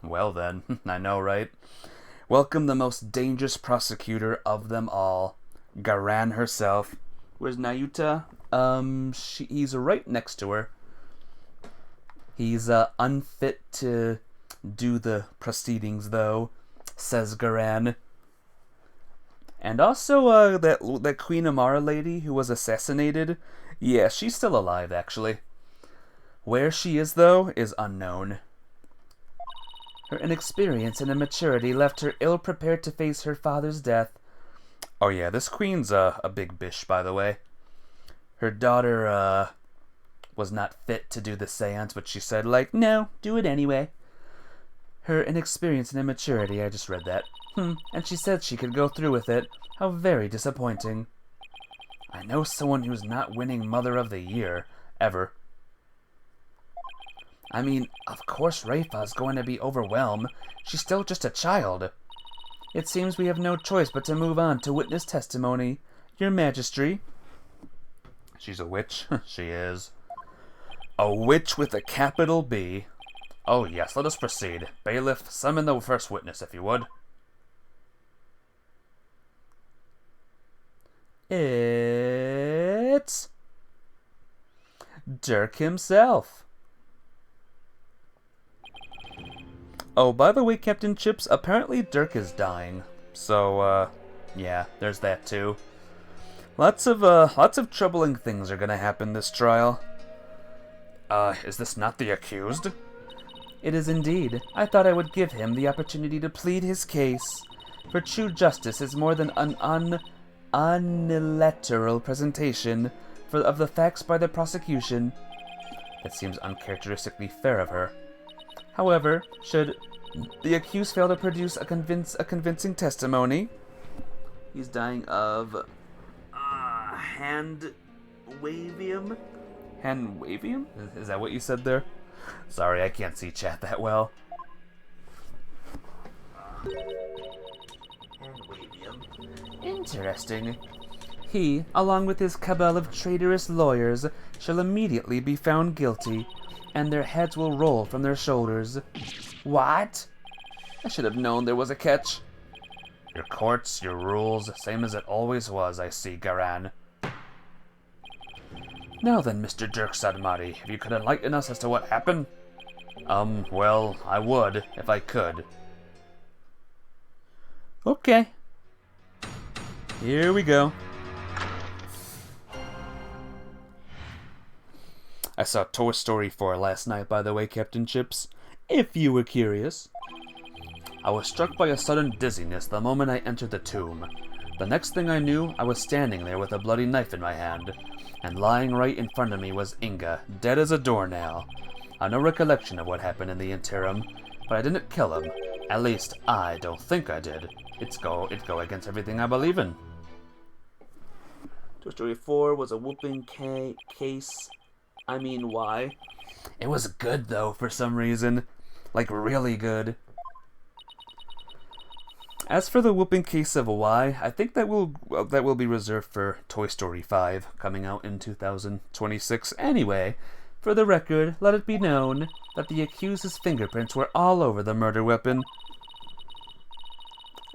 Well then, I know, right? Welcome the most dangerous prosecutor of them all, Garan herself. Where's Nayuta? He's right next to her. He's unfit to do the proceedings, though, says Garan. And also, that Queen Amara lady who was assassinated. Yeah, she's still alive, actually. Where she is, though, is unknown. Her inexperience and immaturity left her ill-prepared to face her father's death. Oh yeah, this queen's a big bish, by the way. Her daughter, was not fit to do the seance, but she said, like, no, do it anyway. Her inexperience and immaturity, I just read that. And she said she could go through with it. How very disappointing. I know someone who's not winning Mother of the Year, ever. I mean, of course Raifa's going to be overwhelmed. She's still just a child. It seems we have no choice but to move on to witness testimony. Your Majesty. She's a witch. She is. A witch with a capital B. Oh yes, let us proceed. Bailiff, summon the first witness, if you would. It's Dirk himself. Oh, by the way, Captain Chips, apparently Dirk is dying. So, yeah, there's that too. Lots of troubling things are gonna happen this trial. Is this not the accused? It is indeed. I thought I would give him the opportunity to plead his case. For true justice is more than an unilateral presentation of the facts by the prosecution. It seems uncharacteristically fair of her. However, should the accused fail to produce a convincing testimony, he's dying of hand wavium. Hand wavium? Is that what you said there? Sorry, I can't see chat that well. Hand wavium. Interesting. He, along with his cabal of traitorous lawyers, shall immediately be found guilty, and their heads will roll from their shoulders. What? I should have known there was a catch. Your courts, your rules, same as it always was, I see, Garan. Now then, Mr. Dirk Sadmari, if you could enlighten us as to what happened? Well, I would, if I could. Okay. Here we go. I saw Toy Story 4 last night, by the way, Captain Chips, if you were curious. I was struck by a sudden dizziness the moment I entered the tomb. The next thing I knew, I was standing there with a bloody knife in my hand, and lying right in front of me was Inga, dead as a doornail. I have no recollection of what happened in the interim, but I didn't kill him, At least, I don't think I did. It'd go against everything I believe in. Toy Story 4 was a whooping case. I mean, why? It was good, though, for some reason. Like, really good. As for the whooping case of why, I think that will be reserved for Toy Story 5, coming out in 2026 anyway. For the record, let it be known that the accused's fingerprints were all over the murder weapon.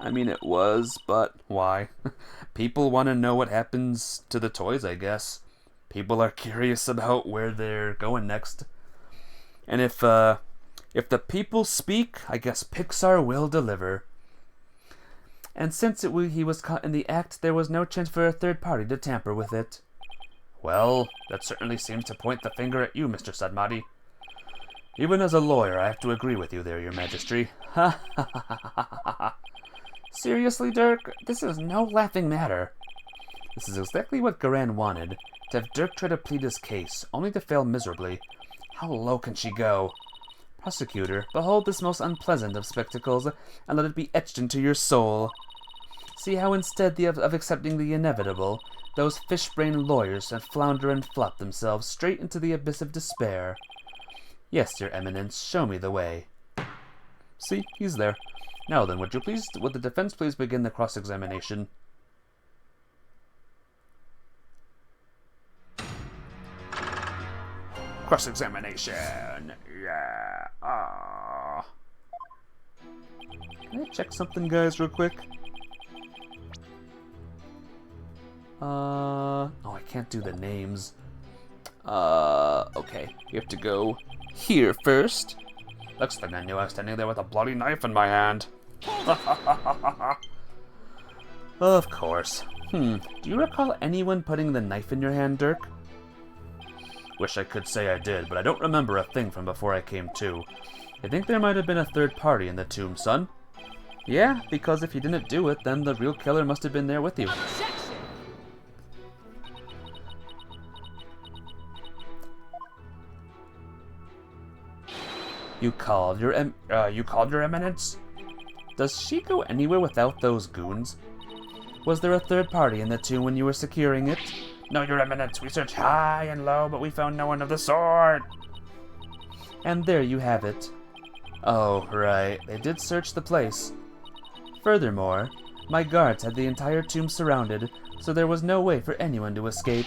I mean, it was, but why? People want to know what happens to the toys, I guess. People are curious about where they're going next. And if the people speak, I guess Pixar will deliver. And since he was caught in the act, there was no chance for a third party to tamper with it. Well, that certainly seems to point the finger at you, Mr. Sadmati. Even as a lawyer, I have to agree with you there, Your Majesty. Ha ha ha ha ha ha. Seriously, Dirk? This is no laughing matter. This is exactly what Garan wanted. To have Dirk try to plead his case, only to fail miserably. How low can she go? Prosecutor, behold this most unpleasant of spectacles, and let it be etched into your soul. See how instead of accepting the inevitable, those fish-brained lawyers have flounder and flop themselves straight into the abyss of despair. Yes, Your Eminence, show me the way. See, he's there. Now then, would the defense please begin the cross-examination? Cross-examination. Yeah. Can I check something, guys, real quick? Oh, I can't do the names. Okay. You have to go here first. Looks like I knew I was standing there with a bloody knife in my hand. Of course. Do you recall anyone putting the knife in your hand, Dirk? Wish I could say I did, but I don't remember a thing from before I came to. I think there might have been a third party in the tomb, son. Yeah, because if you didn't do it, then the real killer must have been there with you. You called your eminence? Does she go anywhere without those goons? Was there a third party in the tomb when you were securing it? No, Your Eminence. We searched high and low, but we found no one of the sort. And there you have it. Oh, right. They did search the place. Furthermore, my guards had the entire tomb surrounded, so there was no way for anyone to escape.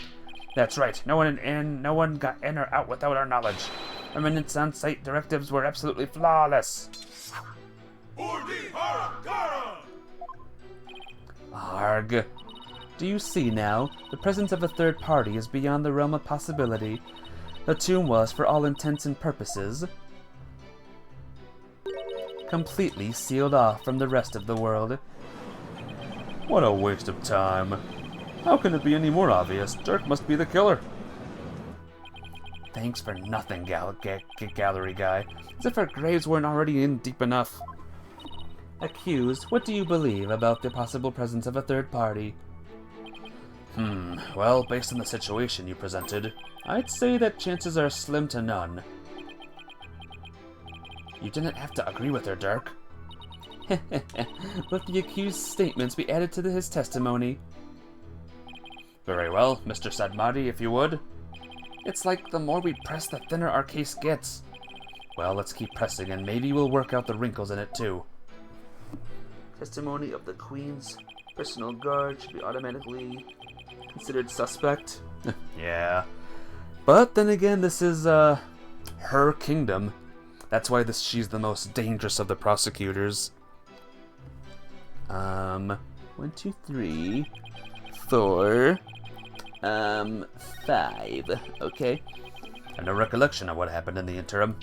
That's right. No one got in or out without our knowledge. Eminence on-site directives were absolutely flawless. Arg. Do you see now? The presence of a third party is beyond the realm of possibility. The tomb was, for all intents and purposes, completely sealed off from the rest of the world. What a waste of time. How can it be any more obvious? Dirk must be the killer. Thanks for nothing, gallery guy. As if our graves weren't already in deep enough. Accused, what do you believe about the possible presence of a third party? Well, based on the situation you presented, I'd say that chances are slim to none. You didn't have to agree with her, Dirk. Let the accused's statements be added to his testimony. Very well, Mr. Sadmati, if you would. It's like the more we press, the thinner our case gets. Well, let's keep pressing, and maybe we'll work out the wrinkles in it, too. Testimony of the Queen's personal guard should be automatically considered suspect. Yeah. But then again, this is, her kingdom. That's why she's the most dangerous of the prosecutors. 1, 2, 3, 4, 5. Okay. I have no recollection of what happened in the interim.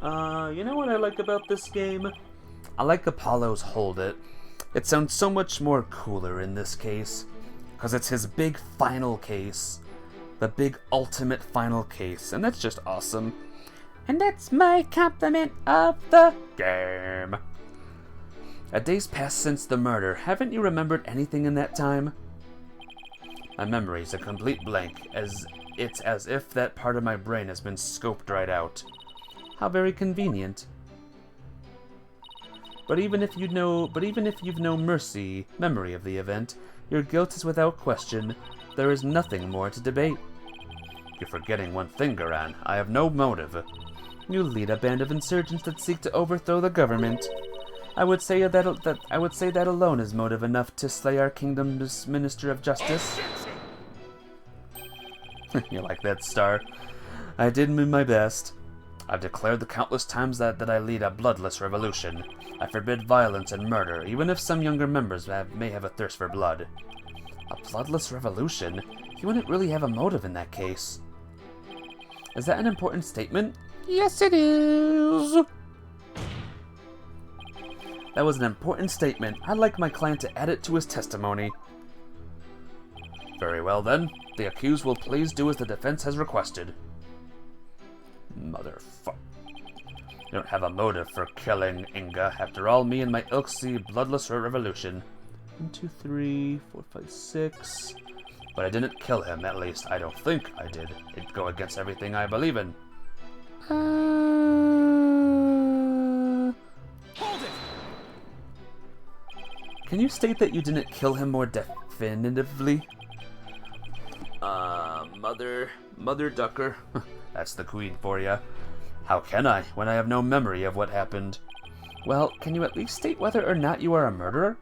You know what I like about this game? I like Apollo's Hold It. It sounds so much more cooler in this case, because it's his big final case. The big ultimate final case, and that's just awesome. And that's my compliment of the game. A day's passed since the murder. Haven't you remembered anything in that time? My memory's a complete blank, it's as if that part of my brain has been scoped right out. How very convenient. But even if you've no memory of the event, your guilt is without question. There is nothing more to debate. You're forgetting one thing, Garan. I have no motive. You lead a band of insurgents that seek to overthrow the government. I would say that alone is motive enough to slay our kingdom's Minister of Justice. You like that, Star? I did my best. I've declared the countless times that I lead a bloodless revolution. I forbid violence and murder, even if some younger members may have a thirst for blood. A bloodless revolution? You wouldn't really have a motive in that case. Is that an important statement? Yes, it is. That was an important statement. I'd like my client to add it to his testimony. Very well then. The accused will please do as the defense has requested. Motherfucker. You don't have a motive for killing Inga. After all, me and my ilk see bloodless revolution. 1, 2, 3, 4, 5, 6. But I didn't kill him, at least I don't think I did. It'd go against everything I believe in. Hold it! Can you state that you didn't kill him more definitively? Mother Ducker. That's the queen for ya. How can I, when I have no memory of what happened? Well, can you at least state whether or not you are a murderer?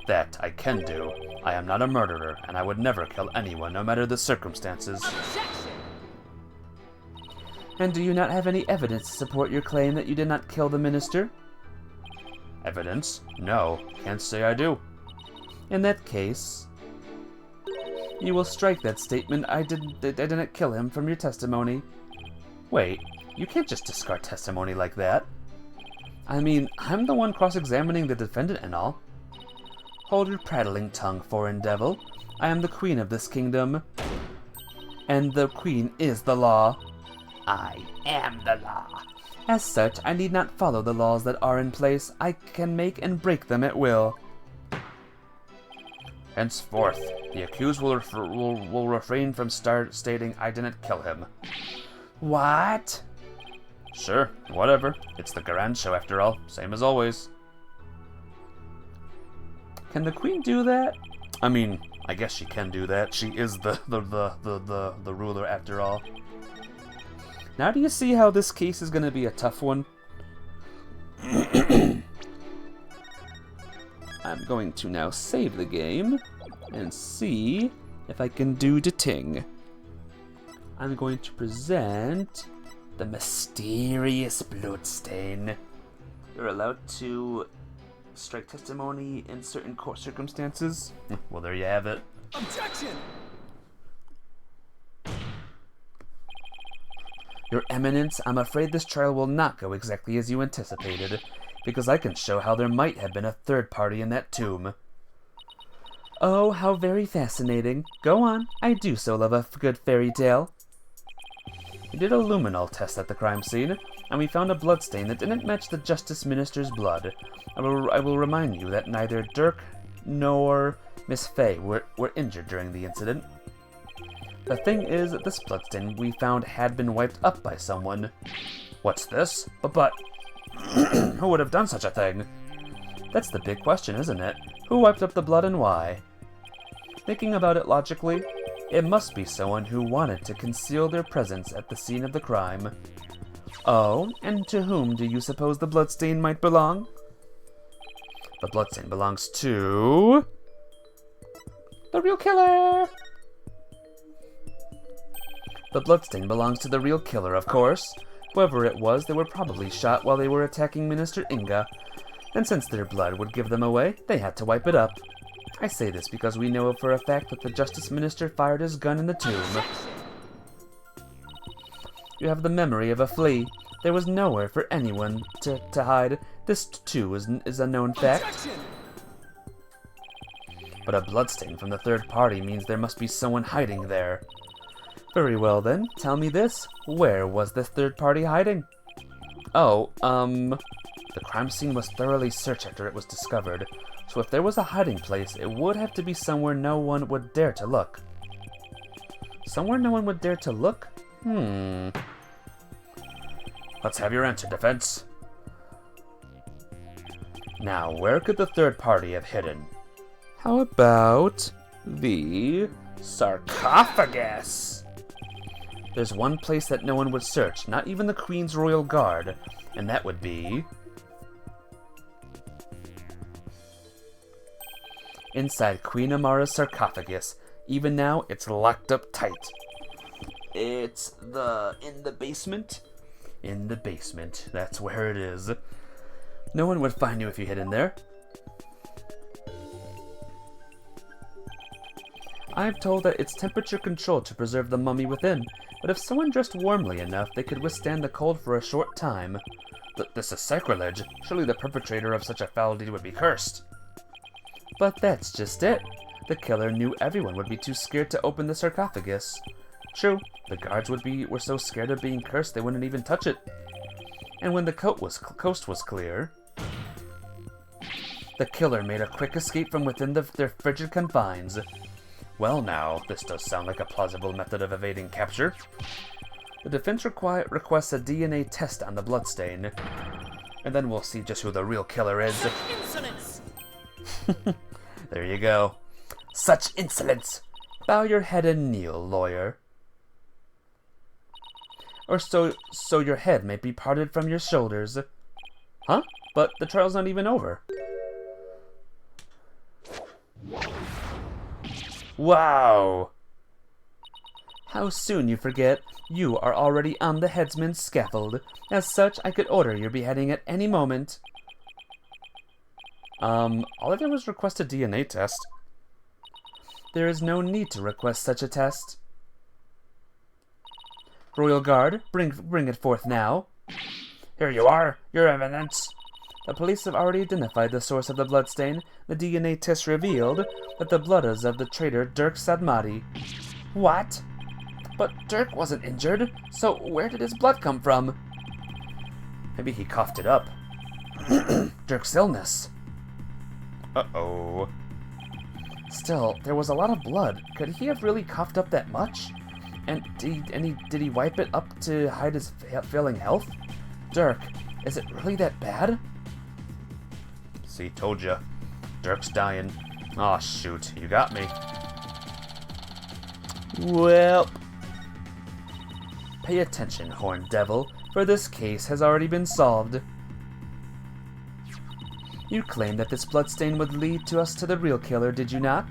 That I can do. I am not a murderer, and I would never kill anyone, no matter the circumstances. And do you not have any evidence to support your claim that you did not kill the minister? Evidence? No, can't say I do. In that case, you will strike that statement, I didn't kill him, from your testimony. Wait, you can't just discard testimony like that. I mean, I'm the one cross-examining the defendant and all. Hold your prattling tongue, foreign devil. I am the queen of this kingdom. And the queen is the law. I am the law. As such, I need not follow the laws that are in place. I can make and break them at will. Henceforth, the accused will refrain from stating I didn't kill him. What? Sure, whatever. It's the Garan show after all, same as always. Can the queen do that? I mean, I guess she can do that. She is the ruler after all. Now do you see how this case is going to be a tough one? I'm going to now save the game and see if I can do the ting. I'm going to present the mysterious bloodstain. You're allowed to strike testimony in certain court circumstances. Well, there you have it. Objection! Your Eminence, I'm afraid this trial will not go exactly as you anticipated, because I can show how there might have been a third party in that tomb. Oh, how very fascinating. Go on, I do so love a good fairy tale. We did a luminol test at the crime scene, and we found a bloodstain that didn't match the Justice Minister's blood. I will remind you that neither Dirk nor Miss Fay were injured during the incident. The thing is that this bloodstain we found had been wiped up by someone. What's this? But who would have done such a thing? That's the big question, isn't it? Who wiped up the blood and why? Thinking about it logically, it must be someone who wanted to conceal their presence at the scene of the crime. Oh, and to whom do you suppose the bloodstain might belong? The bloodstain belongs to... the real killer! The bloodstain belongs to the real killer, of course. Whoever it was, they were probably shot while they were attacking Minister Inga. And since their blood would give them away, they had to wipe it up. I say this because we know for a fact that the Justice Minister fired his gun in the tomb. You have the memory of a flea. There was nowhere for anyone to hide. This, too, is a known fact. But a bloodstain from the third party means there must be someone hiding there. Very well then, tell me this. Where was this third party hiding? Oh, the crime scene was thoroughly searched after it was discovered, so if there was a hiding place, it would have to be somewhere no one would dare to look. Somewhere no one would dare to look? Let's have your answer, defense. Now, where could the third party have hidden? How about the sarcophagus? There's one place that no one would search, not even the Queen's Royal Guard, and that would be inside Queen Amara's sarcophagus. Even now, it's locked up tight. It's in the basement? In the basement, that's where it is. No one would find you if you hid in there. I've told that it's temperature controlled to preserve the mummy within, but if someone dressed warmly enough, they could withstand the cold for a short time. This is sacrilege. Surely the perpetrator of such a foul deed would be cursed. But that's just it. The killer knew everyone would be too scared to open the sarcophagus. True, the guards were so scared of being cursed they wouldn't even touch it. And when the coast was clear, the killer made a quick escape from within their frigid confines. Well now, this does sound like a plausible method of evading capture. The defense requests a DNA test on the bloodstain, and then we'll see just who the real killer is. Insolence! There you go. Such insolence! Bow your head and kneel, lawyer. Or so your head may be parted from your shoulders. Huh? But the trial's not even over. Wow! How soon you forget you are already on the headsman's scaffold. As such, I could order your beheading at any moment. All I did was request a DNA test. There is no need to request such a test. Royal Guard, bring it forth now. Here you are, your evidence. The police have already identified the source of the bloodstain. The DNA test revealed that the blood is of the traitor Dirk Sadmati. What? But Dirk wasn't injured, so where did his blood come from? Maybe he coughed it up. Dirk's illness. Uh-oh. Still, there was a lot of blood. Could he have really coughed up that much? And did he wipe it up to hide his failing health? Dirk, is it really that bad? See, told ya. Dirk's dying. Aw, shoot, you got me. Well, pay attention, horned devil, for this case has already been solved. You claimed that this bloodstain would lead us to the real killer, did you not?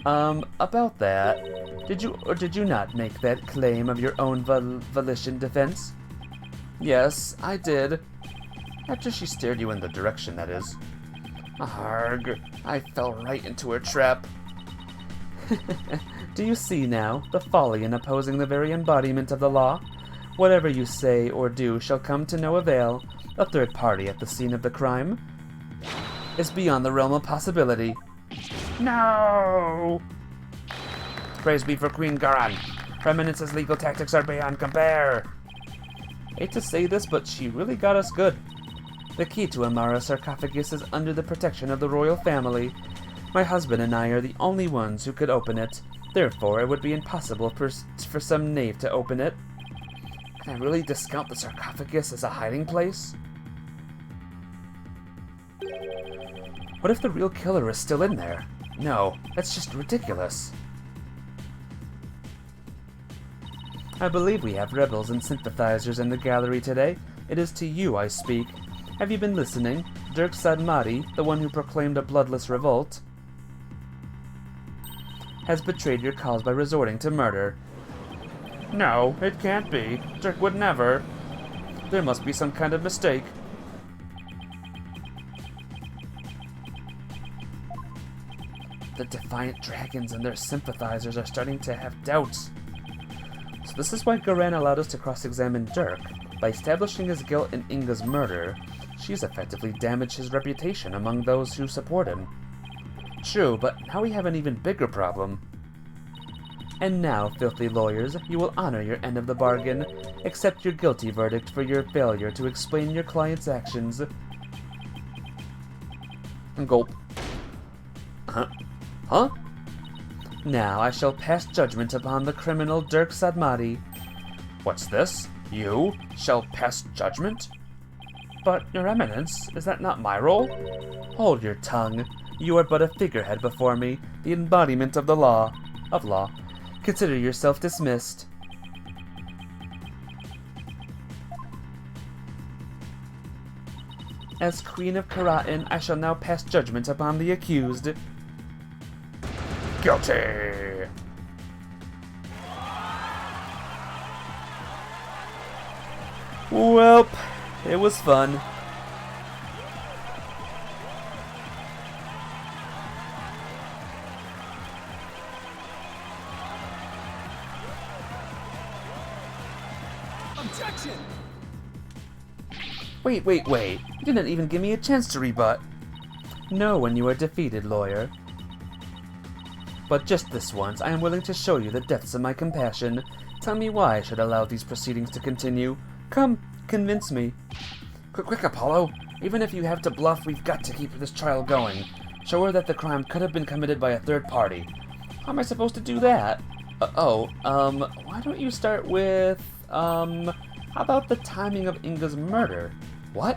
About that, did you not make that claim of your own volition defense? Yes, I did. After she steered you in the direction, that is. Arg, I fell right into her trap. Do you see now the folly in opposing the very embodiment of the law? Whatever you say or do shall come to no avail. A third party at the scene of the crime is beyond the realm of possibility. No! Praise be for Queen Garan. Her Eminence's legal tactics are beyond compare. Hate to say this, but she really got us good. The key to Amara's sarcophagus is under the protection of the royal family. My husband and I are the only ones who could open it. Therefore, it would be impossible for some knave to open it. Can I really discount the sarcophagus as a hiding place? What if the real killer is still in there? No, that's just ridiculous. I believe we have rebels and sympathizers in the gallery today. It is to you I speak. Have you been listening? Dirk Sadmati, the one who proclaimed a bloodless revolt, has betrayed your cause by resorting to murder. No, it can't be. Dirk would never. There must be some kind of mistake. The Defiant Dragons and their sympathizers are starting to have doubts. So this is why Garan allowed us to cross-examine Dirk. By establishing his guilt in Inga's murder, she's effectively damaged his reputation among those who support him. True, but now we have an even bigger problem. And now, filthy lawyers, you will honor your end of the bargain. Accept your guilty verdict for your failure to explain your client's actions. Gulp. Huh? Now I shall pass judgment upon the criminal Dirk Sadmati. What's this? You shall pass judgment? But, Your Eminence, is that not my role? Hold your tongue. You are but a figurehead before me, the embodiment of the law. Consider yourself dismissed. As Queen of Karatin, I shall now pass judgment upon the accused. Guilty! Welp, it was fun. Objection! Wait. You didn't even give me a chance to rebut. Know when you are defeated, lawyer. But just this once, I am willing to show you the depths of my compassion. Tell me why I should allow these proceedings to continue. Come, convince me. Quick, Apollo. Even if you have to bluff, we've got to keep this trial going. Show her that the crime could have been committed by a third party. How am I supposed to do that? Why don't you start with, how about the timing of Inga's murder? What?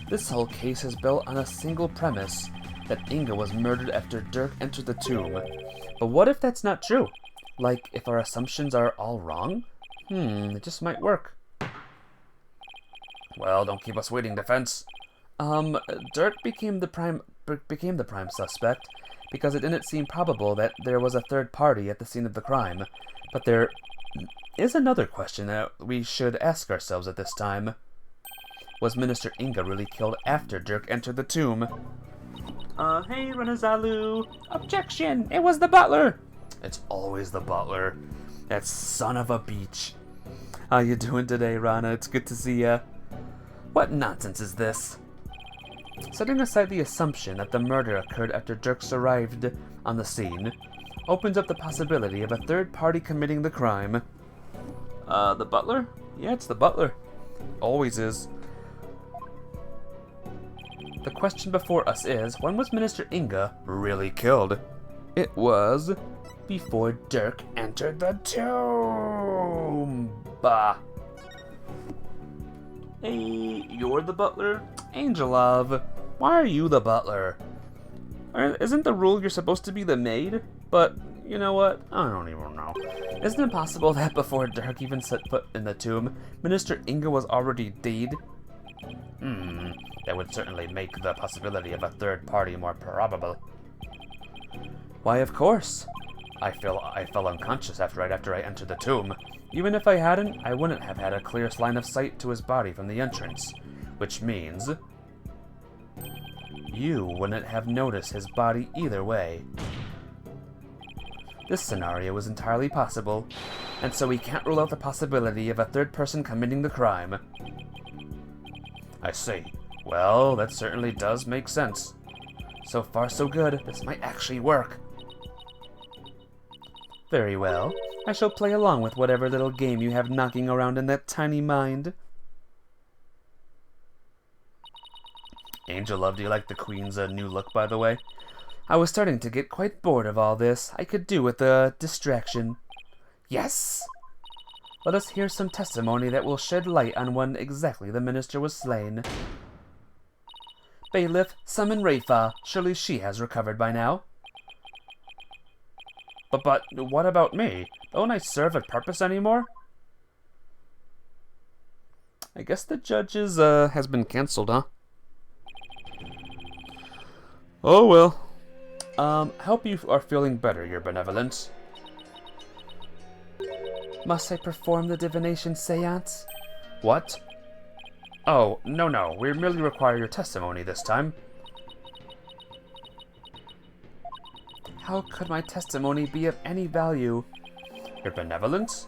This whole case is built on a single premise, that Inga was murdered after Dirk entered the tomb. But what if that's not true? Like, if our assumptions are all wrong? It just might work. Well, don't keep us waiting, defense. Dirk became the prime suspect because it didn't seem probable that there was a third party at the scene of the crime. But there is another question that we should ask ourselves at this time. Was Minister Inga really killed after Dirk entered the tomb? Hey, Renazalu! Objection! It was the butler! It's always the butler. That son of a beach. How you doing today, Rana? It's good to see ya. What nonsense is this? Setting aside the assumption that the murder occurred after Dirks arrived on the scene, opens up the possibility of a third party committing the crime. The butler? Yeah, it's the butler. Always is. The question before us is, when was Minister Inga really killed? It was before Dirk entered the tomb. Bah. Hey, you're the butler? Angelov, why are you the butler? Isn't the rule you're supposed to be the maid? But, you know what? I don't even know. Isn't it possible that before Dirk even set foot in the tomb, Minister Inga was already dead? That would certainly make the possibility of a third party more probable. Why, of course. I fell unconscious right after I entered the tomb. Even if I hadn't, I wouldn't have had a clear line of sight to his body from the entrance. Which means you wouldn't have noticed his body either way. This scenario is entirely possible, and so we can't rule out the possibility of a third person committing the crime. I see. Well, that certainly does make sense. So far so good, this might actually work. Very well. I shall play along with whatever little game you have knocking around in that tiny mind. Angelov, do you like the Queen's new look, by the way? I was starting to get quite bored of all this. I could do with a distraction. Yes! Let us hear some testimony that will shed light on when exactly the minister was slain. Bailiff, summon Rafa. Surely she has recovered by now. But what about me? Don't I serve a purpose anymore? I guess the judge's has been cancelled, huh? Oh well. Hope you are feeling better, Your Benevolence. Must I perform the divination seance? What? Oh, no. We merely require your testimony this time. How could my testimony be of any value? Your Benevolence?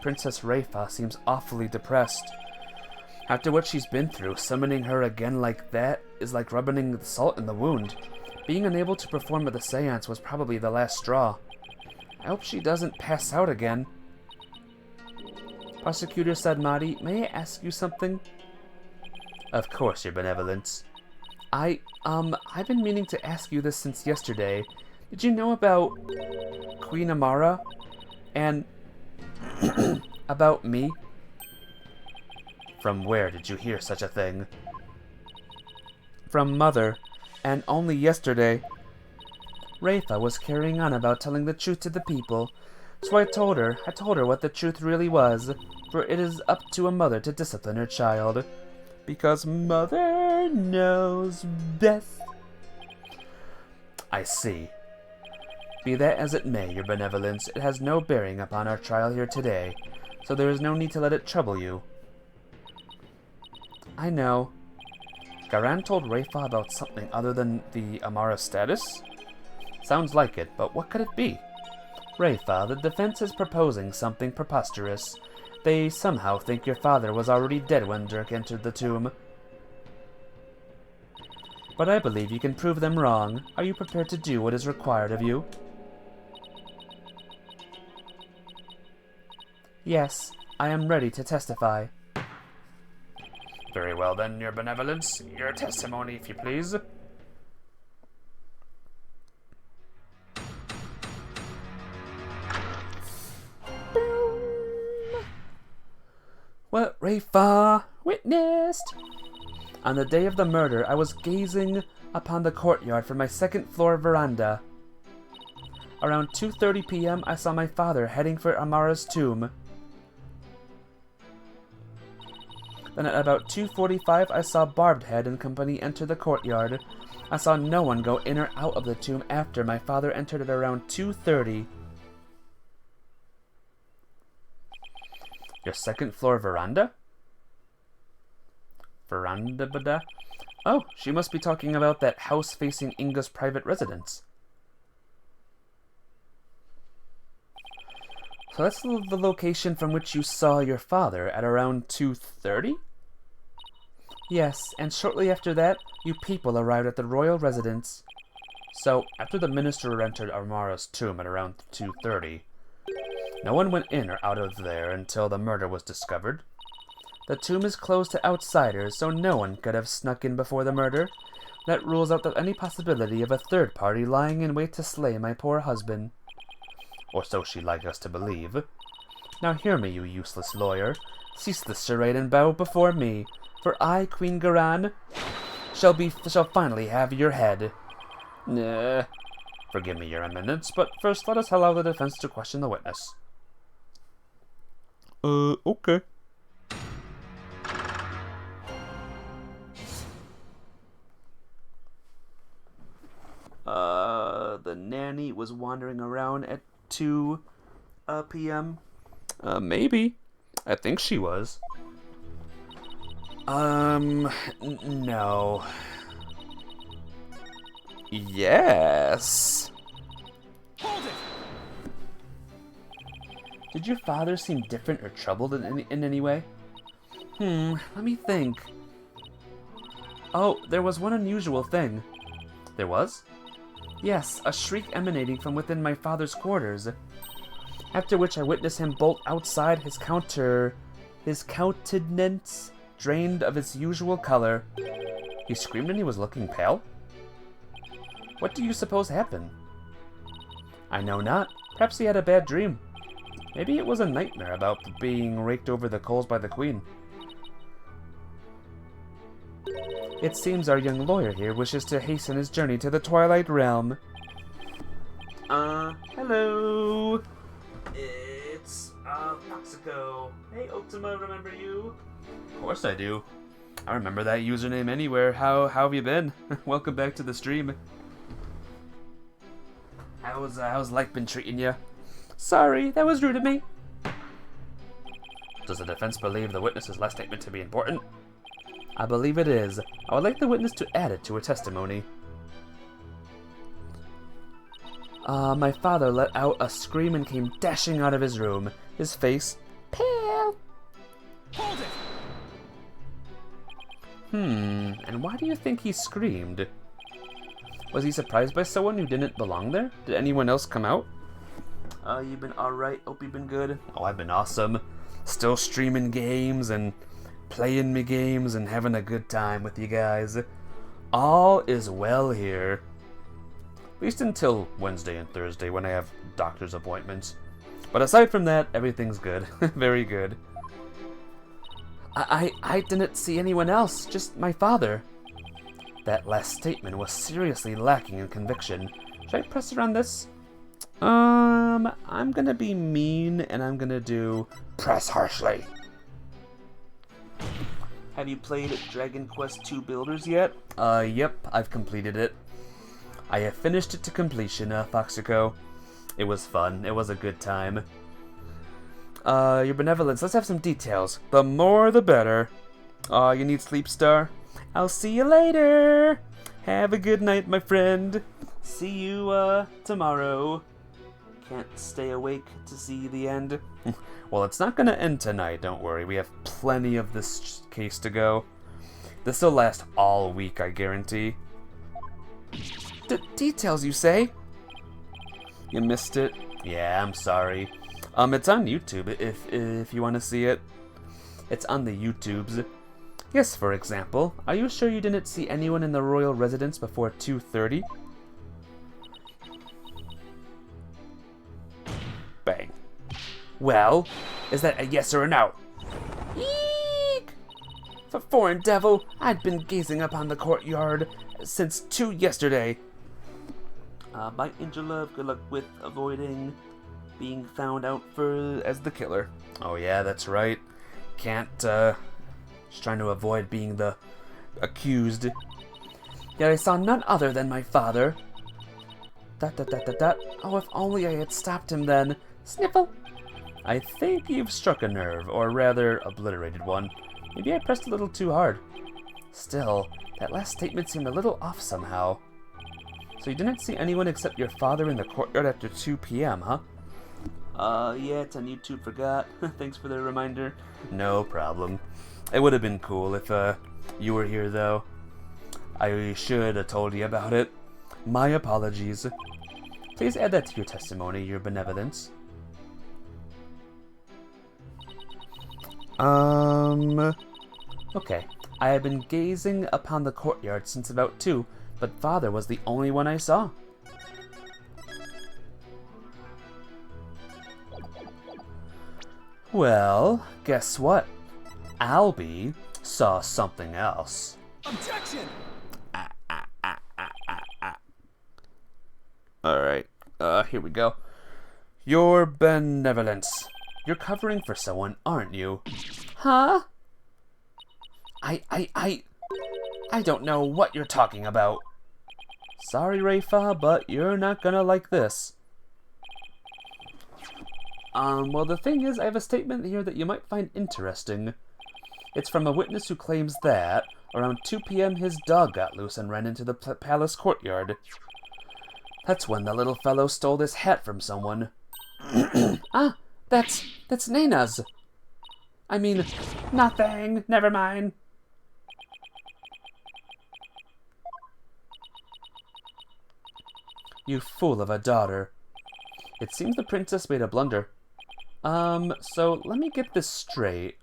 Princess Rafa seems awfully depressed. After what she's been through, summoning her again like that is like rubbing the salt in the wound. Being unable to perform the seance was probably the last straw. I hope she doesn't pass out again. Prosecutor Sadmati, may I ask you something? Of course, Your Benevolence. I've been meaning to ask you this since yesterday. Did you know about Queen Amara? And about me? From where did you hear such a thing? From Mother, and only yesterday. Rafa was carrying on about telling the truth to the people, so I told her what the truth really was, for it is up to a mother to discipline her child, because Mother knows best. I see. Be that as it may, your benevolence, it has no bearing upon our trial here today, so there is no need to let it trouble you. I know. Garan told Rafa about something other than the Amara status? Sounds like it, but what could it be? Rafa, the defense is proposing something preposterous. They somehow think your father was already dead when Dirk entered the tomb. But I believe you can prove them wrong. Are you prepared to do what is required of you? Yes, I am ready to testify. Very well then, your benevolence. Your testimony, if you please. What Rafa witnessed? On the day of the murder, I was gazing upon the courtyard from my second-floor veranda. Around 2:30 p.m., I saw my father heading for Amara's tomb. Then at about 2:45, I saw Barbed Head and company enter the courtyard. I saw no one go in or out of the tomb after my father entered at around 2:30. Your second-floor veranda? Veranda? Oh, she must be talking about that house facing Inga's private residence. So that's the location from which you saw your father at around 2:30? Yes, and shortly after that, you people arrived at the royal residence. So, after the minister entered Amara's tomb at around 2:30, no one went in or out of there until the murder was discovered? The tomb is closed to outsiders, so no one could have snuck in before the murder. That rules out any possibility of a third party lying in wait to slay my poor husband. Or so she'd like us to believe. Now hear me, you useless lawyer. Cease this charade and bow before me, for I, Queen Garan, shall finally have your head. Nah. Forgive me, your eminence, but first let us allow the defense to question the witness. Okay. The nanny was wandering around at 2 p.m. Maybe. I think she was. No. Yes. Hold it! Did your father seem different or troubled in any way? Let me think. Oh, there was one unusual thing. There was? Yes, a shriek emanating from within my father's quarters. After which I witnessed him bolt outside, his countenance drained of its usual color. He screamed and he was looking pale? What do you suppose happened? I know not. Perhaps he had a bad dream. Maybe it was a nightmare about being raked over the coals by the queen. It seems our young lawyer here wishes to hasten his journey to the Twilight Realm. Hello. It's, Foxico. Hey, Ultima, remember you? Of course I do. I remember that username anywhere. How have you been? Welcome back to the stream. How's life been treating you? Sorry, that was rude of me. Does the defense believe the witness's last statement to be important? I believe it is. I would like the witness to add it to her testimony. My father let out a scream and came dashing out of his room, his face pale. Hold it! And why do you think he screamed? Was he surprised by someone who didn't belong there? Did anyone else come out? You've been alright? Hope you've been good? Oh, I've been awesome. Still streaming games and playing me games and having a good time with you guys. All is well here. At least until Wednesday and Thursday when I have doctor's appointments. But aside from that, everything's good. Very good. I didn't see anyone else, just my father. That last statement was seriously lacking in conviction. Should I press it on this? I'm gonna be mean and I'm gonna do press harshly. Have you played Dragon Quest II Builders yet? Yep, I've completed it. I have finished it to completion, Foxico. It was fun. It was a good time. Your benevolence. Let's have some details. The more, the better. You need sleep, Star? I'll see you later. Have a good night, my friend. See you, tomorrow. Can't stay awake to see the end. Well, it's not gonna end tonight, don't worry. We have plenty of this case to go. This'll last all week, I guarantee. Details, you say? You missed it? Yeah, I'm sorry. It's on YouTube if you want to see it. It's on the YouTubes. Yes, for example, are you sure you didn't see anyone in the royal residence before 2:30? Bang. Well, is that a yes or a no? Eek! For foreign devil, I'd been gazing upon the courtyard since 2 yesterday. My angel love, good luck with avoiding being found out as the killer. Oh yeah, that's right. Can't, just trying to avoid being the accused. Yet I saw none other than my father. ... Oh, if only I had stopped him then. Sniffle! I think you've struck a nerve, or rather, obliterated one. Maybe I pressed a little too hard. Still, that last statement seemed a little off somehow. So you didn't see anyone except your father in the courtyard after 2 p.m., huh? Yeah, it's on YouTube, forgot. Thanks for the reminder. No problem. It would have been cool if, you were here, though. I should have told you about it. My apologies. Please add that to your testimony, your benevolence. Okay. I have been gazing upon the courtyard since about 2, but father was the only one I saw. Well, guess what? Albie saw something else. Objection! Alright, here we go. Your benevolence. You're covering for someone, aren't you? Huh? I don't know what you're talking about. Sorry, Rafa, but you're not gonna like this. Well, the thing is, I have a statement here that you might find interesting. It's from a witness who claims that, around 2 p.m., his dog got loose and ran into the palace courtyard. That's when the little fellow stole this hat from someone. Ah, that's Nana's. I mean, nothing, never mind. You fool of a daughter. It seems the princess made a blunder. So let me get this straight.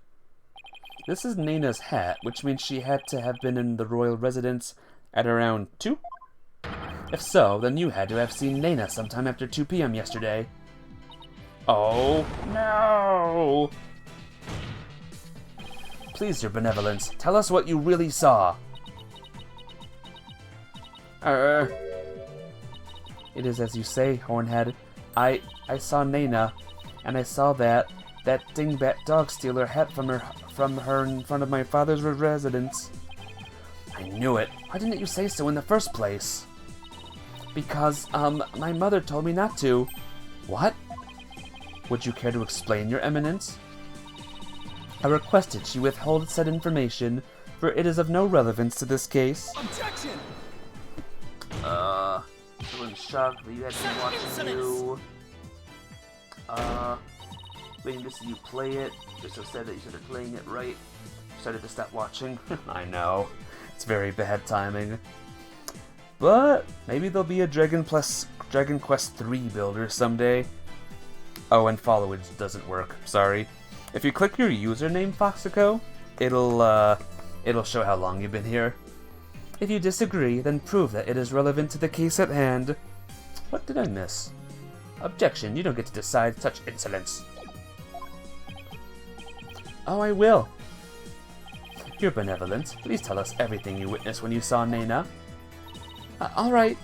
This is Nana's hat, which means she had to have been in the royal residence at around 2? If so, then you had to have seen Nana sometime after 2 p.m. yesterday. Oh, no! Please, your benevolence, tell us what you really saw. It is as you say, Hornhead. I saw Nana, and I saw that dingbat dog steal her hat from her in front of my father's residence. I knew it. Why didn't you say so in the first place? Because, my mother told me not to. What? Would you care to explain, your eminence? I requested she withhold said information, for it is of no relevance to this case. Objection! I'm shocked that you had been watching you. Waiting to see you play it. Just so sad that you started playing it right. Started to stop watching. I know. It's very bad timing. But maybe there'll be a Dragon Quest III builder someday. Oh, and followage doesn't work. Sorry. If you click your username, Foxico, it'll show how long you've been here. If you disagree, then prove that it is relevant to the case at hand. What did I miss? Objection, you don't get to decide such insolence. Oh, I will. Your benevolence, please tell us everything you witnessed when you saw Nena. All right.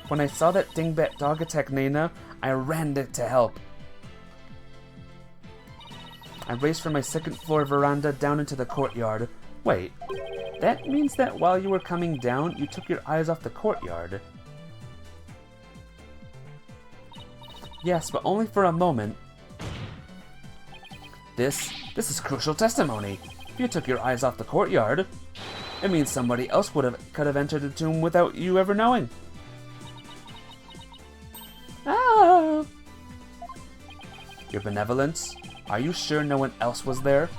When I saw that dingbat dog attack Nena, I ran to help. I raced from my second floor veranda down into the courtyard. Wait, that means that while you were coming down, you took your eyes off the courtyard. Yes, but only for a moment. This is crucial testimony. If you took your eyes off the courtyard, it means somebody else could have entered the tomb without you ever knowing. Ah! Your benevolence? Are you sure no one else was there?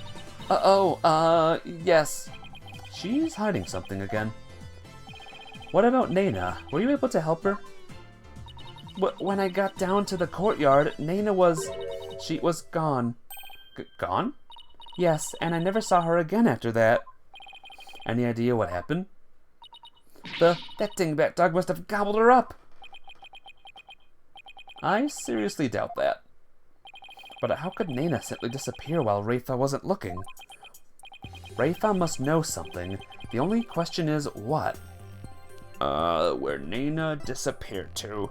Yes. She's hiding something again. What about Nena? Were you able to help her? When I got down to the courtyard, Nena was gone. Gone? Yes, and I never saw her again after that. Any idea what happened? That dingbat dog must have gobbled her up. I seriously doubt that. But how could Nena simply disappear while Rafa wasn't looking? Rafa must know something. The only question is what? Where Nena disappeared to.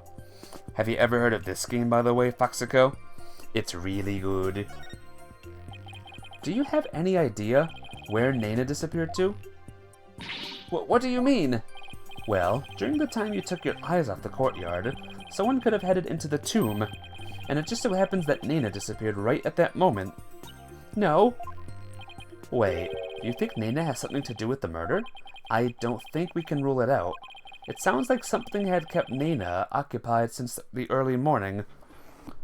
Have you ever heard of this game, by the way, Foxico? It's really good. Do you have any idea where Nena disappeared to? What do you mean? Well, during the time you took your eyes off the courtyard, someone could have headed into the tomb, and it just so happens that Nena disappeared right at that moment. No. Wait, you think Nena has something to do with the murder? I don't think we can rule it out. It sounds like something had kept Nena occupied since the early morning.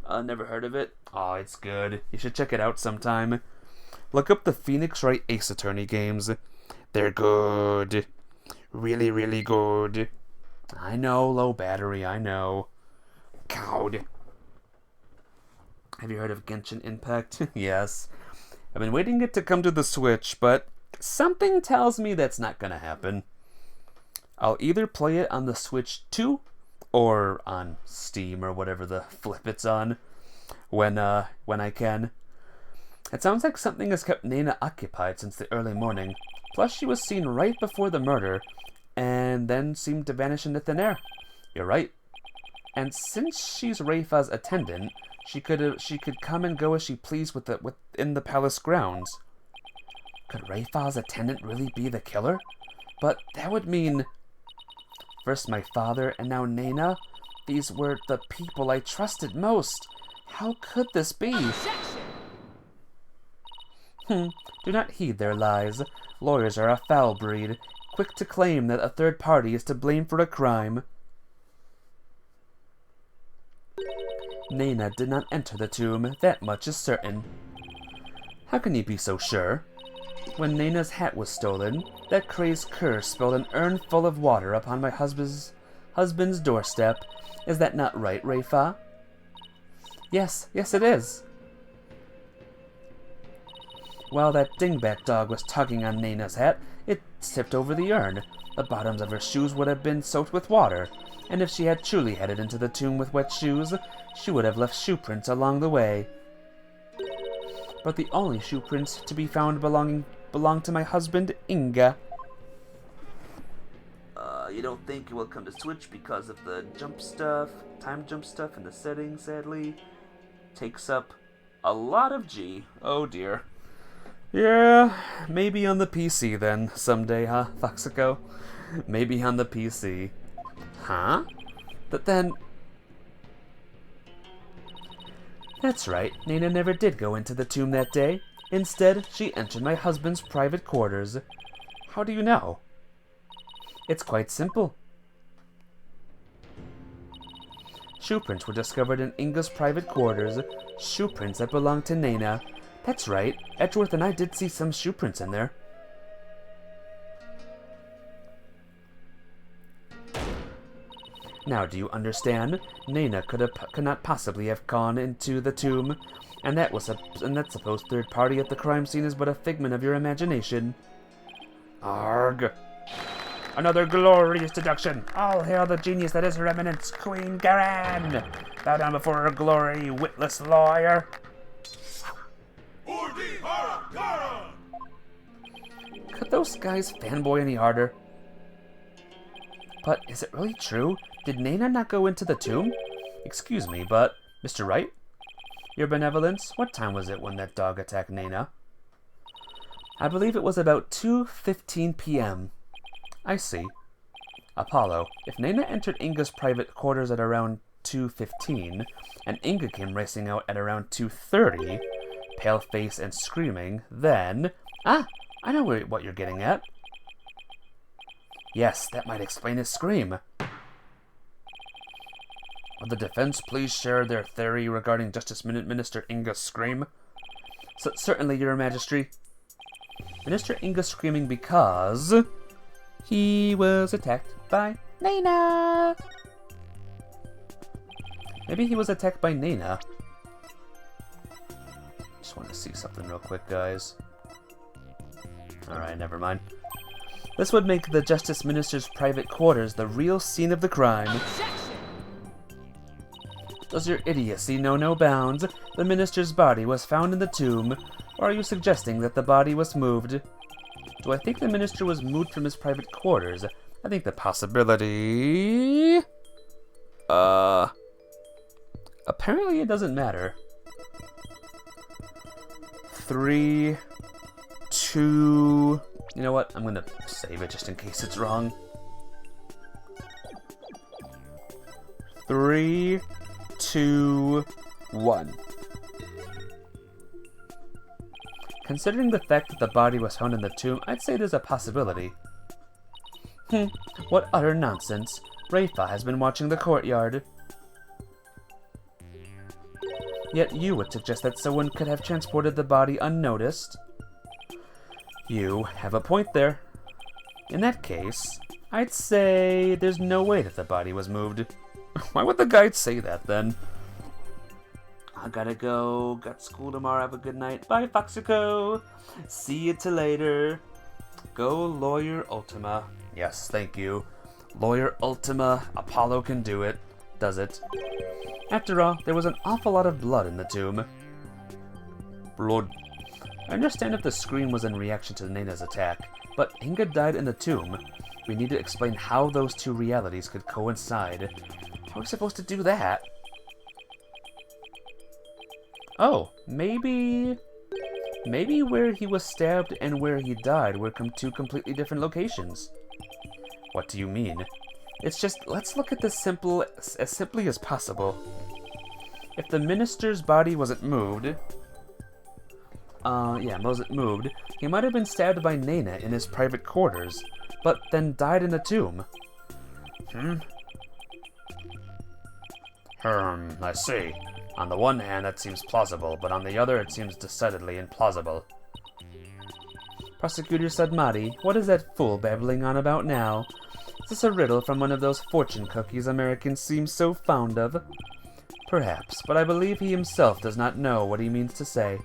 Never heard of it? Oh, it's good. You should check it out sometime. Look up the Phoenix Wright Ace Attorney games. They're good. Really, really good. I know, low battery, I know. Cowed. Have you heard of Genshin Impact? Yes. I've been waiting it to come to the Switch, but something tells me that's not gonna happen. I'll either play it on the Switch 2 or on Steam or whatever the flip it's on when I can. It sounds like something has kept Nena occupied since the early morning. Plus, she was seen right before the murder, and then seemed to vanish into thin air. You're right. And since she's Rafa's attendant, she could come and go as she pleased within the palace grounds. Could Rafa's attendant really be the killer? But that would mean first my father and now Nena. These were the people I trusted most. How could this be? Do not heed their lies. Lawyers are a foul breed, quick to claim that a third party is to blame for a crime. Nena did not enter the tomb, that much is certain. How can you be so sure? When Nena's hat was stolen, that crazed cur spilled an urn full of water upon my husband's doorstep. Is that not right, Rafa? Yes, it is. While that dingbat dog was tugging on Nena's hat, it tipped over the urn. The bottoms of her shoes would have been soaked with water, and if she had truly headed into the tomb with wet shoes, she would have left shoe prints along the way. But the only shoe prints to be found belonged to my husband, Inga. You don't think it will come to Switch because of the time jump stuff, and the settings, sadly? Takes up a lot of G. Oh dear. Yeah, maybe on the PC then, someday, huh, Foxico? Maybe on the PC. Huh? But then... That's right, Nena never did go into the tomb that day. Instead, she entered my husband's private quarters. How do you know? It's quite simple. Shoe prints were discovered in Inga's private quarters. Shoe prints that belonged to Nena. That's right, Edgeworth and I did see some shoe prints in there. Now do you understand? Nena could not possibly have gone into the tomb, and that supposed third party at the crime scene is but a figment of your imagination. Arg! Another glorious deduction! All hail the genius that is her eminence, Queen Garan! Bow down before her glory, witless lawyer! those guys fanboy any harder? But is it really true? Did Nana not go into the tomb? Excuse me, but Mr. Wright? Your benevolence, what time was it when that dog attacked Nana? I believe it was about 2:15 p.m. I see. Apollo, if Nana entered Inga's private quarters at around 2:15, and Inga came racing out at around 2:30, pale face and screaming, then... Ah, I know what you're getting at. Yes, that might explain his scream. Would the defense please share their theory regarding Justice Minister Inga's scream? Certainly, Your Majesty. Minister Inga screaming because he was attacked by Nana. Maybe he was attacked by Nana. Just want to see something real quick, guys. Alright, never mind. This would make the Justice Minister's private quarters the real scene of the crime. Does your idiocy know no bounds? The minister's body was found in the tomb, or are you suggesting that the body was moved? Do I think the minister was moved from his private quarters? I think the possibility... Apparently it doesn't matter. 3, 2... You know what? I'm gonna save it just in case it's wrong. 3, 2, 1. Considering the fact that the body was found in the tomb, I'd say there's a possibility. What utter nonsense. Rafa has been watching the courtyard. Yet you would suggest that someone could have transported the body unnoticed. You have a point there. In that case, I'd say there's no way that the body was moved. Why would the guide say that then? I gotta go. Got school tomorrow. Have a good night. Bye, Foxico. See you till later. Go, Lawyer Ultima. Yes, thank you. Lawyer Ultima. Apollo can do it. Does it? After all, there was an awful lot of blood in the tomb. Blood. I understand if the scream was in reaction to Nana's attack, but Inga died in the tomb. We need to explain how those two realities could coincide. How are we supposed to do that? Oh, maybe where he was stabbed and where he died were two completely different locations. What do you mean? It's just, let's look at this as simply as possible. If the minister's body wasn't moved, he might have been stabbed by Nana in his private quarters, but then died in the tomb. I see. On the one hand, that seems plausible, but on the other, it seems decidedly implausible. Prosecutor Sadmati, what is that fool babbling on about now? Is this a riddle from one of those fortune cookies Americans seem so fond of? Perhaps, but I believe he himself does not know what he means to say.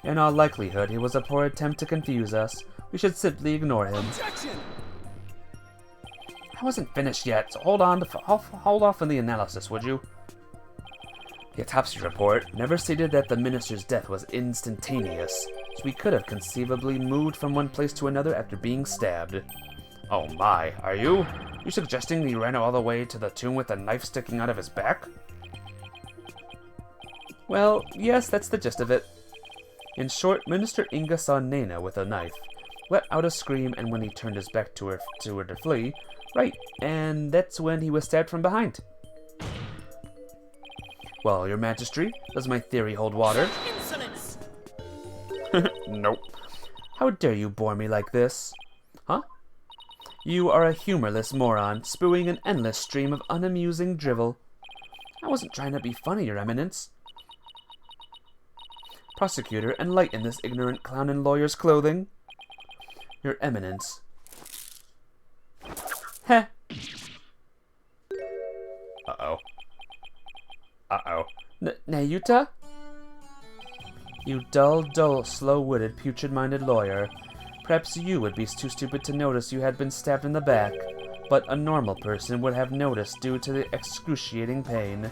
In all likelihood, it was a poor attempt to confuse us. We should simply ignore him. Objection! I wasn't finished yet, so hold off on the analysis, would you? The autopsy report never stated that the minister's death was instantaneous, so he could have conceivably moved from one place to another after being stabbed. Oh my, are you suggesting he ran all the way to the tomb with a knife sticking out of his back? Well, yes, that's the gist of it. In short, Minister Inga saw Nana with a knife, let out a scream, and when he turned his back to her to flee, right, and that's when he was stabbed from behind. Well, Your Majesty, does my theory hold water? Insolence! Nope. How dare you bore me like this? Huh? You are a humorless moron, spewing an endless stream of unamusing drivel. I wasn't trying to be funny, Your Eminence. Prosecutor, enlighten this ignorant clown in lawyer's clothing. Your Eminence. Heh. Uh-oh. Uh-oh. Nayuta? You dull, slow-witted, putrid-minded lawyer. Perhaps you would be too stupid to notice you had been stabbed in the back, but a normal person would have noticed due to the excruciating pain.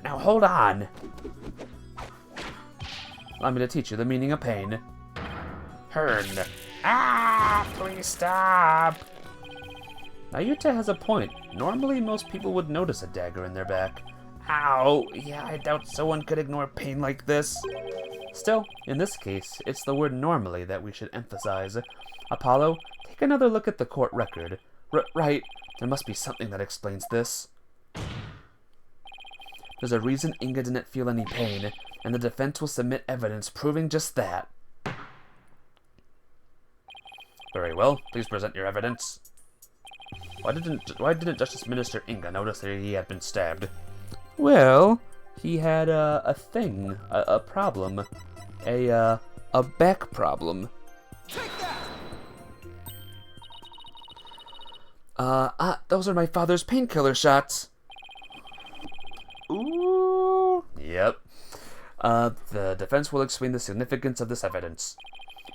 Now hold on! Allow me to teach you the meaning of pain. Hearn. Ah, please stop. Nayuta has a point. Normally, most people would notice a dagger in their back. Ow, yeah, I doubt someone could ignore pain like this. Still, in this case, it's the word normally that we should emphasize. Apollo, take another look at the court record. Right, there must be something that explains this. There's a reason Inga didn't feel any pain, and the defense will submit evidence proving just that. Very well, please present your evidence. Why didn't Justice Minister Inga notice that he had been stabbed? Well, he had a thing, a problem, a back problem. Those are my father's painkiller shots. Ooh. Yep. The defense will explain the significance of this evidence.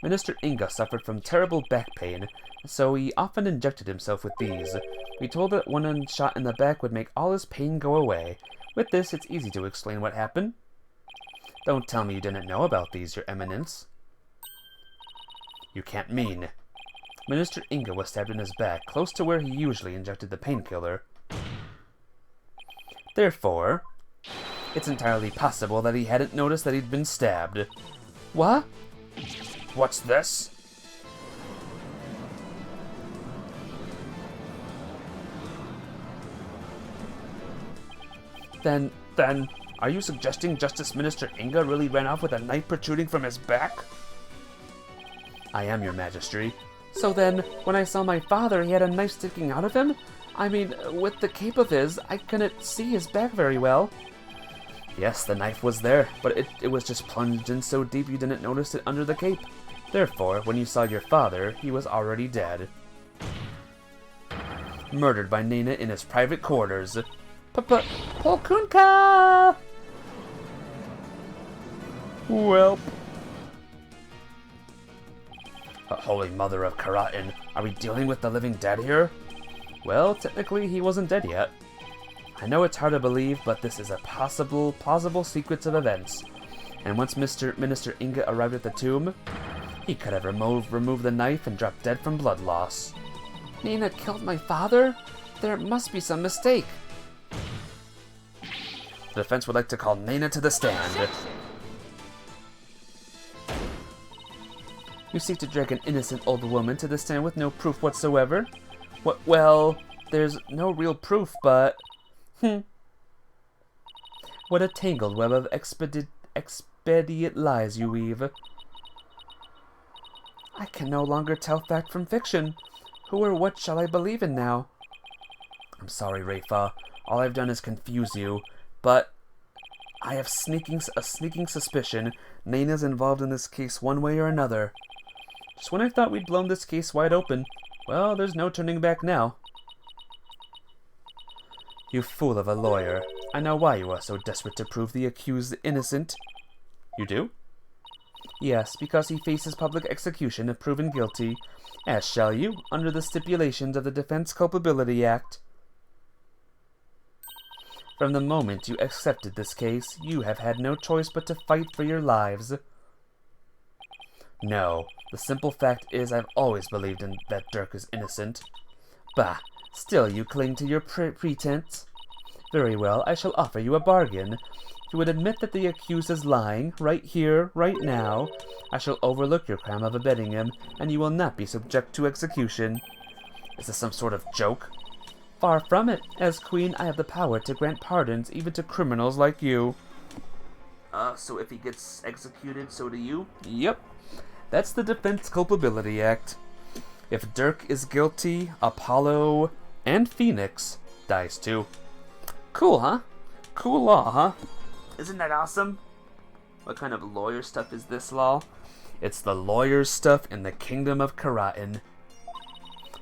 Minister Inga suffered from terrible back pain, so he often injected himself with these. We told that one shot in the back would make all his pain go away. With this, it's easy to explain what happened. Don't tell me you didn't know about these, Your Eminence. You can't mean. Minister Inga was stabbed in his back, close to where he usually injected the painkiller. Therefore, it's entirely possible that he hadn't noticed that he'd been stabbed. What? What's this? Then, are you suggesting Justice Minister Inga really ran off with a knife protruding from his back? I am, Your Majesty. So then, when I saw my father, he had a knife sticking out of him? I mean, with the cape of his, I couldn't see his back very well. Yes, the knife was there, but it was just plunged in so deep you didn't notice it under the cape. Therefore, when you saw your father, he was already dead. Murdered by Nina in his private quarters. Polkunka! Welp. Holy Mother of Karatin, are we dealing with the living dead here? Well, technically he wasn't dead yet. I know it's hard to believe, but this is a plausible sequence of events. And once Minister Inga arrived at the tomb, he could have removed the knife and dropped dead from blood loss. Nina killed my father? There must be some mistake. The defense would like to call Nina to the stand. You seek to drag an innocent old woman to the stand with no proof whatsoever? Well, there's no real proof, but... What a tangled web of expedient lies you weave. I can no longer tell fact from fiction. Who or what shall I believe in now? I'm sorry, Rafa. All I've done is confuse you, but I have a sneaking suspicion Nina's involved in this case one way or another. Just when I thought we'd blown this case wide open, well, there's no turning back now. You fool of a lawyer. I know why you are so desperate to prove the accused innocent. You do? Yes, because he faces public execution if proven guilty, as shall you, under the stipulations of the Defense Culpability Act. From the moment you accepted this case, you have had no choice but to fight for your lives. No, the simple fact is I've always believed that Dirk is innocent. Bah, still you cling to your pretense. Very well, I shall offer you a bargain. If you would admit that the accused is lying, right here, right now, I shall overlook your crime of abetting him, and you will not be subject to execution. Is this some sort of joke? Far from it. As queen, I have the power to grant pardons even to criminals like you. So if he gets executed, so do you? Yep. That's the Defense Culpability Act. If Dirk is guilty, Apollo and Phoenix dies too. Cool, huh? Cool law, huh? Isn't that awesome? What kind of lawyer stuff is this law? It's the lawyer's stuff in the kingdom of Karatin.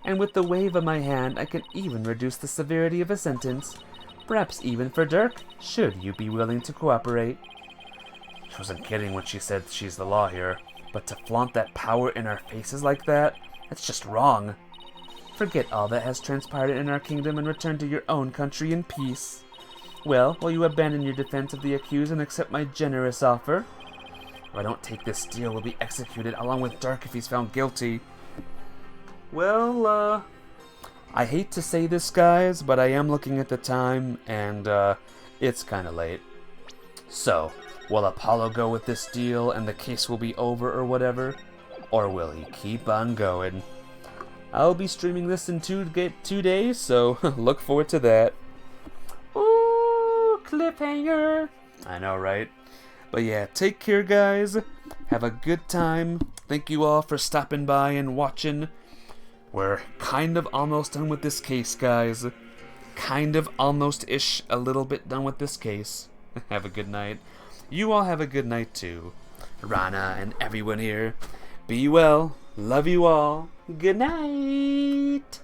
And with the wave of my hand, I can even reduce the severity of a sentence. Perhaps even for Dirk, should you be willing to cooperate. She wasn't kidding when she said she's the law here. But to flaunt that power in our faces like that, that's just wrong. Forget all that has transpired in our kingdom and return to your own country in peace. Well, will you abandon your defense of the accused and accept my generous offer? If I don't take this deal, we'll be executed along with Dark if he's found guilty. Well, I hate to say this, guys, but I am looking at the time, and it's kind of late. So, will Apollo go with this deal and the case will be over or whatever? Or will he keep on going? I'll be streaming this in 2 days, so look forward to that. Ooh, cliffhanger. I know, right? But yeah, take care, guys. Have a good time. Thank you all for stopping by and watching. We're kind of almost done with this case, guys. Kind of almost-ish a little bit done with this case. Have a good night. You all have a good night, too. Rana and everyone here. Be well. Love you all. Good night.